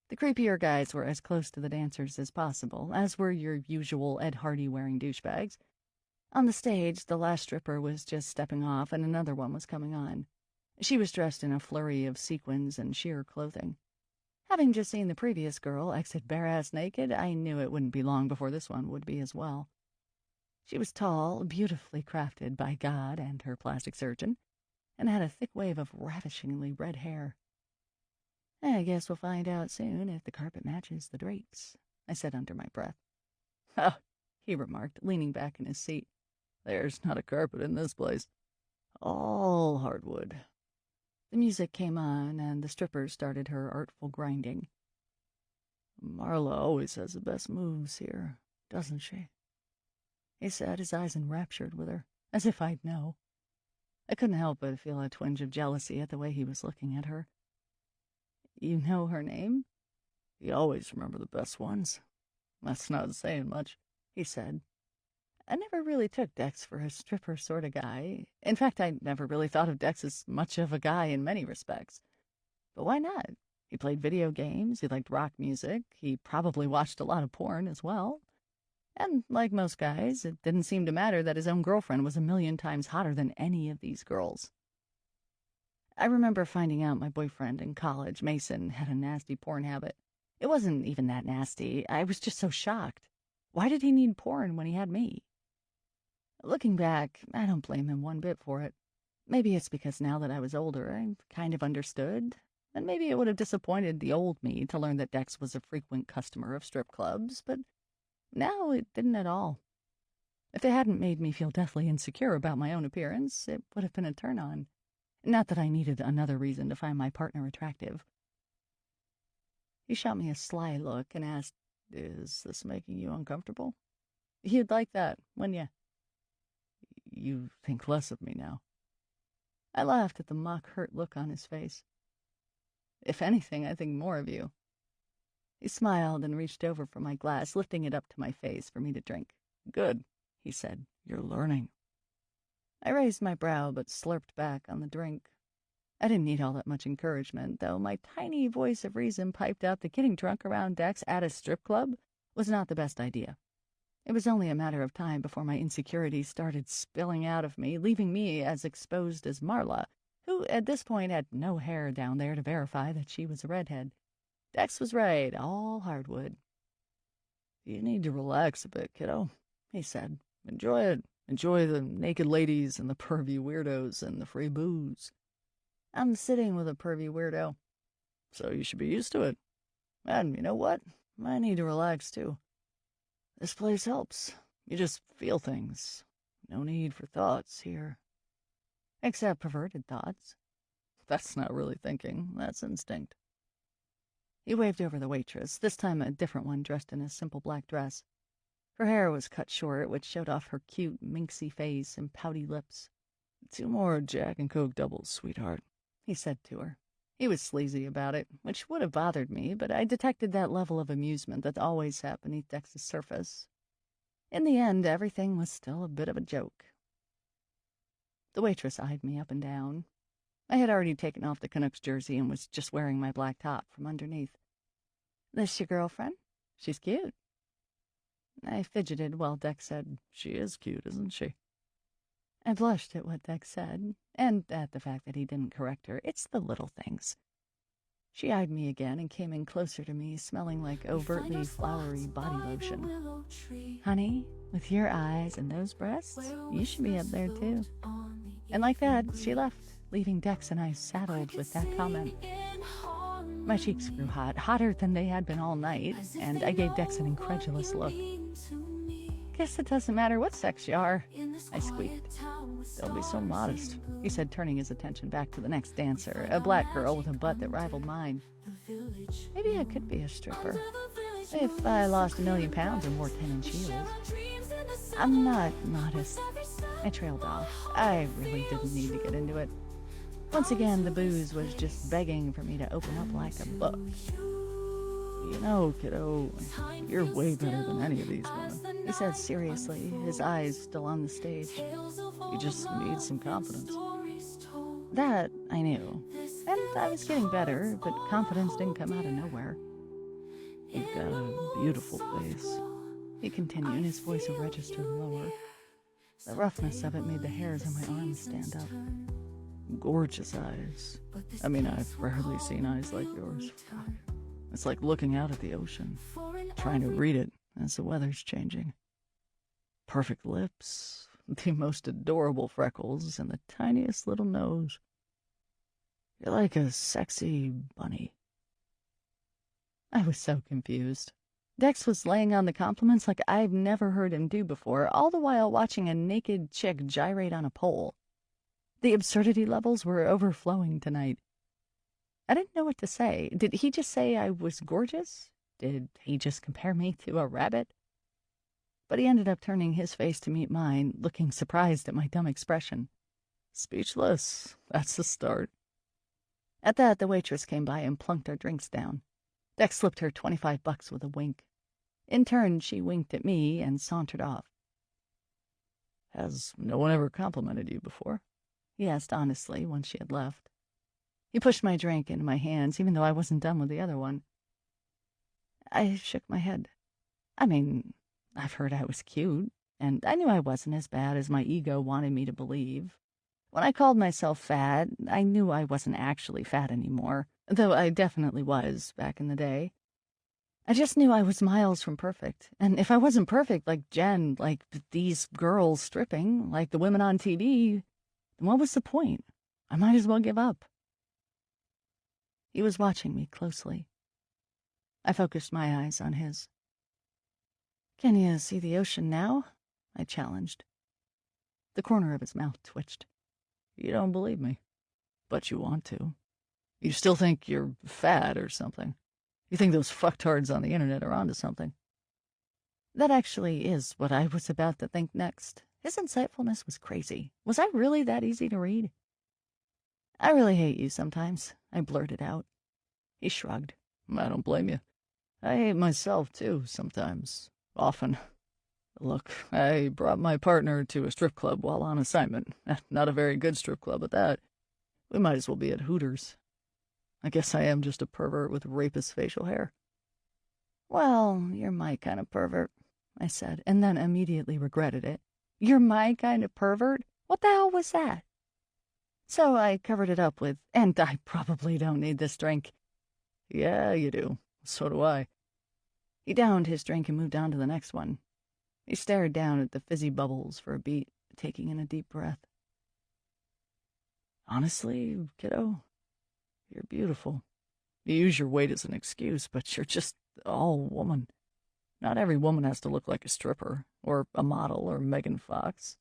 The creepier guys were as close to the dancers as possible, as were your usual Ed Hardy-wearing douchebags. On the stage, the last stripper was just stepping off and another one was coming on. She was dressed in a flurry of sequins and sheer clothing. Having just seen the previous girl exit bare-ass naked, I knew it wouldn't be long before this one would be as well. She was tall, beautifully crafted by God and her plastic surgeon, and had a thick wave of ravishingly red hair. I guess we'll find out soon if the carpet matches the drapes, I said under my breath. Ha, he remarked, leaning back in his seat. There's not a carpet in this place. All hardwood. The music came on, and the stripper started her artful grinding. Marla always has the best moves here, doesn't she? He said, his eyes enraptured with her, as if I'd know. I couldn't help but feel a twinge of jealousy at the way he was looking at her. You know her name? You always remember the best ones. That's not saying much, he said. I never really took Dex for a stripper sort of guy. In fact, I never really thought of Dex as much of a guy in many respects. But why not? He played video games, he liked rock music, he probably watched a lot of porn as well. And like most guys, it didn't seem to matter that his own girlfriend was 1,000,000 times hotter than any of these girls. I remember finding out my boyfriend in college, Mason, had a nasty porn habit. It wasn't even that nasty. I was just so shocked. Why did he need porn when he had me? Looking back, I don't blame him one bit for it. Maybe it's because now that I was older, I kind of understood. And maybe it would have disappointed the old me to learn that Dex was a frequent customer of strip clubs, but now it didn't at all. If it hadn't made me feel deathly insecure about my own appearance, it would have been a turn-on. Not that I needed another reason to find my partner attractive. He shot me a sly look and asked, Is this making you uncomfortable? You'd like that, wouldn't you? You think less of me now. I laughed at the mock-hurt look on his face. If anything, I think more of you. He smiled and reached over for my glass, lifting it up to my face for me to drink. Good, he said. You're learning. I raised my brow but slurped back on the drink. I didn't need all that much encouragement, though my tiny voice of reason piped out that getting drunk around Dex at a strip club was not the best idea. It was only a matter of time before my insecurities started spilling out of me, leaving me as exposed as Marla, who at this point had no hair down there to verify that she was a redhead. Dex was right, all hardwood. You need to relax a bit, kiddo, he said. Enjoy it. Enjoy the naked ladies and the pervy weirdos and the free booze. I'm sitting with a pervy weirdo. So you should be used to it. And you know what? I need to relax, too. This place helps. You just feel things. No need for thoughts here. Except perverted thoughts. That's not really thinking. That's instinct. He waved over the waitress, this time a different one dressed in a simple black dress. Her hair was cut short, which showed off her cute, minxy face and pouty lips. "2 more Jack and Coke doubles, sweetheart," he said to her. He was sleazy about it, which would have bothered me, but I detected that level of amusement that always sat beneath Dex's surface. In the end, everything was still a bit of a joke. The waitress eyed me up and down. I had already taken off the Canucks jersey and was just wearing my black top from underneath. "This your girlfriend? She's cute." I fidgeted while Dex said, "She is cute, isn't she?" I blushed at what Dex said, and at the fact that he didn't correct her. It's the little things. She eyed me again and came in closer to me, smelling like overtly flowery body lotion. "Honey, with your eyes and those breasts, you should be up there too." And like that, she left, leaving Dex and I saddled with that comment. My cheeks grew hot, hotter than they had been all night, and I gave Dex an incredulous look. "Guess it doesn't matter what sex you are," I squeaked. "Don't be so modest," he said, turning his attention back to the next dancer, a black girl with a butt that rivaled mine. Maybe I could be a stripper, if I lost 1,000,000 pounds and wore 10-inch heels. I'm not modest. I trailed off. I really didn't need to get into it. Once again, the booze was just begging for me to open up like a book. "You know, kiddo, you're way better than any of these women," he said seriously, his eyes still on the stage. "You just need some confidence." That I knew, and I was getting better, but confidence didn't come out of nowhere. "You've got a beautiful face," he continued, his voice a register lower. The roughness of it made the hairs on my arms stand up. "Gorgeous eyes. I mean, I've rarely seen eyes like yours. Fuck. It's like looking out at the ocean, trying to read it as the weather's changing. Perfect lips, the most adorable freckles, and the tiniest little nose. You're like a sexy bunny." I was so confused. Dex was laying on the compliments like I've never heard him do before, all the while watching a naked chick gyrate on a pole. The absurdity levels were overflowing tonight. I didn't know what to say. Did he just say I was gorgeous? Did he just compare me to a rabbit? But he ended up turning his face to meet mine, looking surprised at my dumb expression. "Speechless. That's the start." At that, the waitress came by and plunked our drinks down. Dex slipped her $25 with a wink. In turn, she winked at me and sauntered off. "Has no one ever complimented you before?" he asked honestly once she had left. He pushed my drink into my hands, even though I wasn't done with the other one. I shook my head. I mean, I've heard I was cute, and I knew I wasn't as bad as my ego wanted me to believe. When I called myself fat, I knew I wasn't actually fat anymore, though I definitely was back in the day. I just knew I was miles from perfect, and if I wasn't perfect like Jen, like these girls stripping, like the women on TV, then what was the point? I might as well give up. He was watching me closely. I focused my eyes on his. "Can you see the ocean now?" I challenged. The corner of his mouth twitched. "You don't believe me, but you want to. You still think you're fat or something. You think those fucktards on the internet are onto something." That actually is what I was about to think next. His insightfulness was crazy. Was I really that easy to read? "I really hate you sometimes," I blurted out. He shrugged. "I don't blame you. I hate myself, too, sometimes. Often. Look, I brought my partner to a strip club while on assignment. Not a very good strip club at that. We might as well be at Hooters. I guess I am just a pervert with rapist facial hair." "Well, you're my kind of pervert," I said, and then immediately regretted it. "You're my kind of pervert? What the hell was that?" So I covered it up with, "And I probably don't need this drink." "Yeah, you do. So do I." He downed his drink and moved on to the next one. He stared down at the fizzy bubbles for a beat, taking in a deep breath. "Honestly, kiddo, you're beautiful. You use your weight as an excuse, but you're just all woman. Not every woman has to look like a stripper, or a model, or Megan Fox.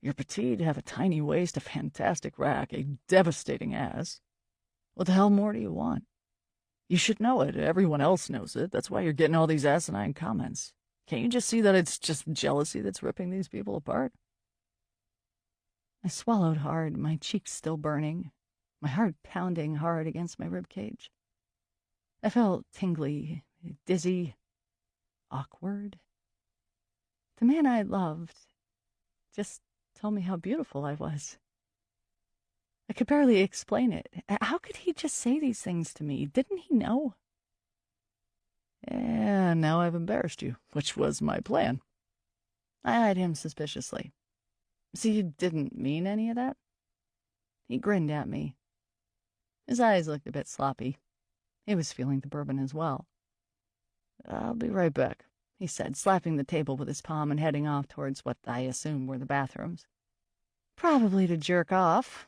You're petite, have a tiny waist, a fantastic rack, a devastating ass. What the hell more do you want? You should know it. Everyone else knows it. That's why you're getting all these asinine comments. Can't you just see that it's just jealousy that's ripping these people apart? I swallowed hard, my cheeks still burning, my heart pounding hard against my rib cage. I felt tingly, dizzy, awkward. The man I loved just told me how beautiful I was. I could barely explain it. How could he just say these things to me? Didn't he know? And now I've embarrassed you, which was my plan. I eyed him suspiciously. So you didn't mean any of that? He grinned at me. His eyes looked a bit sloppy. He was feeling the bourbon as well. I'll be right back, he said, slapping the table with his palm and heading off towards what I assumed were the bathrooms. Probably to jerk off.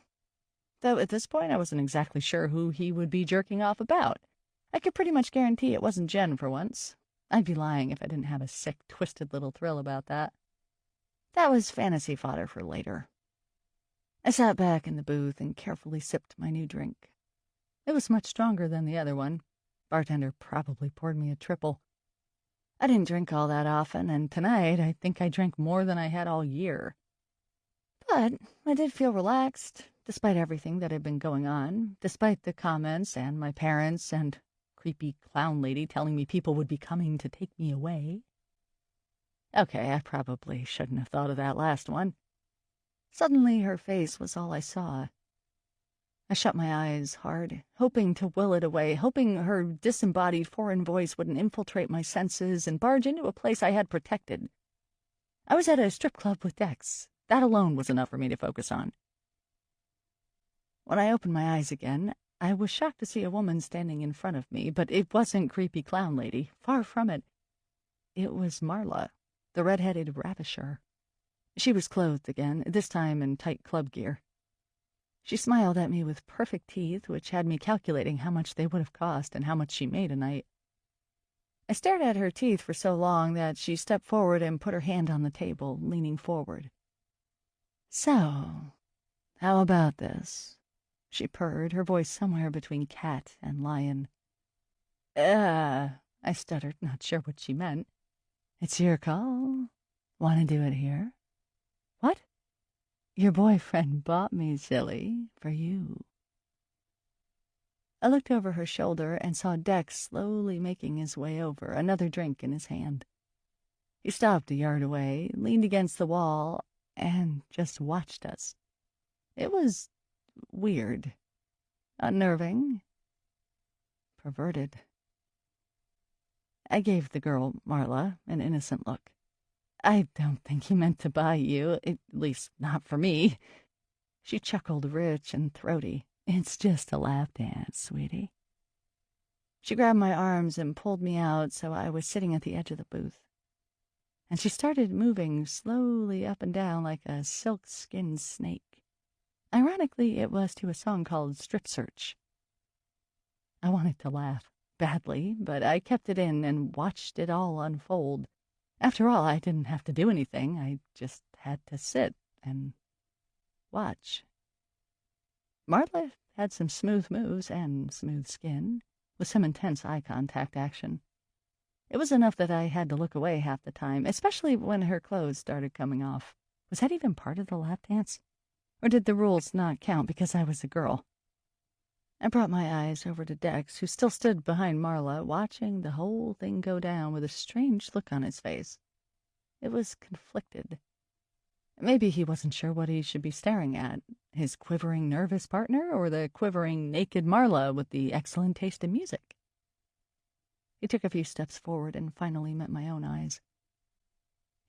Though at this point I wasn't exactly sure who he would be jerking off about. I could pretty much guarantee it wasn't Jen for once. I'd be lying if I didn't have a sick, twisted little thrill about that. That was fantasy fodder for later. I sat back in the booth and carefully sipped my new drink. It was much stronger than the other one. Bartender probably poured me a triple. I didn't drink all that often, and tonight I think I drank more than I had all year. But I did feel relaxed, despite everything that had been going on, despite the comments and my parents and creepy clown lady telling me people would be coming to take me away. Okay, I probably shouldn't have thought of that last one. Suddenly her face was all I saw. I shut my eyes hard, hoping to will it away, hoping her disembodied foreign voice wouldn't infiltrate my senses and barge into a place I had protected. I was at a strip club with Dex. That alone was enough for me to focus on. When I opened my eyes again, I was shocked to see a woman standing in front of me, but it wasn't creepy clown lady. Far from it. It was Marla, the red-headed ravisher. She was clothed again, this time in tight club gear. She smiled at me with perfect teeth, which had me calculating how much they would have cost and how much she made a night. I stared at her teeth for so long that she stepped forward and put her hand on the table, leaning forward. So, how about this? She purred, her voice somewhere between cat and lion. I stuttered, not sure what she meant. It's your call. Want to do it here? What? Your boyfriend bought me, silly, for you. I looked over her shoulder and saw Dex slowly making his way over, another drink in his hand. He stopped a yard away, leaned against the wall, and just watched us. It was weird, unnerving, perverted. I gave the girl, Marla, an innocent look. I don't think he meant to buy you, at least not for me. She chuckled rich and throaty. It's just a lap dance, sweetie. She grabbed my arms and pulled me out so I was sitting at the edge of the booth. And she started moving slowly up and down like a silk-skinned snake. Ironically, it was to a song called Strip Search. I wanted to laugh, badly, but I kept it in and watched it all unfold. After all, I didn't have to do anything. I just had to sit and watch. Marla had some smooth moves and smooth skin, with some intense eye contact action. It was enough that I had to look away half the time, especially when her clothes started coming off. Was that even part of the lap dance? Or did the rules not count because I was a girl? I brought my eyes over to Dex, who still stood behind Marla, watching the whole thing go down with a strange look on his face. It was conflicted. Maybe he wasn't sure what he should be staring at, his quivering, nervous partner, or the quivering, naked Marla with the excellent taste in music. He took a few steps forward and finally met my own eyes.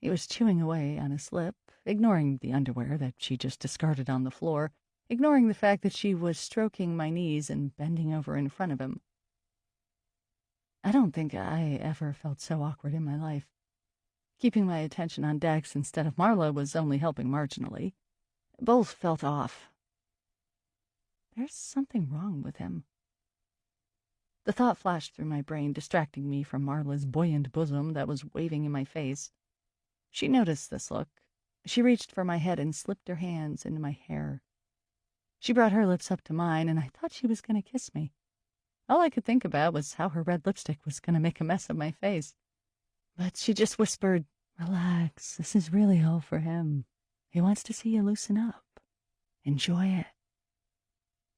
He was chewing away on a slip, ignoring the underwear that she just discarded on the floor, ignoring the fact that she was stroking my knees and bending over in front of him. I don't think I ever felt so awkward in my life. Keeping my attention on Dex instead of Marla was only helping marginally. Both felt off. There's something wrong with him. The thought flashed through my brain, distracting me from Marla's buoyant bosom that was waving in my face. She noticed this look. She reached for my head and slipped her hands into my hair. She brought her lips up to mine, and I thought she was going to kiss me. All I could think about was how her red lipstick was going to make a mess of my face. But she just whispered, "Relax, this is really all for him. He wants to see you loosen up. Enjoy it."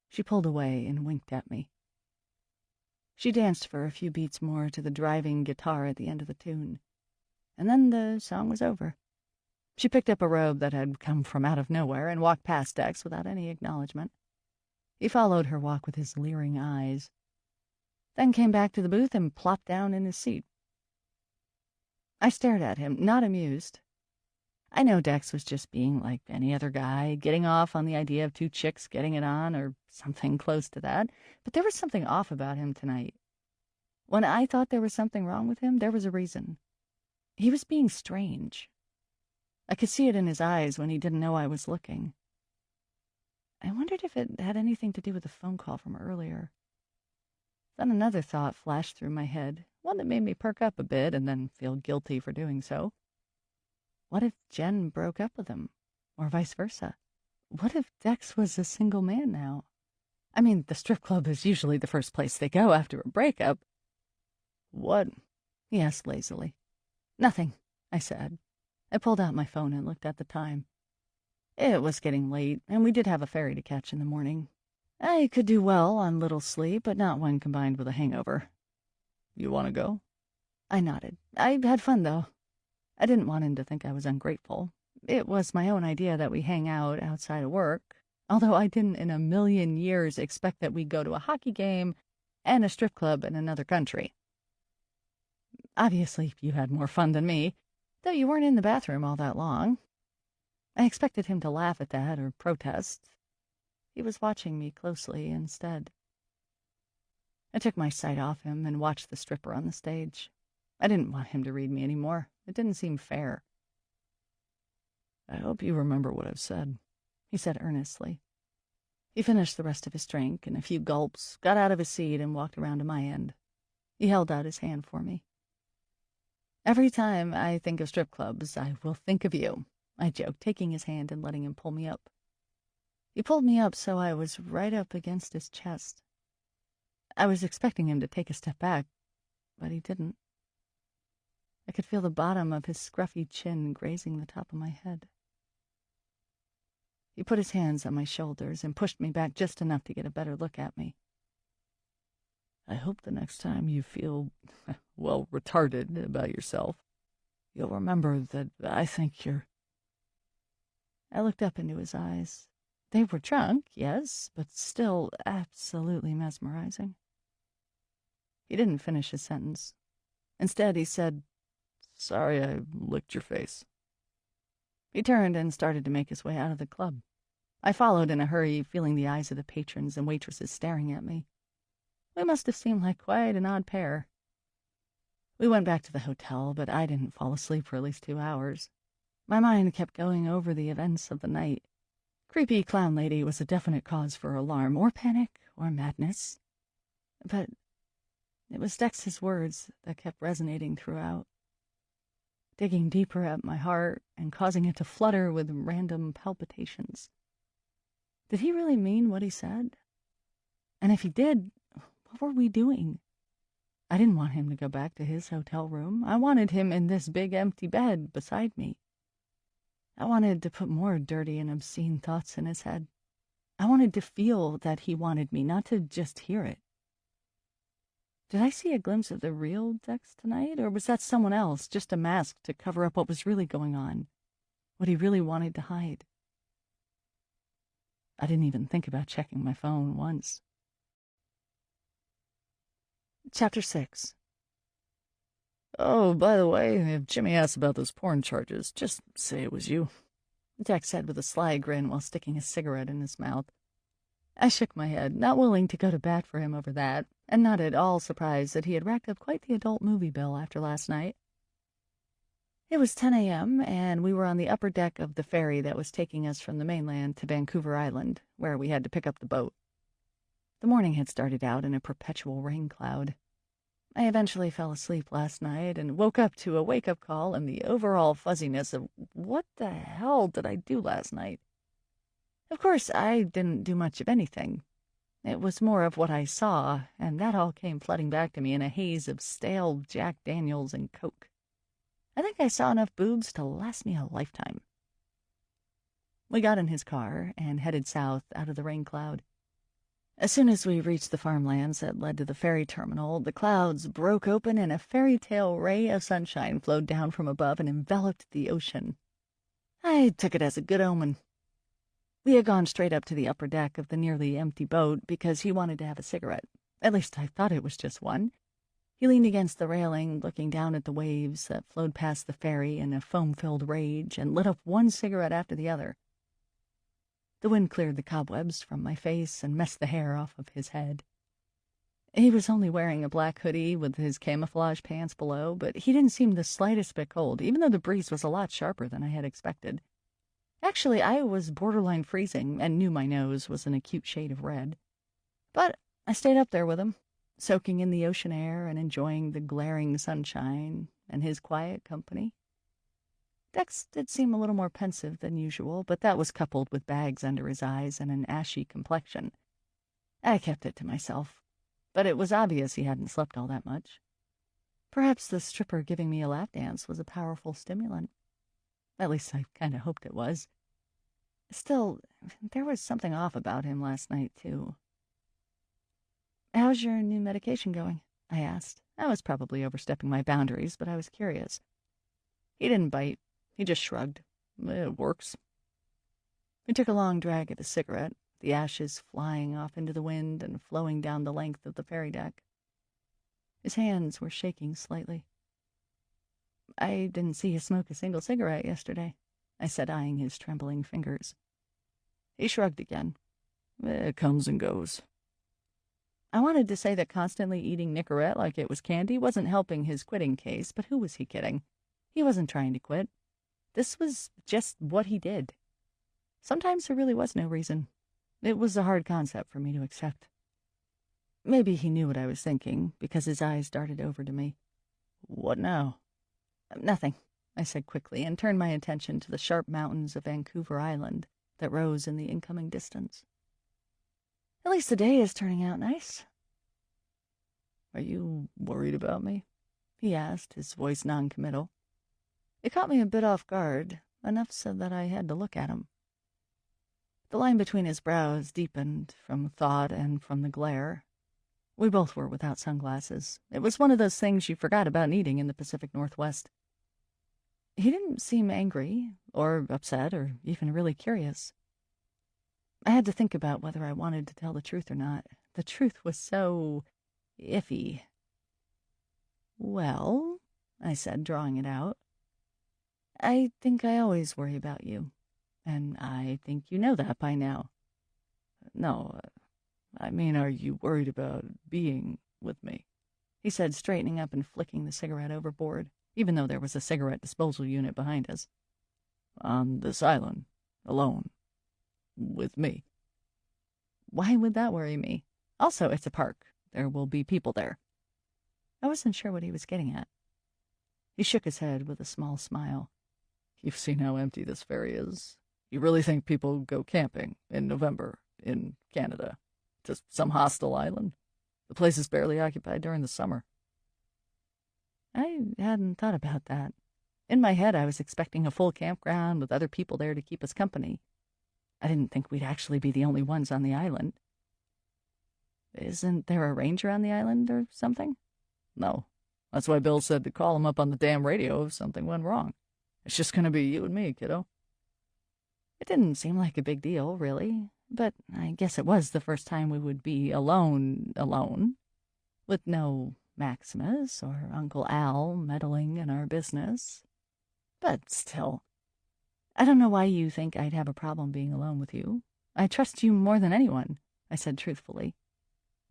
She pulled away and winked at me. She danced for a few beats more to the driving guitar at the end of the tune. And then the song was over. She picked up a robe that had come from out of nowhere and walked past Dex without any acknowledgement. He followed her walk with his leering eyes, then came back to the booth and plopped down in his seat. I stared at him, not amused. I know Dex was just being like any other guy, getting off on the idea of two chicks getting it on or something close to that, but there was something off about him tonight. When I thought there was something wrong with him, there was a reason. He was being strange. I could see it in his eyes when he didn't know I was looking. I wondered if it had anything to do with the phone call from earlier. Then another thought flashed through my head, one that made me perk up a bit and then feel guilty for doing so. What if Jen broke up with him, or vice versa? What if Dex was a single man now? I mean, the strip club is usually the first place they go after a breakup. What? He asked lazily. Nothing, I said. I pulled out my phone and looked at the time. It was getting late, and we did have a ferry to catch in the morning. I could do well on little sleep, but not when combined with a hangover. You want to go? I nodded. I had fun, though. I didn't want him to think I was ungrateful. It was my own idea that we hang out outside of work, although I didn't in a million years expect that we'd go to a hockey game and a strip club in another country. Obviously, you had more fun than me, though you weren't in the bathroom all that long. I expected him to laugh at that or protest. He was watching me closely instead. I took my sight off him and watched the stripper on the stage. I didn't want him to read me anymore. It didn't seem fair. I hope you remember what I've said, he said earnestly. He finished the rest of his drink in a few gulps, got out of his seat, and walked around to my end. He held out his hand for me. Every time I think of strip clubs, I will think of you, I joked, taking his hand and letting him pull me up. He pulled me up so I was right up against his chest. I was expecting him to take a step back, but he didn't. I could feel the bottom of his scruffy chin grazing the top of my head. He put his hands on my shoulders and pushed me back just enough to get a better look at me. I hope the next time you feel, well, retarded about yourself, you'll remember that I think you're... I looked up into his eyes. They were drunk, yes, but still absolutely mesmerizing. He didn't finish his sentence. Instead, he said, "Sorry I licked your face." He turned and started to make his way out of the club. I followed in a hurry, feeling the eyes of the patrons and waitresses staring at me. We must have seemed like quite an odd pair. We went back to the hotel, but I didn't fall asleep for at least 2 hours. My mind kept going over the events of the night. Creepy clown lady was a definite cause for alarm, or panic, or madness. But it was Dex's words that kept resonating throughout, digging deeper at my heart and causing it to flutter with random palpitations. Did he really mean what he said? And if he did, what were we doing? I didn't want him to go back to his hotel room. I wanted him in this big empty bed beside me. I wanted to put more dirty and obscene thoughts in his head. I wanted to feel that he wanted me, not to just hear it. Did I see a glimpse of the real Dex tonight, or was that someone else, just a mask to cover up what was really going on, what he really wanted to hide? I didn't even think about checking my phone once. Chapter 6. Oh, by the way, if Jimmy asks about those porn charges, just say it was you, Dex said with a sly grin while sticking a cigarette in his mouth. I shook my head, not willing to go to bat for him over that, and not at all surprised that he had racked up quite the adult movie bill after last night. It was 10 a.m., and we were on the upper deck of the ferry that was taking us from the mainland to Vancouver Island, where we had to pick up the boat. The morning had started out in a perpetual rain cloud. I eventually fell asleep last night and woke up to a wake-up call and the overall fuzziness of what the hell did I do last night? Of course, I didn't do much of anything. It was more of what I saw, and that all came flooding back to me in a haze of stale Jack Daniels and Coke. I think I saw enough boobs to last me a lifetime. We got in his car and headed south out of the rain cloud. As soon as we reached the farmlands that led to the ferry terminal, the clouds broke open and a fairy tale ray of sunshine flowed down from above and enveloped the ocean. I took it as a good omen. We had gone straight up to the upper deck of the nearly empty boat because he wanted to have a cigarette. At least I thought it was just one. He leaned against the railing, looking down at the waves that flowed past the ferry in a foam-filled rage, and lit up one cigarette after the other. The wind cleared the cobwebs from my face and messed the hair off of his head. He was only wearing a black hoodie with his camouflage pants below, but he didn't seem the slightest bit cold, even though the breeze was a lot sharper than I had expected. Actually, I was borderline freezing and knew my nose was an acute shade of red. But I stayed up there with him, soaking in the ocean air and enjoying the glaring sunshine and his quiet company. Dex did seem a little more pensive than usual, but that was coupled with bags under his eyes and an ashy complexion. I kept it to myself, but it was obvious he hadn't slept all that much. Perhaps the stripper giving me a lap dance was a powerful stimulant. At least I kind of hoped it was. Still, there was something off about him last night, too. "How's your new medication going?" I asked. I was probably overstepping my boundaries, but I was curious. He didn't bite. He just shrugged. "It works." He took a long drag at his cigarette, the ashes flying off into the wind and flowing down the length of the ferry deck. His hands were shaking slightly. "I didn't see you smoke a single cigarette yesterday," I said, eyeing his trembling fingers. He shrugged again. "It comes and goes." I wanted to say that constantly eating Nicorette like it was candy wasn't helping his quitting case, but who was he kidding? He wasn't trying to quit. This was just what he did. Sometimes there really was no reason. It was a hard concept for me to accept. Maybe he knew what I was thinking, because his eyes darted over to me. "What now?" "Nothing," I said quickly, and turned my attention to the sharp mountains of Vancouver Island that rose in the incoming distance. "At least the day is turning out nice." "Are you worried about me?" he asked, his voice non-committal. It caught me a bit off guard, enough so that I had to look at him. The line between his brows deepened from thought and from the glare. We both were without sunglasses. It was one of those things you forgot about needing in the Pacific Northwest. He didn't seem angry, or upset, or even really curious. I had to think about whether I wanted to tell the truth or not. The truth was so iffy. "Well," I said, drawing it out, "I think I always worry about you, and I think you know that by now." "No, I mean, are you worried about being with me?" he said, straightening up and flicking the cigarette overboard, even though there was a cigarette disposal unit behind us. "On this island, alone, with me." Why would that worry me? Also, it's a park. There will be people there. I wasn't sure what he was getting at. He shook his head with a small smile. "You've seen how empty this ferry is. You really think people go camping in November in Canada to some hostile island? The place is barely occupied during the summer." I hadn't thought about that. In my head, I was expecting a full campground with other people there to keep us company. I didn't think we'd actually be the only ones on the island. "Isn't there a ranger on the island or something?" "No. That's why Bill said to call him up on the damn radio if something went wrong. It's just gonna be you and me, kiddo." It didn't seem like a big deal, really, but I guess it was the first time we would be alone, with no Maximus or Uncle Al meddling in our business. But still, I don't know why you think I'd have a problem being alone with you. I trust you more than anyone, I said truthfully.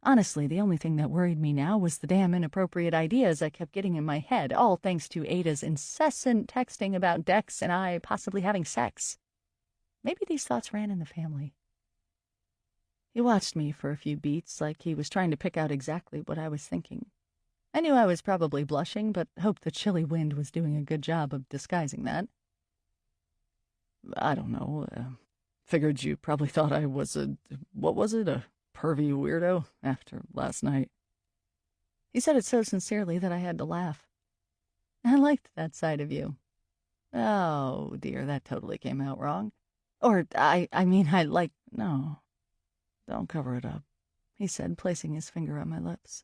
Honestly, the only thing that worried me now was the damn inappropriate ideas I kept getting in my head, all thanks to Ada's incessant texting about Dex and I possibly having sex. Maybe these thoughts ran in the family. He watched me for a few beats, like he was trying to pick out exactly what I was thinking. I knew I was probably blushing, but hoped the chilly wind was doing a good job of disguising that. "I don't know. Figured you probably thought I was what was it, a pervy weirdo after last night. He said it so sincerely that I had to laugh. I liked that side of you. Oh, dear, that totally came out wrong. No, don't cover it up, he said, placing his finger on my lips.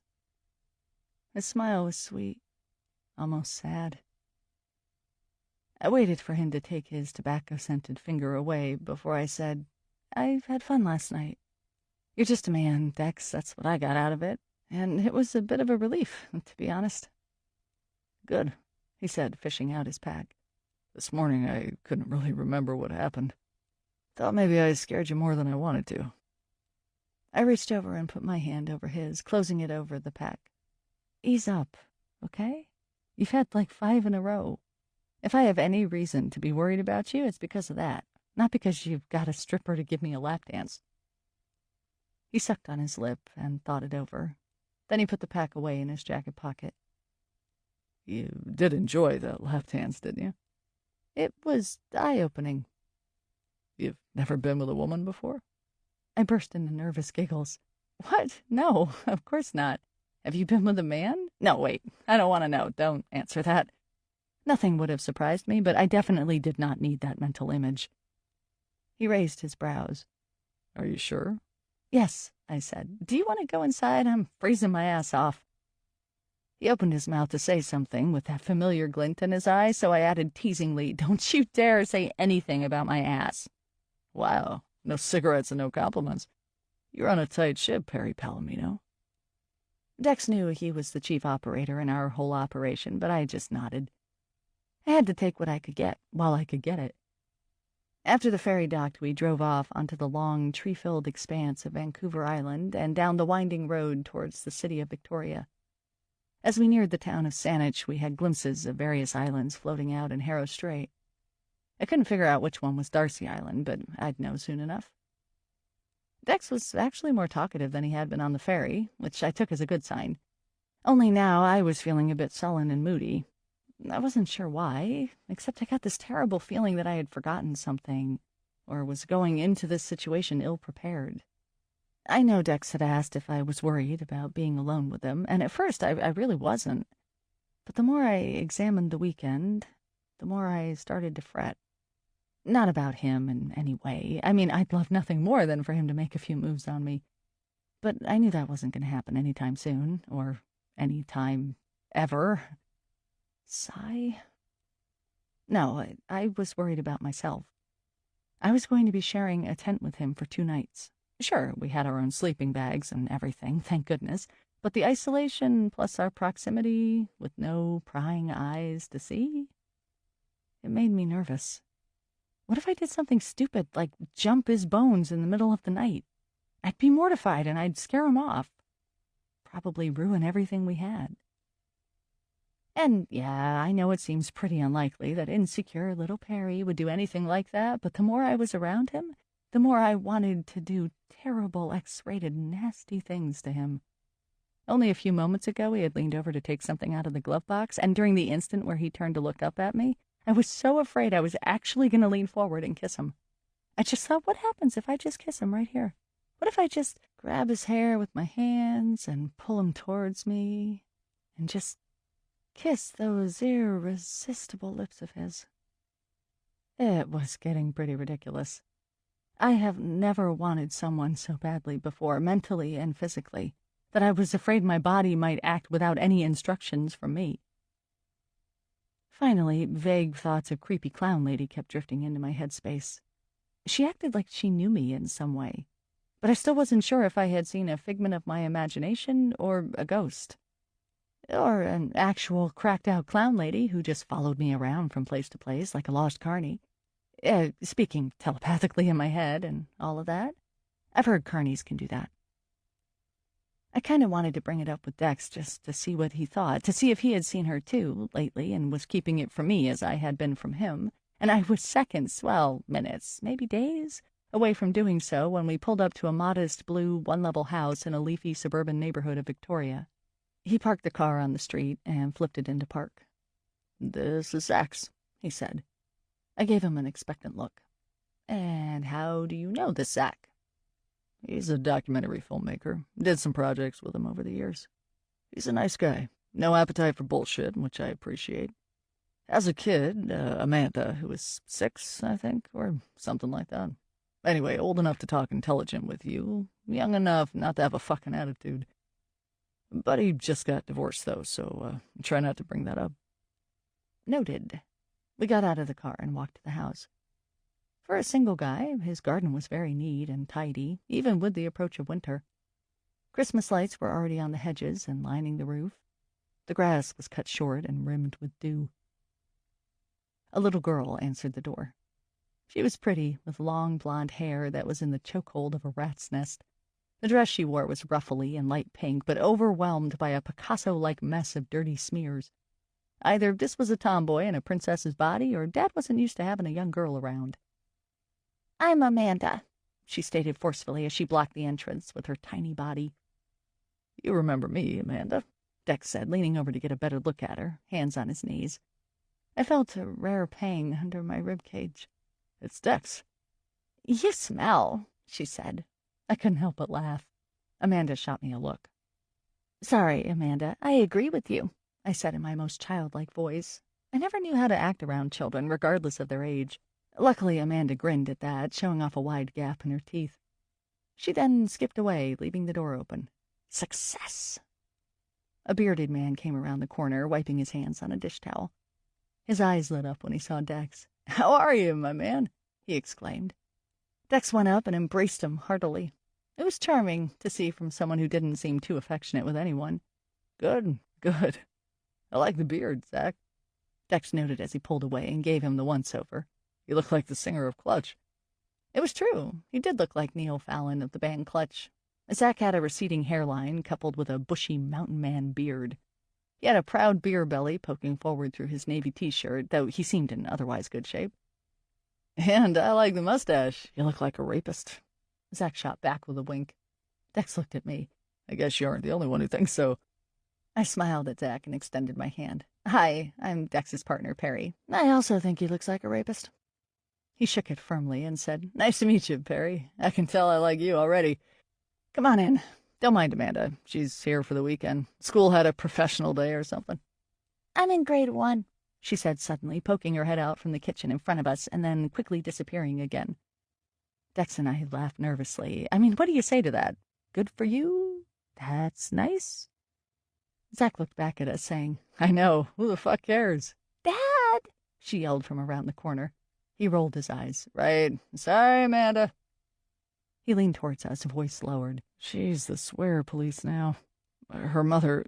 His smile was sweet, almost sad. I waited for him to take his tobacco-scented finger away before I said, I've had fun last night. You're just a man, Dex, that's what I got out of it, and it was a bit of a relief, to be honest. Good, he said, fishing out his pack. This morning I couldn't really remember what happened. Thought maybe I scared you more than I wanted to. I reached over and put my hand over his, closing it over the pack. Ease up, okay? You've had like 5 in a row. If I have any reason to be worried about you, it's because of that, not because you've got a stripper to give me a lap dance. He sucked on his lip and thought it over. Then he put the pack away in his jacket pocket. You did enjoy the lap dance, didn't you? It was eye-opening. You've never been with a woman before? I burst into nervous giggles. What? No, of course not. Have you been with a man? No, wait, I don't want to know. Don't answer that. Nothing would have surprised me, but I definitely did not need that mental image. He raised his brows. Are you sure? Yes, I said. Do you want to go inside? I'm freezing my ass off. He opened his mouth to say something with that familiar glint in his eye, so I added teasingly, Don't you dare say anything about my ass. Wow, no cigarettes and no compliments. You're on a tight ship, Perry Palomino. Dex knew he was the chief operator in our whole operation, but I just nodded. I had to take what I could get, while I could get it. After the ferry docked, we drove off onto the long, tree-filled expanse of Vancouver Island and down the winding road towards the city of Victoria. As we neared the town of Saanich, we had glimpses of various islands floating out in Harrow Strait. I couldn't figure out which one was Darcy Island, but I'd know soon enough. Dex was actually more talkative than he had been on the ferry, which I took as a good sign. Only now I was feeling a bit sullen and moody. I wasn't sure why, except I got this terrible feeling that I had forgotten something, or was going into this situation ill-prepared. I know Dex had asked if I was worried about being alone with him, and at first I really wasn't. But the more I examined the weekend, the more I started to fret. Not about him in any way. I mean, I'd love nothing more than for him to make a few moves on me. But I knew that wasn't going to happen anytime soon, or any time ever. Sigh? No, I was worried about myself. I was going to be sharing a tent with him for 2 nights. Sure, we had our own sleeping bags and everything, thank goodness, but the isolation plus our proximity with no prying eyes to see, it made me nervous. What if I did something stupid, like jump his bones in the middle of the night? I'd be mortified and I'd scare him off. Probably ruin everything we had. And yeah, I know it seems pretty unlikely that insecure little Perry would do anything like that, but the more I was around him, the more I wanted to do terrible X-rated nasty things to him. Only a few moments ago he had leaned over to take something out of the glove box, and during the instant where he turned to look up at me, I was so afraid I was actually going to lean forward and kiss him. I just thought, what happens if I just kiss him right here? What if I just grab his hair with my hands and pull him towards me and just kiss those irresistible lips of his? It was getting pretty ridiculous. I have never wanted someone so badly before, mentally and physically, that I was afraid my body might act without any instructions from me. Finally, vague thoughts of creepy clown lady kept drifting into my headspace. She acted like she knew me in some way, but I still wasn't sure if I had seen a figment of my imagination or a ghost. Or an actual cracked-out clown lady who just followed me around from place to place like a lost carny. Speaking telepathically in my head and all of that. I've heard carnies can do that. I kind of wanted to bring it up with Dex just to see what he thought, to see if he had seen her too lately and was keeping it from me as I had been from him. And I was seconds, well, minutes, maybe days, away from doing so when we pulled up to a modest blue one-level house in a leafy suburban neighborhood of Victoria. He parked the car on the street and flipped it into park. "This is Zach's," he said. I gave him an expectant look. "And how do you know this Zach?" He's a documentary filmmaker. Did some projects with him over the years. He's a nice guy. No appetite for bullshit, which I appreciate. As a kid, Amanda, who was 6, I think, or something like that. Anyway, old enough to talk intelligent with you, young enough not to have a fucking attitude. But he just got divorced, though, so try not to bring that up. Noted. We got out of the car and walked to the house. For a single guy, his garden was very neat and tidy, even with the approach of winter. Christmas lights were already on the hedges and lining the roof. The grass was cut short and rimmed with dew. A little girl answered the door. She was pretty, with long blonde hair that was in the chokehold of a rat's nest. The dress she wore was ruffly and light pink, but overwhelmed by a Picasso-like mess of dirty smears. Either this was a tomboy in a princess's body, or Dad wasn't used to having a young girl around. "I'm Amanda," she stated forcefully as she blocked the entrance with her tiny body. "You remember me, Amanda," Dex said, leaning over to get a better look at her, hands on his knees. I felt a rare pang under my rib cage. "It's Dex." "You smell," she said. I couldn't help but laugh. Amanda shot me a look. "Sorry, Amanda, I agree with you," I said in my most childlike voice. I never knew how to act around children, regardless of their age. Luckily, Amanda grinned at that, showing off a wide gap in her teeth. She then skipped away, leaving the door open. Success! A bearded man came around the corner, wiping his hands on a dish towel. His eyes lit up when he saw Dex. "How are you, my man?" he exclaimed. Dex went up and embraced him heartily. It was charming to see from someone who didn't seem too affectionate with anyone. Good, good. I like the beard, Zach," Dex noted as he pulled away and gave him the once-over. "You look like the singer of Clutch." It was true. He did look like Neil Fallon of the band Clutch. Zach had a receding hairline coupled with a bushy mountain man beard. He had a proud beer belly poking forward through his navy t-shirt, though he seemed in otherwise good shape. "And I like the mustache. You look like a rapist." Zach shot back with a wink. Dex looked at me. "I guess you aren't the only one who thinks so." I smiled at Zach and extended my hand. "Hi, I'm Dex's partner, Perry. I also think he looks like a rapist." He shook it firmly and said, "Nice to meet you, Perry. I can tell I like you already. Come on in. Don't mind Amanda. She's here for the weekend. School had a professional day or something." "I'm in grade 1, she said suddenly, poking her head out from the kitchen in front of us and then quickly disappearing again. Dex and I laughed nervously. I mean, what do you say to that? Good for you? That's nice. Zach looked back at us, saying, "I know. Who the fuck cares?" "Dad!" she yelled from around the corner. He rolled his eyes. "Right. Sorry, Amanda." He leaned towards us, voice lowered. "She's the swear police now. Her mother...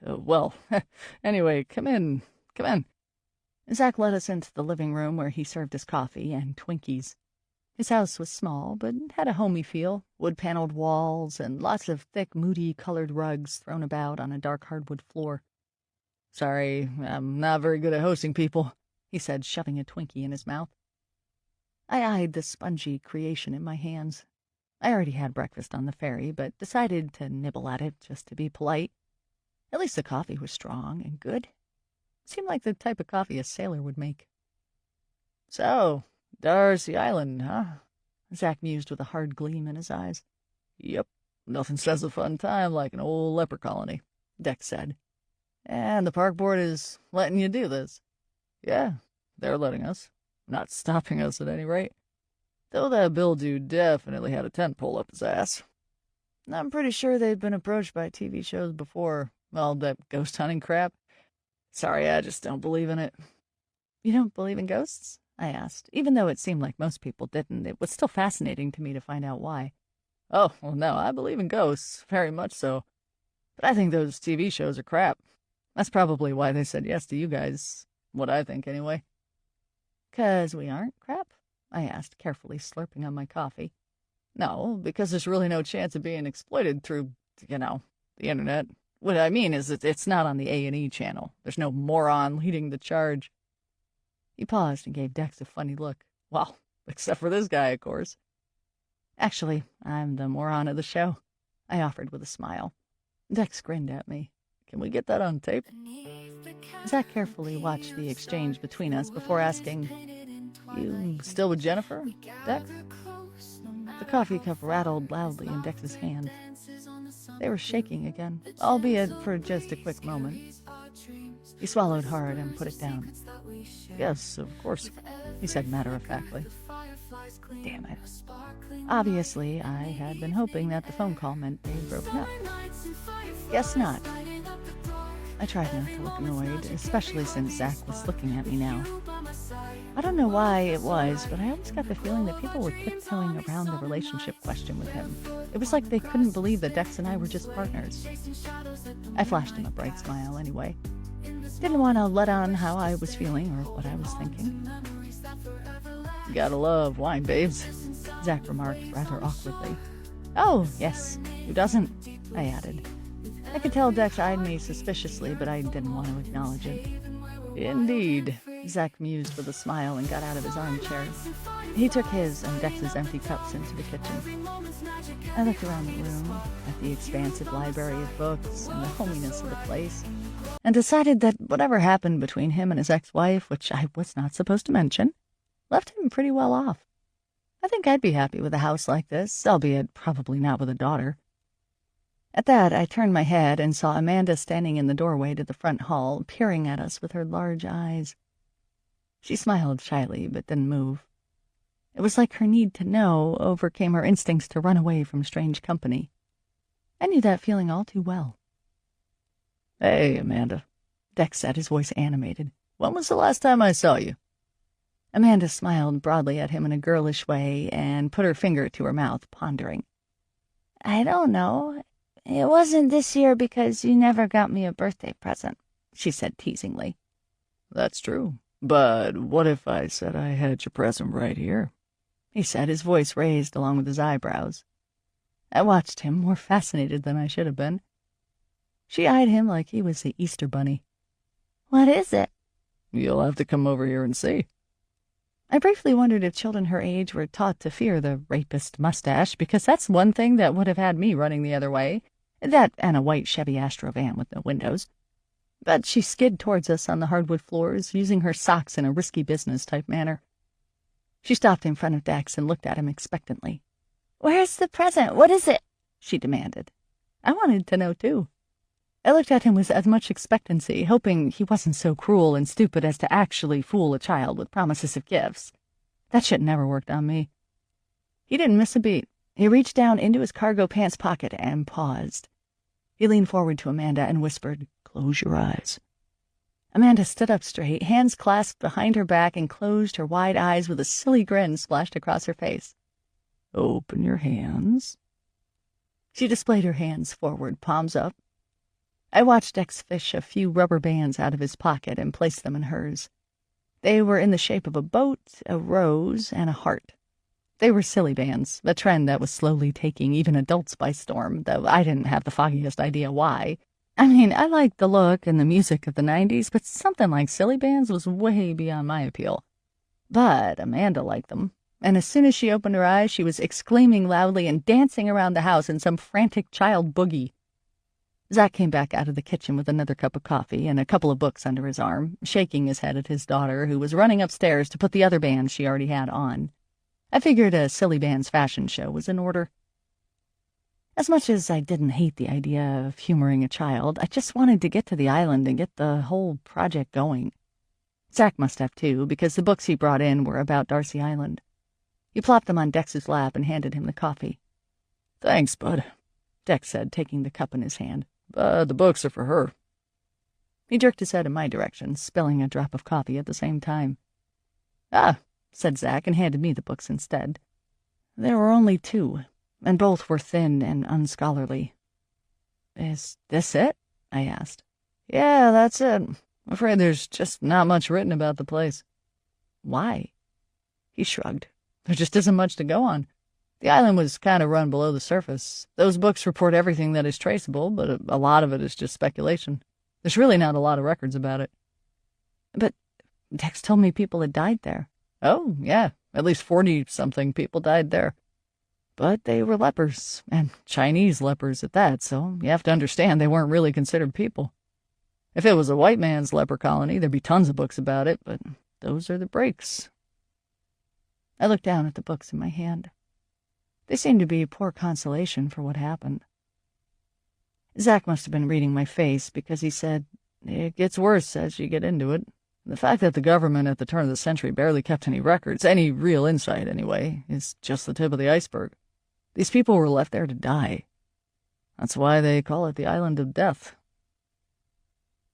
well, anyway, come in. Come in." Zach led us into the living room where he served us coffee and Twinkies. His house was small, but had a homey feel, wood-paneled walls and lots of thick, moody-colored rugs thrown about on a dark hardwood floor. "Sorry, I'm not very good at hosting people," he said, shoving a Twinkie in his mouth. I eyed the spongy creation in my hands. I already had breakfast on the ferry, but decided to nibble at it just to be polite. At least the coffee was strong and good. Seemed like the type of coffee a sailor would make. "So, Darcy Island, huh?" Zach mused with a hard gleam in his eyes. "Yep. Nothing says a fun time like an old leper colony," Dex said. "And the park board is letting you do this." "Yeah, they're letting us. Not stopping us at any rate. Though that Bill dude definitely had a tent pole up his ass. I'm pretty sure they've been approached by TV shows before. All that ghost hunting crap. Sorry, I just don't believe in it." "You don't believe in ghosts?" I asked. Even though it seemed like most people didn't, it was still fascinating to me to find out why. "Oh, well, no, I believe in ghosts, very much so. But I think those TV shows are crap. That's probably why they said yes to you guys. What I think, anyway." "'Cause we aren't crap?" I asked, carefully slurping on my coffee. "No, because there's really no chance of being exploited through, the internet. What I mean is that it's not on the A&E channel. There's no moron leading the charge." He paused and gave Dex a funny look. "Well, except for this guy, of course." "Actually, I'm the moron of the show," I offered with a smile. Dex grinned at me. "Can we get that on tape?" Zach carefully watched the exchange between us before asking, "You still with Jennifer, Dex?" The coffee cup rattled loudly in Dex's hand. They were shaking again, albeit for just a quick moment. He swallowed hard and put it down. Yes, of course, he said matter-of-factly. Damn it. Obviously, I had been hoping that the phone call meant they had broken up. Guess not. I tried not to look annoyed, especially since Zach was looking at me now. I don't know why it was, but I always got the feeling that people were tiptoeing around the relationship question with him. It was like they couldn't believe that Dex and I were just partners. I flashed him a bright smile anyway. Didn't want to let on how I was feeling or what I was thinking. Gotta love wine, babes, Zach remarked rather awkwardly. Oh, yes, who doesn't? I added. I could tell Dex eyed me suspiciously, but I didn't want to acknowledge it. Indeed, Zach mused with a smile and got out of his armchair. He took his and Dex's empty cups into the kitchen. I looked around the room, at the expansive library of books and the hominess of the place, and decided that whatever happened between him and his ex-wife, which I was not supposed to mention, left him pretty well off. I think I'd be happy with a house like this, albeit probably not with a daughter. At that, I turned my head and saw Amanda standing in the doorway to the front hall, peering at us with her large eyes. She smiled shyly, but didn't move. It was like her need to know overcame her instincts to run away from strange company. I knew that feeling all too well. Hey, Amanda, Dex said, his voice animated. When was the last time I saw you? Amanda smiled broadly at him in a girlish way and put her finger to her mouth, pondering. I don't know. It wasn't this year because you never got me a birthday present, she said teasingly. That's true. But what if I said I had your present right here? He said, his voice raised along with his eyebrows. I watched him, more fascinated than I should have been. She eyed him like he was the Easter bunny. What is it? You'll have to come over here and see. I briefly wondered if children her age were taught to fear the rapist mustache, because that's one thing that would have had me running the other way. That and a white Chevy Astro van with no windows. But she skid towards us on the hardwood floors, using her socks in a risky business-type manner. She stopped in front of Dex and looked at him expectantly. Where's the present? What is it? She demanded. I wanted to know, too. I looked at him with as much expectancy, hoping he wasn't so cruel and stupid as to actually fool a child with promises of gifts. That shit never worked on me. He didn't miss a beat. He reached down into his cargo pants pocket and paused. He leaned forward to Amanda and whispered, Close your eyes. Amanda stood up straight, hands clasped behind her back, and closed her wide eyes with a silly grin splashed across her face. Open your hands. She displayed her hands forward, palms up. I watched Dex fish a few rubber bands out of his pocket and place them in hers. They were in the shape of a boat, a rose, and a heart. They were silly bands, a trend that was slowly taking even adults by storm, though I didn't have the foggiest idea why. I mean, I liked the look and the music of the 90s, but something like silly bands was way beyond my appeal. But Amanda liked them, and as soon as she opened her eyes, she was exclaiming loudly and dancing around the house in some frantic child boogie. Zach came back out of the kitchen with another cup of coffee and a couple of books under his arm, shaking his head at his daughter, who was running upstairs to put the other bands she already had on. I figured a silly band's fashion show was in order. As much as I didn't hate the idea of humoring a child, I just wanted to get to the island and get the whole project going. Zach must have too, because the books he brought in were about Darcy Island. He plopped them on Dex's lap and handed him the coffee. Thanks, bud, Dex said, taking the cup in his hand. The books are for her. He jerked his head in my direction, spilling a drop of coffee at the same time. Ah, said Zach, and handed me the books instead. There were only 2, and both were thin and unscholarly. Is this it? I asked. Yeah, that's it. I'm afraid there's just not much written about the place. Why? He shrugged. There just isn't much to go on. The island was kind of run below the surface. Those books report everything that is traceable, but a lot of it is just speculation. There's really not a lot of records about it. But Dex told me people had died there. Oh, yeah. At least 40-something people died there. But they were lepers, and Chinese lepers at that, so you have to understand they weren't really considered people. If it was a white man's leper colony, there'd be tons of books about it, but those are the breaks. I looked down at the books in my hand. They seemed to be poor consolation for what happened. Zach must have been reading my face because he said, "It gets worse as you get into it. The fact that the government at the turn of the century barely kept any records, any real insight anyway, is just the tip of the iceberg. These people were left there to die. That's why they call it the Island of Death."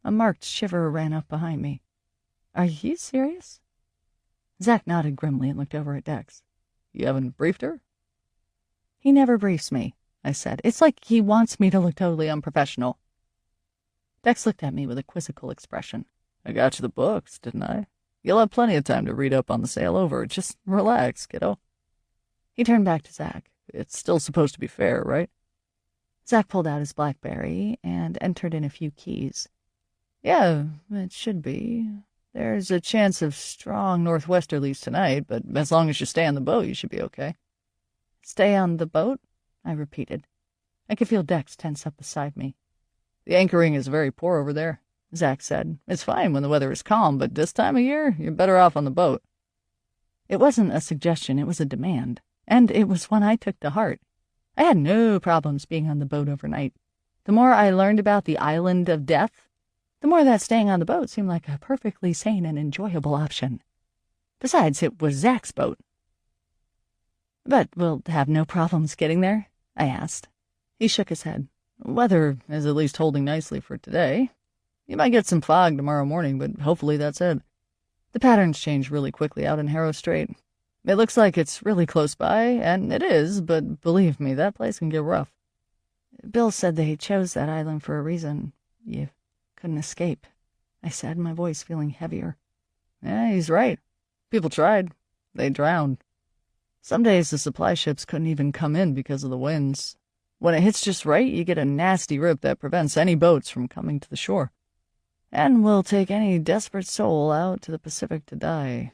A marked shiver ran up behind me. "Are you serious?" Zach nodded grimly and looked over at Dex. "You haven't briefed her?" "He never briefs me," I said. "It's like he wants me to look totally unprofessional." Dex looked at me with a quizzical expression. "I got you the books, didn't I? You'll have plenty of time to read up on the sail over. Just relax, kiddo." He turned back to Zach. "It's still supposed to be fair, right?" Zach pulled out his BlackBerry and entered in a few keys. "Yeah, it should be. There's a chance of strong northwesterlies tonight, but as long as you stay on the boat, you should be okay." "Stay on the boat?" I repeated. I could feel Dex tense up beside me. "The anchoring is very poor over there," Zach said. "It's fine when the weather is calm, but this time of year, you're better off on the boat." It wasn't a suggestion, it was a demand, and it was one I took to heart. I had no problems being on the boat overnight. The more I learned about the Island of Death, the more that staying on the boat seemed like a perfectly sane and enjoyable option. Besides, it was Zach's boat. "But we'll have no problems getting there?" I asked. He shook his head. "Weather is at least holding nicely for today. You might get some fog tomorrow morning, but hopefully that's it. The patterns change really quickly out in Harrow Strait. It looks like it's really close by, and it is, but believe me, that place can get rough." "Bill said they chose that island for a reason. You couldn't escape," I said, my voice feeling heavier. "Yeah, he's right. People tried. They drowned. Some days the supply ships couldn't even come in because of the winds. When it hits just right, you get a nasty rip that prevents any boats from coming to the shore. And will take any desperate soul out to the Pacific to die."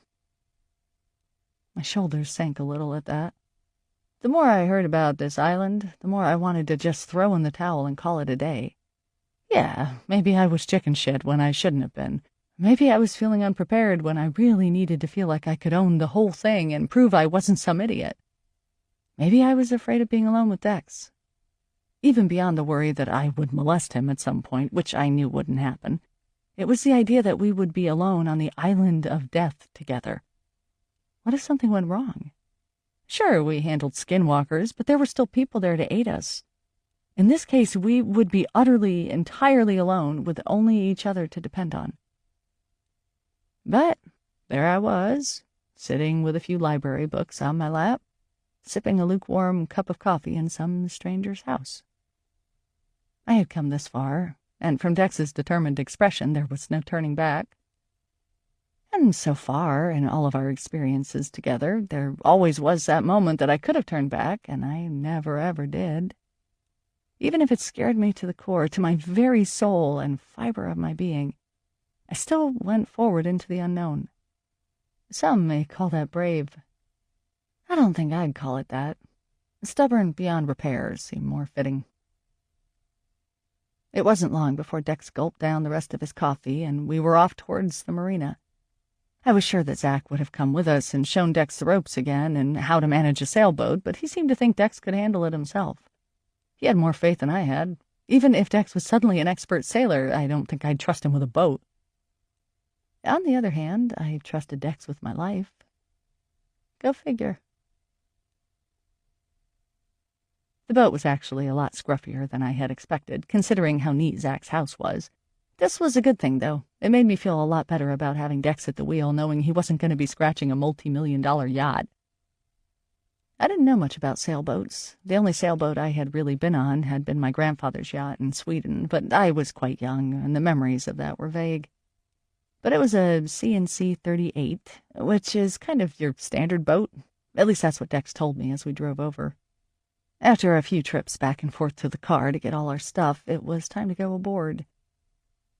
My shoulders sank a little at that. The more I heard about this island, the more I wanted to just throw in the towel and call it a day. Yeah, maybe I was chicken shit when I shouldn't have been. Maybe I was feeling unprepared when I really needed to feel like I could own the whole thing and prove I wasn't some idiot. Maybe I was afraid of being alone with Dex. Even beyond the worry that I would molest him at some point, which I knew wouldn't happen, it was the idea that we would be alone on the Island of Death together. What if something went wrong? Sure, we handled skinwalkers, but there were still people there to aid us. In this case, we would be utterly, entirely alone with only each other to depend on. But there I was, sitting with a few library books on my lap, sipping a lukewarm cup of coffee in some stranger's house. I had come this far, and from Dex's determined expression there was no turning back. And so far, in all of our experiences together, there always was that moment that I could have turned back, and I never ever did. Even if it scared me to the core, to my very soul and fiber of my being, I still went forward into the unknown. Some may call that brave. I don't think I'd call it that. Stubborn beyond repair seemed more fitting. It wasn't long before Dex gulped down the rest of his coffee, and we were off towards the marina. I was sure that Zach would have come with us and shown Dex the ropes again and how to manage a sailboat, but he seemed to think Dex could handle it himself. He had more faith than I had. Even if Dex was suddenly an expert sailor, I don't think I'd trust him with a boat. On the other hand, I trusted Dex with my life. Go figure. The boat was actually a lot scruffier than I had expected, considering how neat Zach's house was. This was a good thing, though. It made me feel a lot better about having Dex at the wheel, knowing he wasn't going to be scratching a multi-million-dollar yacht. I didn't know much about sailboats. The only sailboat I had really been on had been my grandfather's yacht in Sweden, but I was quite young, and the memories of that were vague. But it was a C&C 38, which is kind of your standard boat. At least that's what Dex told me as we drove over. After a few trips back and forth to the car to get all our stuff, it was time to go aboard.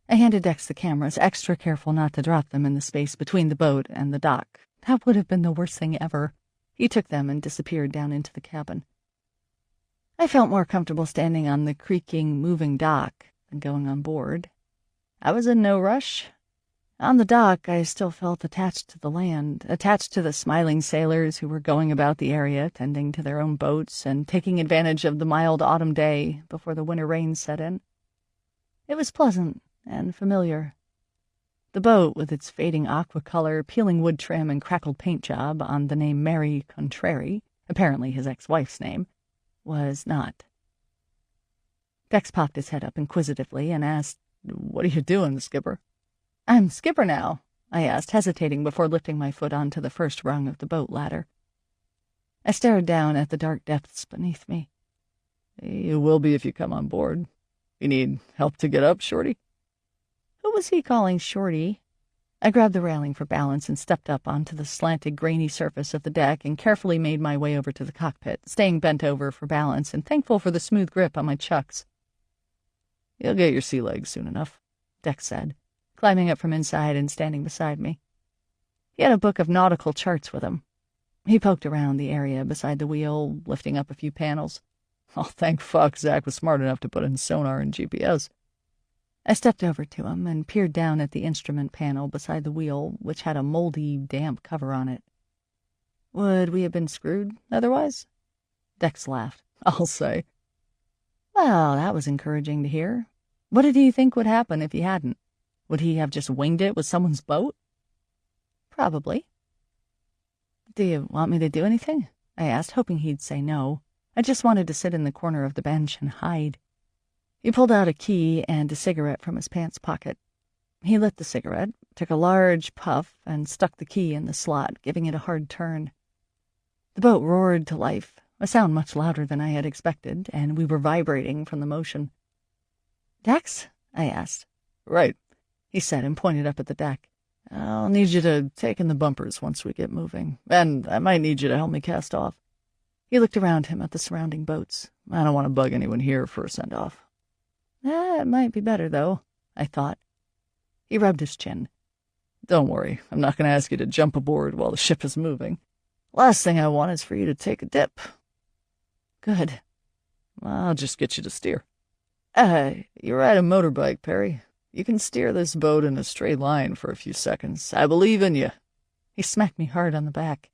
I handed Dex the cameras, extra careful not to drop them in the space between the boat and the dock. That would have been the worst thing ever. He took them and disappeared down into the cabin. I felt more comfortable standing on the creaking, moving dock than going on board. I was in no rush. On the dock, I still felt attached to the land, attached to the smiling sailors who were going about the area, tending to their own boats and taking advantage of the mild autumn day before the winter rains set in. It was pleasant and familiar. The boat, with its fading aqua color, peeling wood trim, and crackled paint job on the name Mary Contrary, apparently his ex-wife's name, was not. Dex popped his head up inquisitively and asked, "What are you doing, skipper?" "I'm skipper now," I asked, hesitating before lifting my foot onto the first rung of the boat ladder. I stared down at the dark depths beneath me. "You will be if you come on board. You need help to get up, Shorty?" Who was he calling Shorty? I grabbed the railing for balance and stepped up onto the slanted, grainy surface of the deck and carefully made my way over to the cockpit, staying bent over for balance and thankful for the smooth grip on my chucks. "You'll get your sea legs soon enough," Dex said, climbing up from inside and standing beside me. He had a book of nautical charts with him. He poked around the area beside the wheel, lifting up a few panels. "Oh, thank fuck Zach was smart enough to put in sonar and GPS." I stepped over to him and peered down at the instrument panel beside the wheel, which had a moldy, damp cover on it. Would we have been screwed otherwise? Dex laughed. "I'll say." Well, that was encouraging to hear. What did he think would happen if he hadn't? Would he have just winged it with someone's boat? Probably. "Do you want me to do anything?" I asked, hoping he'd say no. I just wanted to sit in the corner of the bench and hide. He pulled out a key and a cigarette from his pants pocket. He lit the cigarette, took a large puff, and stuck the key in the slot, giving it a hard turn. The boat roared to life, a sound much louder than I had expected, and we were vibrating from the motion. "Dex?" I asked. "Right," he said, and pointed up at the deck. "I'll need you to take in the bumpers once we get moving, and I might need you to help me cast off." He looked around him at the surrounding boats. "I don't want to bug anyone here for a send-off." That might be better, though, I thought. He rubbed his chin. "Don't worry, I'm not going to ask you to jump aboard while the ship is moving. Last thing I want is for you to take a dip." "Good." "I'll just get you to steer." You ride a motorbike, Perry. You can steer this boat in a straight line for a few seconds. I believe in you." He smacked me hard on the back.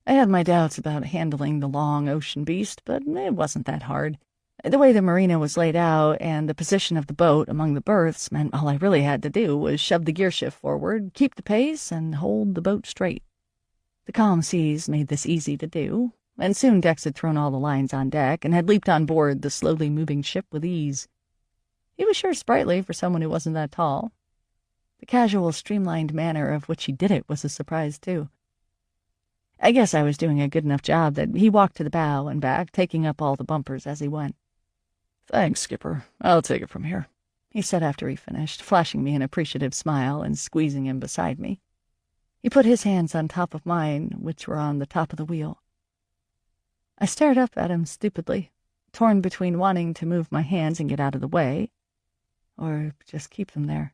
I had my doubts about handling the long ocean beast, but it wasn't that hard. The way the marina was laid out and the position of the boat among the berths meant all I really had to do was shove the gear shift forward, keep the pace, and hold the boat straight. The calm seas made this easy to do, and soon Dex had thrown all the lines on deck and had leaped on board the slowly moving ship with ease. He was sure sprightly for someone who wasn't that tall. The casual, streamlined manner of which he did it was a surprise, too. I guess I was doing a good enough job that he walked to the bow and back, taking up all the bumpers as he went. "Thanks, skipper. I'll take it from here," he said after he finished, flashing me an appreciative smile and squeezing him beside me. He put his hands on top of mine, which were on the top of the wheel. I stared up at him stupidly, torn between wanting to move my hands and get out of the way, or just keep them there.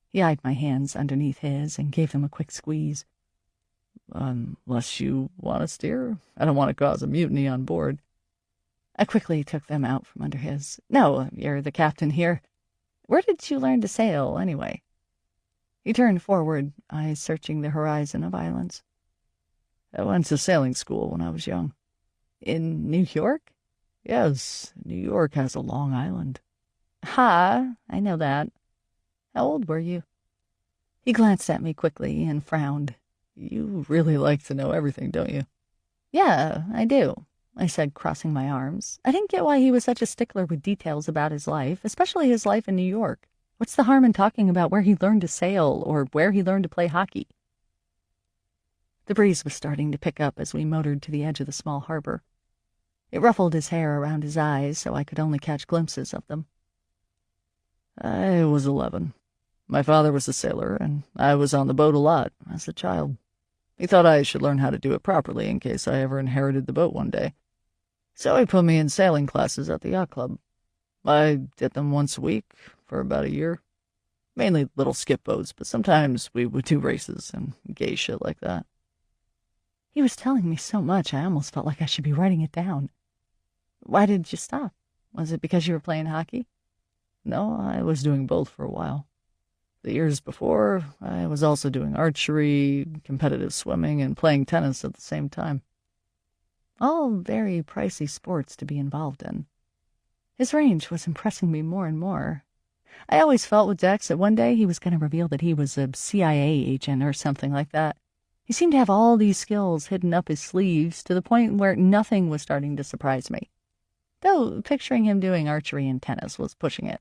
He eyed my hands underneath his and gave them a quick squeeze. "Unless you want to steer, I don't want to cause a mutiny on board." I quickly took them out from under his. "No, you're the captain here. Where did you learn to sail, anyway?" He turned forward, eyes searching the horizon of islands. "I went to sailing school when I was young." "In New York?" "Yes, New York has a Long Island." "Ha, I know that. How old were you?" He glanced at me quickly and frowned. "You really like to know everything, don't you?" "Yeah, I do," I said, crossing my arms. I didn't get why he was such a stickler with details about his life, especially his life in New York. What's the harm in talking about where he learned to sail or where he learned to play hockey? The breeze was starting to pick up as we motored to the edge of the small harbor. It ruffled his hair around his eyes so I could only catch glimpses of them. "I was 11. My father was a sailor, and I was on the boat a lot as a child. He thought I should learn how to do it properly in case I ever inherited the boat one day. So he put me in sailing classes at the yacht club. I did them once a week for about a year. Mainly little skip boats, but sometimes we would do races and gay shit like that." He was telling me so much I almost felt like I should be writing it down. "Why did you stop? Was it because you were playing hockey?" "No, I was doing both for a while." The years before, I was also doing archery, competitive swimming, and playing tennis at the same time. All very pricey sports to be involved in. His range was impressing me more and more. I always felt with Dex that one day he was going to reveal that he was a CIA agent or something like that. He seemed to have all these skills hidden up his sleeves to the point where nothing was starting to surprise me. Though picturing him doing archery and tennis was pushing it.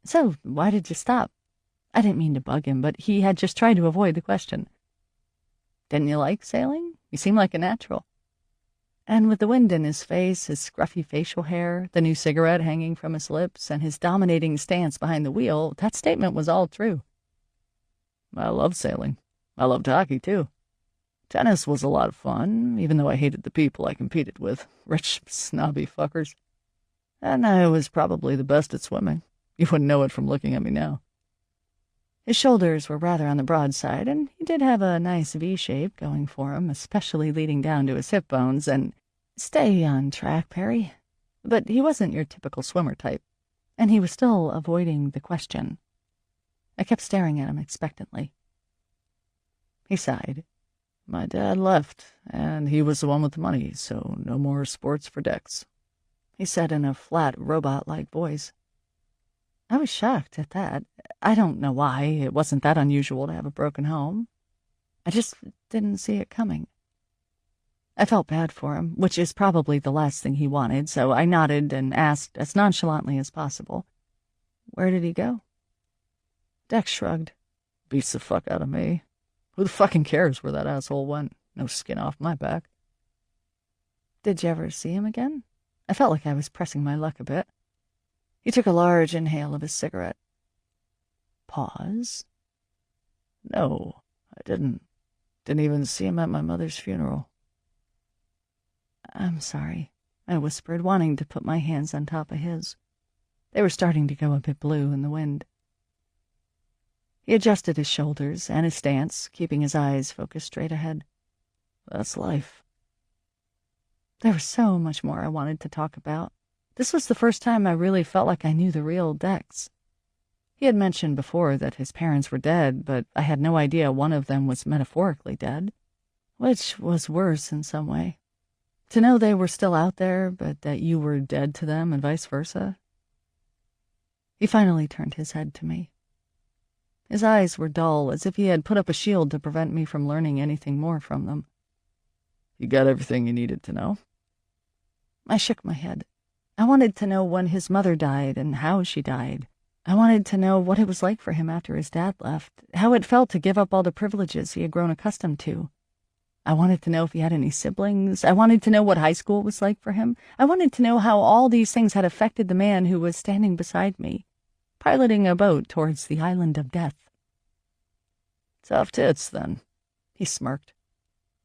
So, why did you stop? I didn't mean to bug him, but he had just tried to avoid the question. Didn't you like sailing? You seem like a natural. And with the wind in his face, his scruffy facial hair, the new cigarette hanging from his lips, and his dominating stance behind the wheel, that statement was all true. I loved sailing. I loved hockey, too. Tennis was a lot of fun, even though I hated the people I competed with, rich, snobby fuckers. And I was probably the best at swimming. You wouldn't know it from looking at me now. His shoulders were rather on the broad side, and he did have a nice V-shape going for him, especially leading down to his hip bones, and stay on track, Perry. But he wasn't your typical swimmer type, and he was still avoiding the question. I kept staring at him expectantly. He sighed. My dad left, and he was the one with the money, so no more sports for Dex, he said in a flat, robot-like voice. I was shocked at that. I don't know why. It wasn't that unusual to have a broken home. I just didn't see it coming. I felt bad for him, which is probably the last thing he wanted, so I nodded and asked as nonchalantly as possible, where did he go? Dex shrugged. Beats the fuck out of me. Who the fucking cares where that asshole went? No skin off my back. Did you ever see him again? I felt like I was pressing my luck a bit. He took a large inhale of his cigarette. Pause. No, I didn't. Didn't even see him at my mother's funeral. I'm sorry, I whispered, wanting to put my hands on top of his. They were starting to go a bit blue in the wind. He adjusted his shoulders and his stance, keeping his eyes focused straight ahead. That's life. There was so much more I wanted to talk about. This was the first time I really felt like I knew the real Dex. He had mentioned before that his parents were dead, but I had no idea one of them was metaphorically dead, which was worse in some way. To know they were still out there, but that you were dead to them and vice versa. He finally turned his head to me. His eyes were dull, as if he had put up a shield to prevent me from learning anything more from them. You got everything you needed to know? I shook my head. I wanted to know when his mother died and how she died. I wanted to know what it was like for him after his dad left, how it felt to give up all the privileges he had grown accustomed to. I wanted to know if he had any siblings. I wanted to know what high school was like for him. I wanted to know how all these things had affected the man who was standing beside me, piloting a boat towards the island of death. Tough tits, then, he smirked.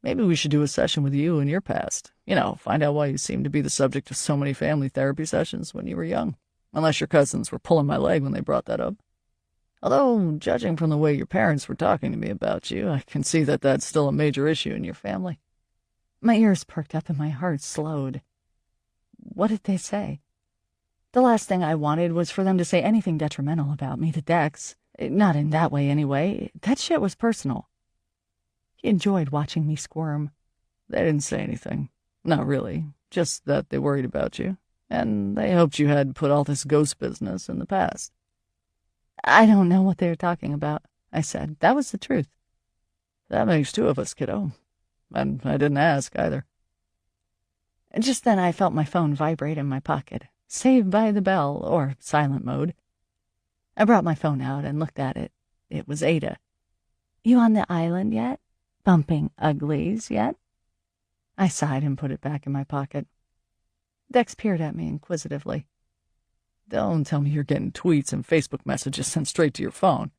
Maybe we should do a session with you and your past. You know, find out why you seemed to be the subject of so many family therapy sessions when you were young. Unless your cousins were pulling my leg when they brought that up. Although, judging from the way your parents were talking to me about you, I can see that that's still a major issue in your family. My ears perked up and my heart slowed. What did they say? The last thing I wanted was for them to say anything detrimental about me to Dex. Not in that way, anyway. That shit was personal. He enjoyed watching me squirm. They didn't say anything. Not really. Just that they worried about you. And they hoped you had put all this ghost business in the past. I don't know what they were talking about, I said. That was the truth. That makes two of us, kiddo. And I didn't ask, either. Just then I felt my phone vibrate in my pocket. Saved by the bell, or silent mode. I brought my phone out and looked at it. It was Ada. You on the island yet? Bumping uglies yet? I sighed and put it back in my pocket. Dex peered at me inquisitively. Don't tell me you're getting tweets and Facebook messages sent straight to your phone.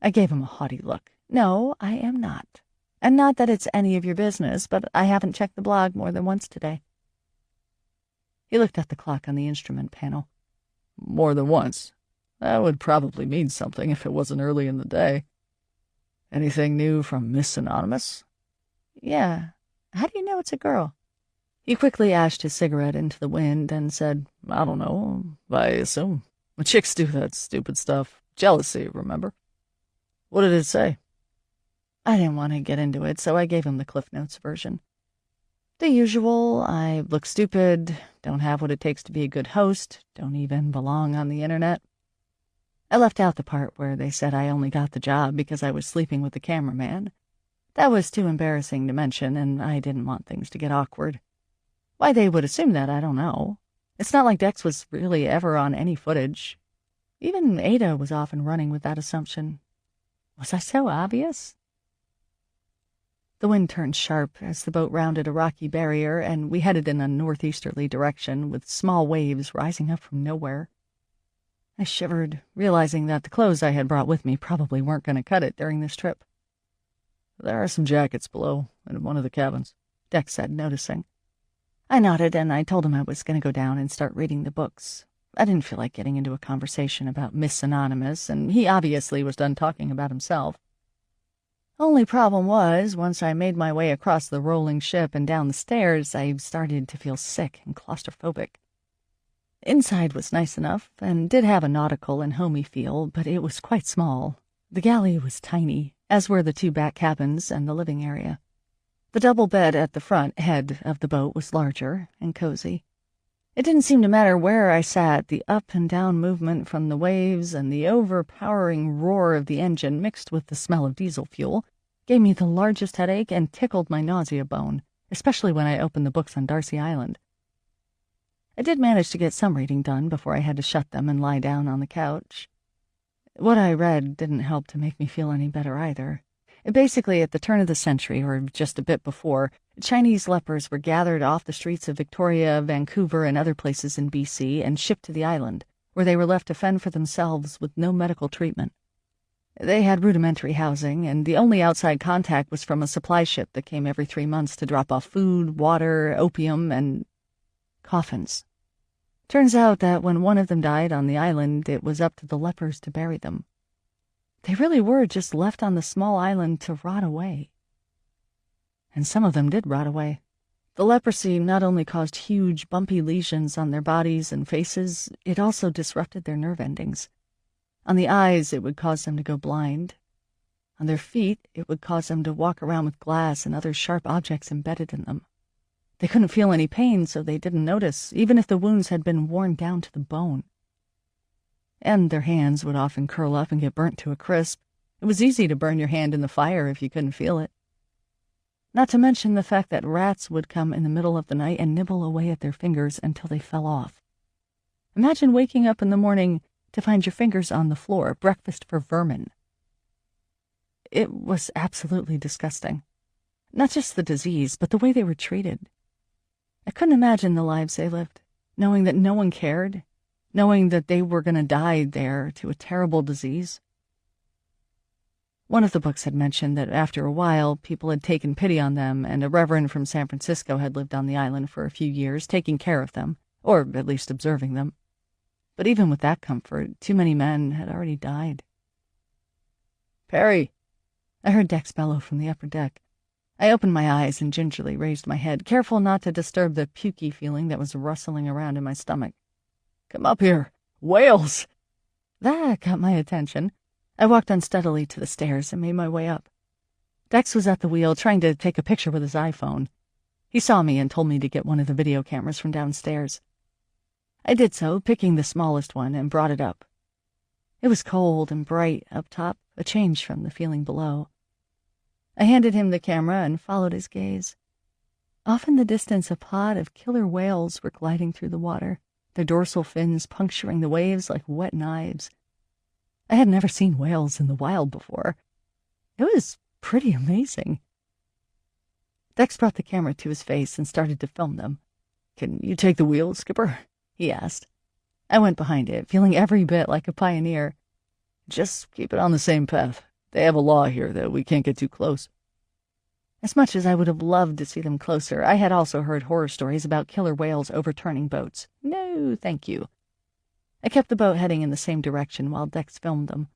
I gave him a haughty look. No, I am not. And not that it's any of your business, but I haven't checked the blog more than once today. He looked at the clock on the instrument panel. More than once. That would probably mean something if it wasn't early in the day. Anything new from Miss Anonymous? Yeah. How do you know it's a girl? He quickly ashed his cigarette into the wind and said, I don't know. I assume. Chicks do that stupid stuff. Jealousy, remember? What did it say? I didn't want to get into it, so I gave him the Cliff Notes version. The usual: I look stupid, don't have what it takes to be a good host, don't even belong on the internet. I left out the part where they said I only got the job because I was sleeping with the cameraman. That was too embarrassing to mention, and I didn't want things to get awkward. Why they would assume that, I don't know. It's not like Dex was really ever on any footage. Even Ada was often running with that assumption. Was I so obvious? The wind turned sharp as the boat rounded a rocky barrier, and we headed in a northeasterly direction, with small waves rising up from nowhere. I shivered, realizing that the clothes I had brought with me probably weren't going to cut it during this trip. There are some jackets below, in one of the cabins, Dex said, noticing. I nodded, and I told him I was going to go down and start reading the books. I didn't feel like getting into a conversation about Miss Anonymous, and he obviously was done talking about himself. Only problem was, once I made my way across the rolling ship and down the stairs, I started to feel sick and claustrophobic. Inside was nice enough, and did have a nautical and homey feel, but it was quite small. The galley was tiny, as were the two back cabins and the living area. The double bed at the front head of the boat was larger and cozy. It didn't seem to matter where I sat. The up and down movement from the waves and the overpowering roar of the engine mixed with the smell of diesel fuel gave me the largest headache and tickled my nausea bone, especially when I opened the books on Darcy Island. I did manage to get some reading done before I had to shut them and lie down on the couch. What I read didn't help to make me feel any better either. Basically, at the turn of the century, or just a bit before, Chinese lepers were gathered off the streets of Victoria, Vancouver, and other places in BC and shipped to the island, where they were left to fend for themselves with no medical treatment. They had rudimentary housing, and the only outside contact was from a supply ship that came every 3 months to drop off food, water, opium, and coffins. Turns out that when one of them died on the island, it was up to the lepers to bury them. They really were just left on the small island to rot away. And some of them did rot away. The leprosy not only caused huge, bumpy lesions on their bodies and faces, it also disrupted their nerve endings. On the eyes, it would cause them to go blind. On their feet, it would cause them to walk around with glass and other sharp objects embedded in them. They couldn't feel any pain, so they didn't notice, even if the wounds had been worn down to the bone. And their hands would often curl up and get burnt to a crisp. It was easy to burn your hand in the fire if you couldn't feel it. Not to mention the fact that rats would come in the middle of the night and nibble away at their fingers until they fell off. Imagine waking up in the morning to find your fingers on the floor, breakfast for vermin. It was absolutely disgusting. Not just the disease, but the way they were treated. I couldn't imagine the lives they lived, knowing that no one cared, knowing that they were going to die there to a terrible disease. One of the books had mentioned that after a while, people had taken pity on them, and a reverend from San Francisco had lived on the island for a few years, taking care of them, or at least observing them. But even with that comfort, too many men had already died. "Perry!" I heard Dex bellow from the upper deck. I opened my eyes and gingerly raised my head, careful not to disturb the pukey feeling that was rustling around in my stomach. "Come up here! Whales!" That got my attention. I walked unsteadily to the stairs and made my way up. Dex was at the wheel, trying to take a picture with his iPhone. He saw me and told me to get one of the video cameras from downstairs. I did so, picking the smallest one, and brought it up. It was cold and bright up top, a change from the feeling below. I handed him the camera and followed his gaze. Off in the distance, a pod of killer whales were gliding through the water, their dorsal fins puncturing the waves like wet knives. I had never seen whales in the wild before. It was pretty amazing. Dex brought the camera to his face and started to film them. "Can you take the wheel, Skipper?" he asked. I went behind it, feeling every bit like a pioneer. "Just keep it on the same path. They have a law here that we can't get too close." As much as I would have loved to see them closer, I had also heard horror stories about killer whales overturning boats. No, thank you. I kept the boat heading in the same direction while Dex filmed them.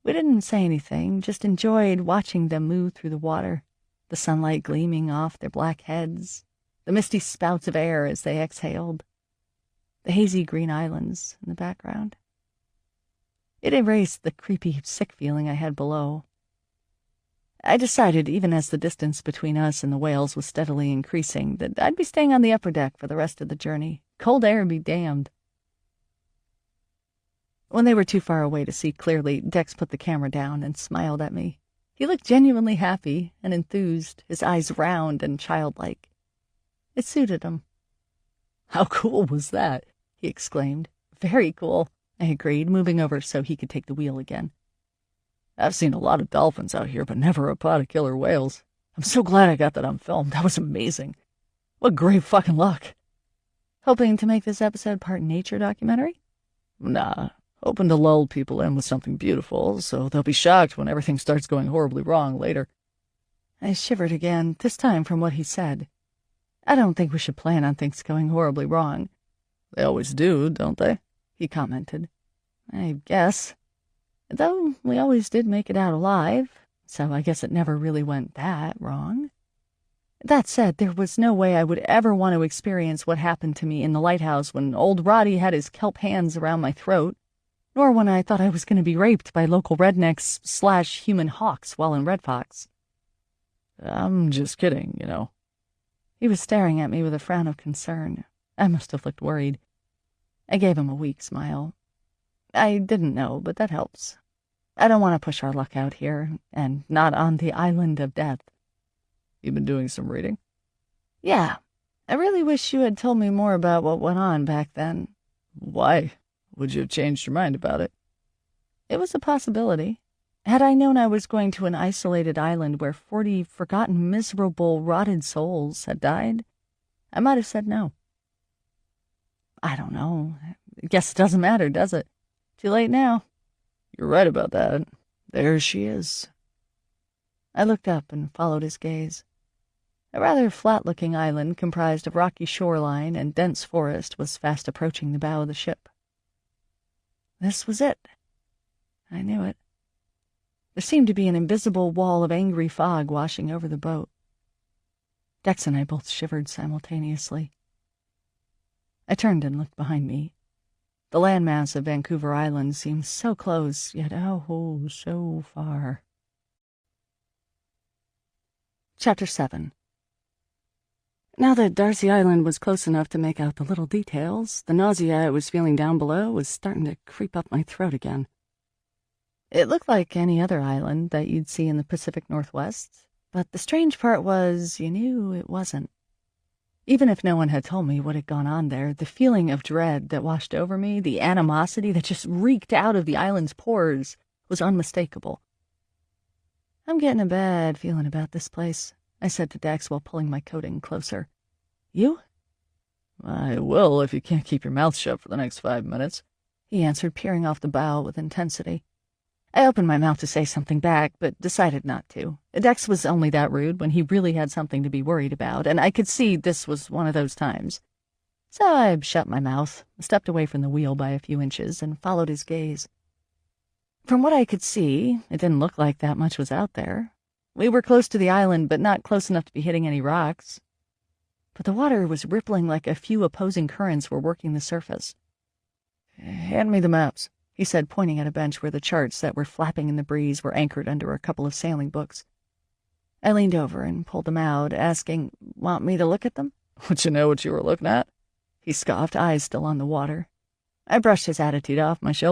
We didn't say anything, just enjoyed watching them move through the water, the sunlight gleaming off their black heads, the misty spouts of air as they exhaled, the hazy green islands in the background. It erased the creepy, sick feeling I had below. I decided, even as the distance between us and the whales was steadily increasing, that I'd be staying on the upper deck for the rest of the journey. Cold air be damned. When they were too far away to see clearly, Dex put the camera down and smiled at me. He looked genuinely happy and enthused, his eyes round and childlike. It suited him. "How cool was that?" he exclaimed. "Very cool," I agreed, moving over so he could take the wheel again. "I've seen a lot of dolphins out here, but never a pod of killer whales. I'm so glad I got that on film. That was amazing. What great fucking luck." "Hoping to make this episode part nature documentary?" "Nah, hoping to lull people in with something beautiful, so they'll be shocked when everything starts going horribly wrong later." I shivered again, this time from what he said. "I don't think we should plan on things going horribly wrong." "They always do, don't they?" he commented. "I guess. Though we always did make it out alive, so I guess it never really went that wrong. That said, there was no way I would ever want to experience what happened to me in the lighthouse when old Roddy had his kelp hands around my throat, nor when I thought I was going to be raped by local rednecks/human hawks while in Red Fox." "I'm just kidding, you know." He was staring at me with a frown of concern. I must have looked worried. I gave him a weak smile. "I didn't know, but that helps. I don't want to push our luck out here, and not on the island of death." "You've been doing some reading?" "Yeah. I really wish you had told me more about what went on back then." "Why? Would you have changed your mind about it?" "It was a possibility. Had I known I was going to an isolated island where 40 forgotten, miserable, rotted souls had died, I might have said no." "I don't know. I guess it doesn't matter, does it? Too late now." "You're right about that. There she is." I looked up and followed his gaze. A rather flat-looking island comprised of rocky shoreline and dense forest was fast approaching the bow of the ship. This was it. I knew it. There seemed to be an invisible wall of angry fog washing over the boat. Dex and I both shivered simultaneously. I turned and looked behind me. The landmass of Vancouver Island seemed so close, yet oh, so far. Chapter 7. Now that Darcy Island was close enough to make out the little details, the nausea I was feeling down below was starting to creep up my throat again. It looked like any other island that you'd see in the Pacific Northwest, but the strange part was you knew it wasn't. Even if no one had told me what had gone on there, the feeling of dread that washed over me, the animosity that just reeked out of the island's pores, was unmistakable. "I'm getting a bad feeling about this place," I said to Dex while pulling my coat in closer. "You?" "I will if you can't keep your mouth shut for the next 5 minutes," he answered, peering off the bow with intensity. I opened my mouth to say something back, but decided not to. Dex was only that rude when he really had something to be worried about, and I could see this was one of those times. So I shut my mouth, stepped away from the wheel by a few inches, and followed his gaze. From what I could see, it didn't look like that much was out there. We were close to the island, but not close enough to be hitting any rocks. But the water was rippling like a few opposing currents were working the surface. "Hand me the maps," he said, pointing at a bench where the charts that were flapping in the breeze were anchored under a couple of sailing books. I leaned over and pulled them out, asking, "Want me to look at them?" "Would you know what you were looking at?" He scoffed, eyes still on the water. I brushed his attitude off my shoulders.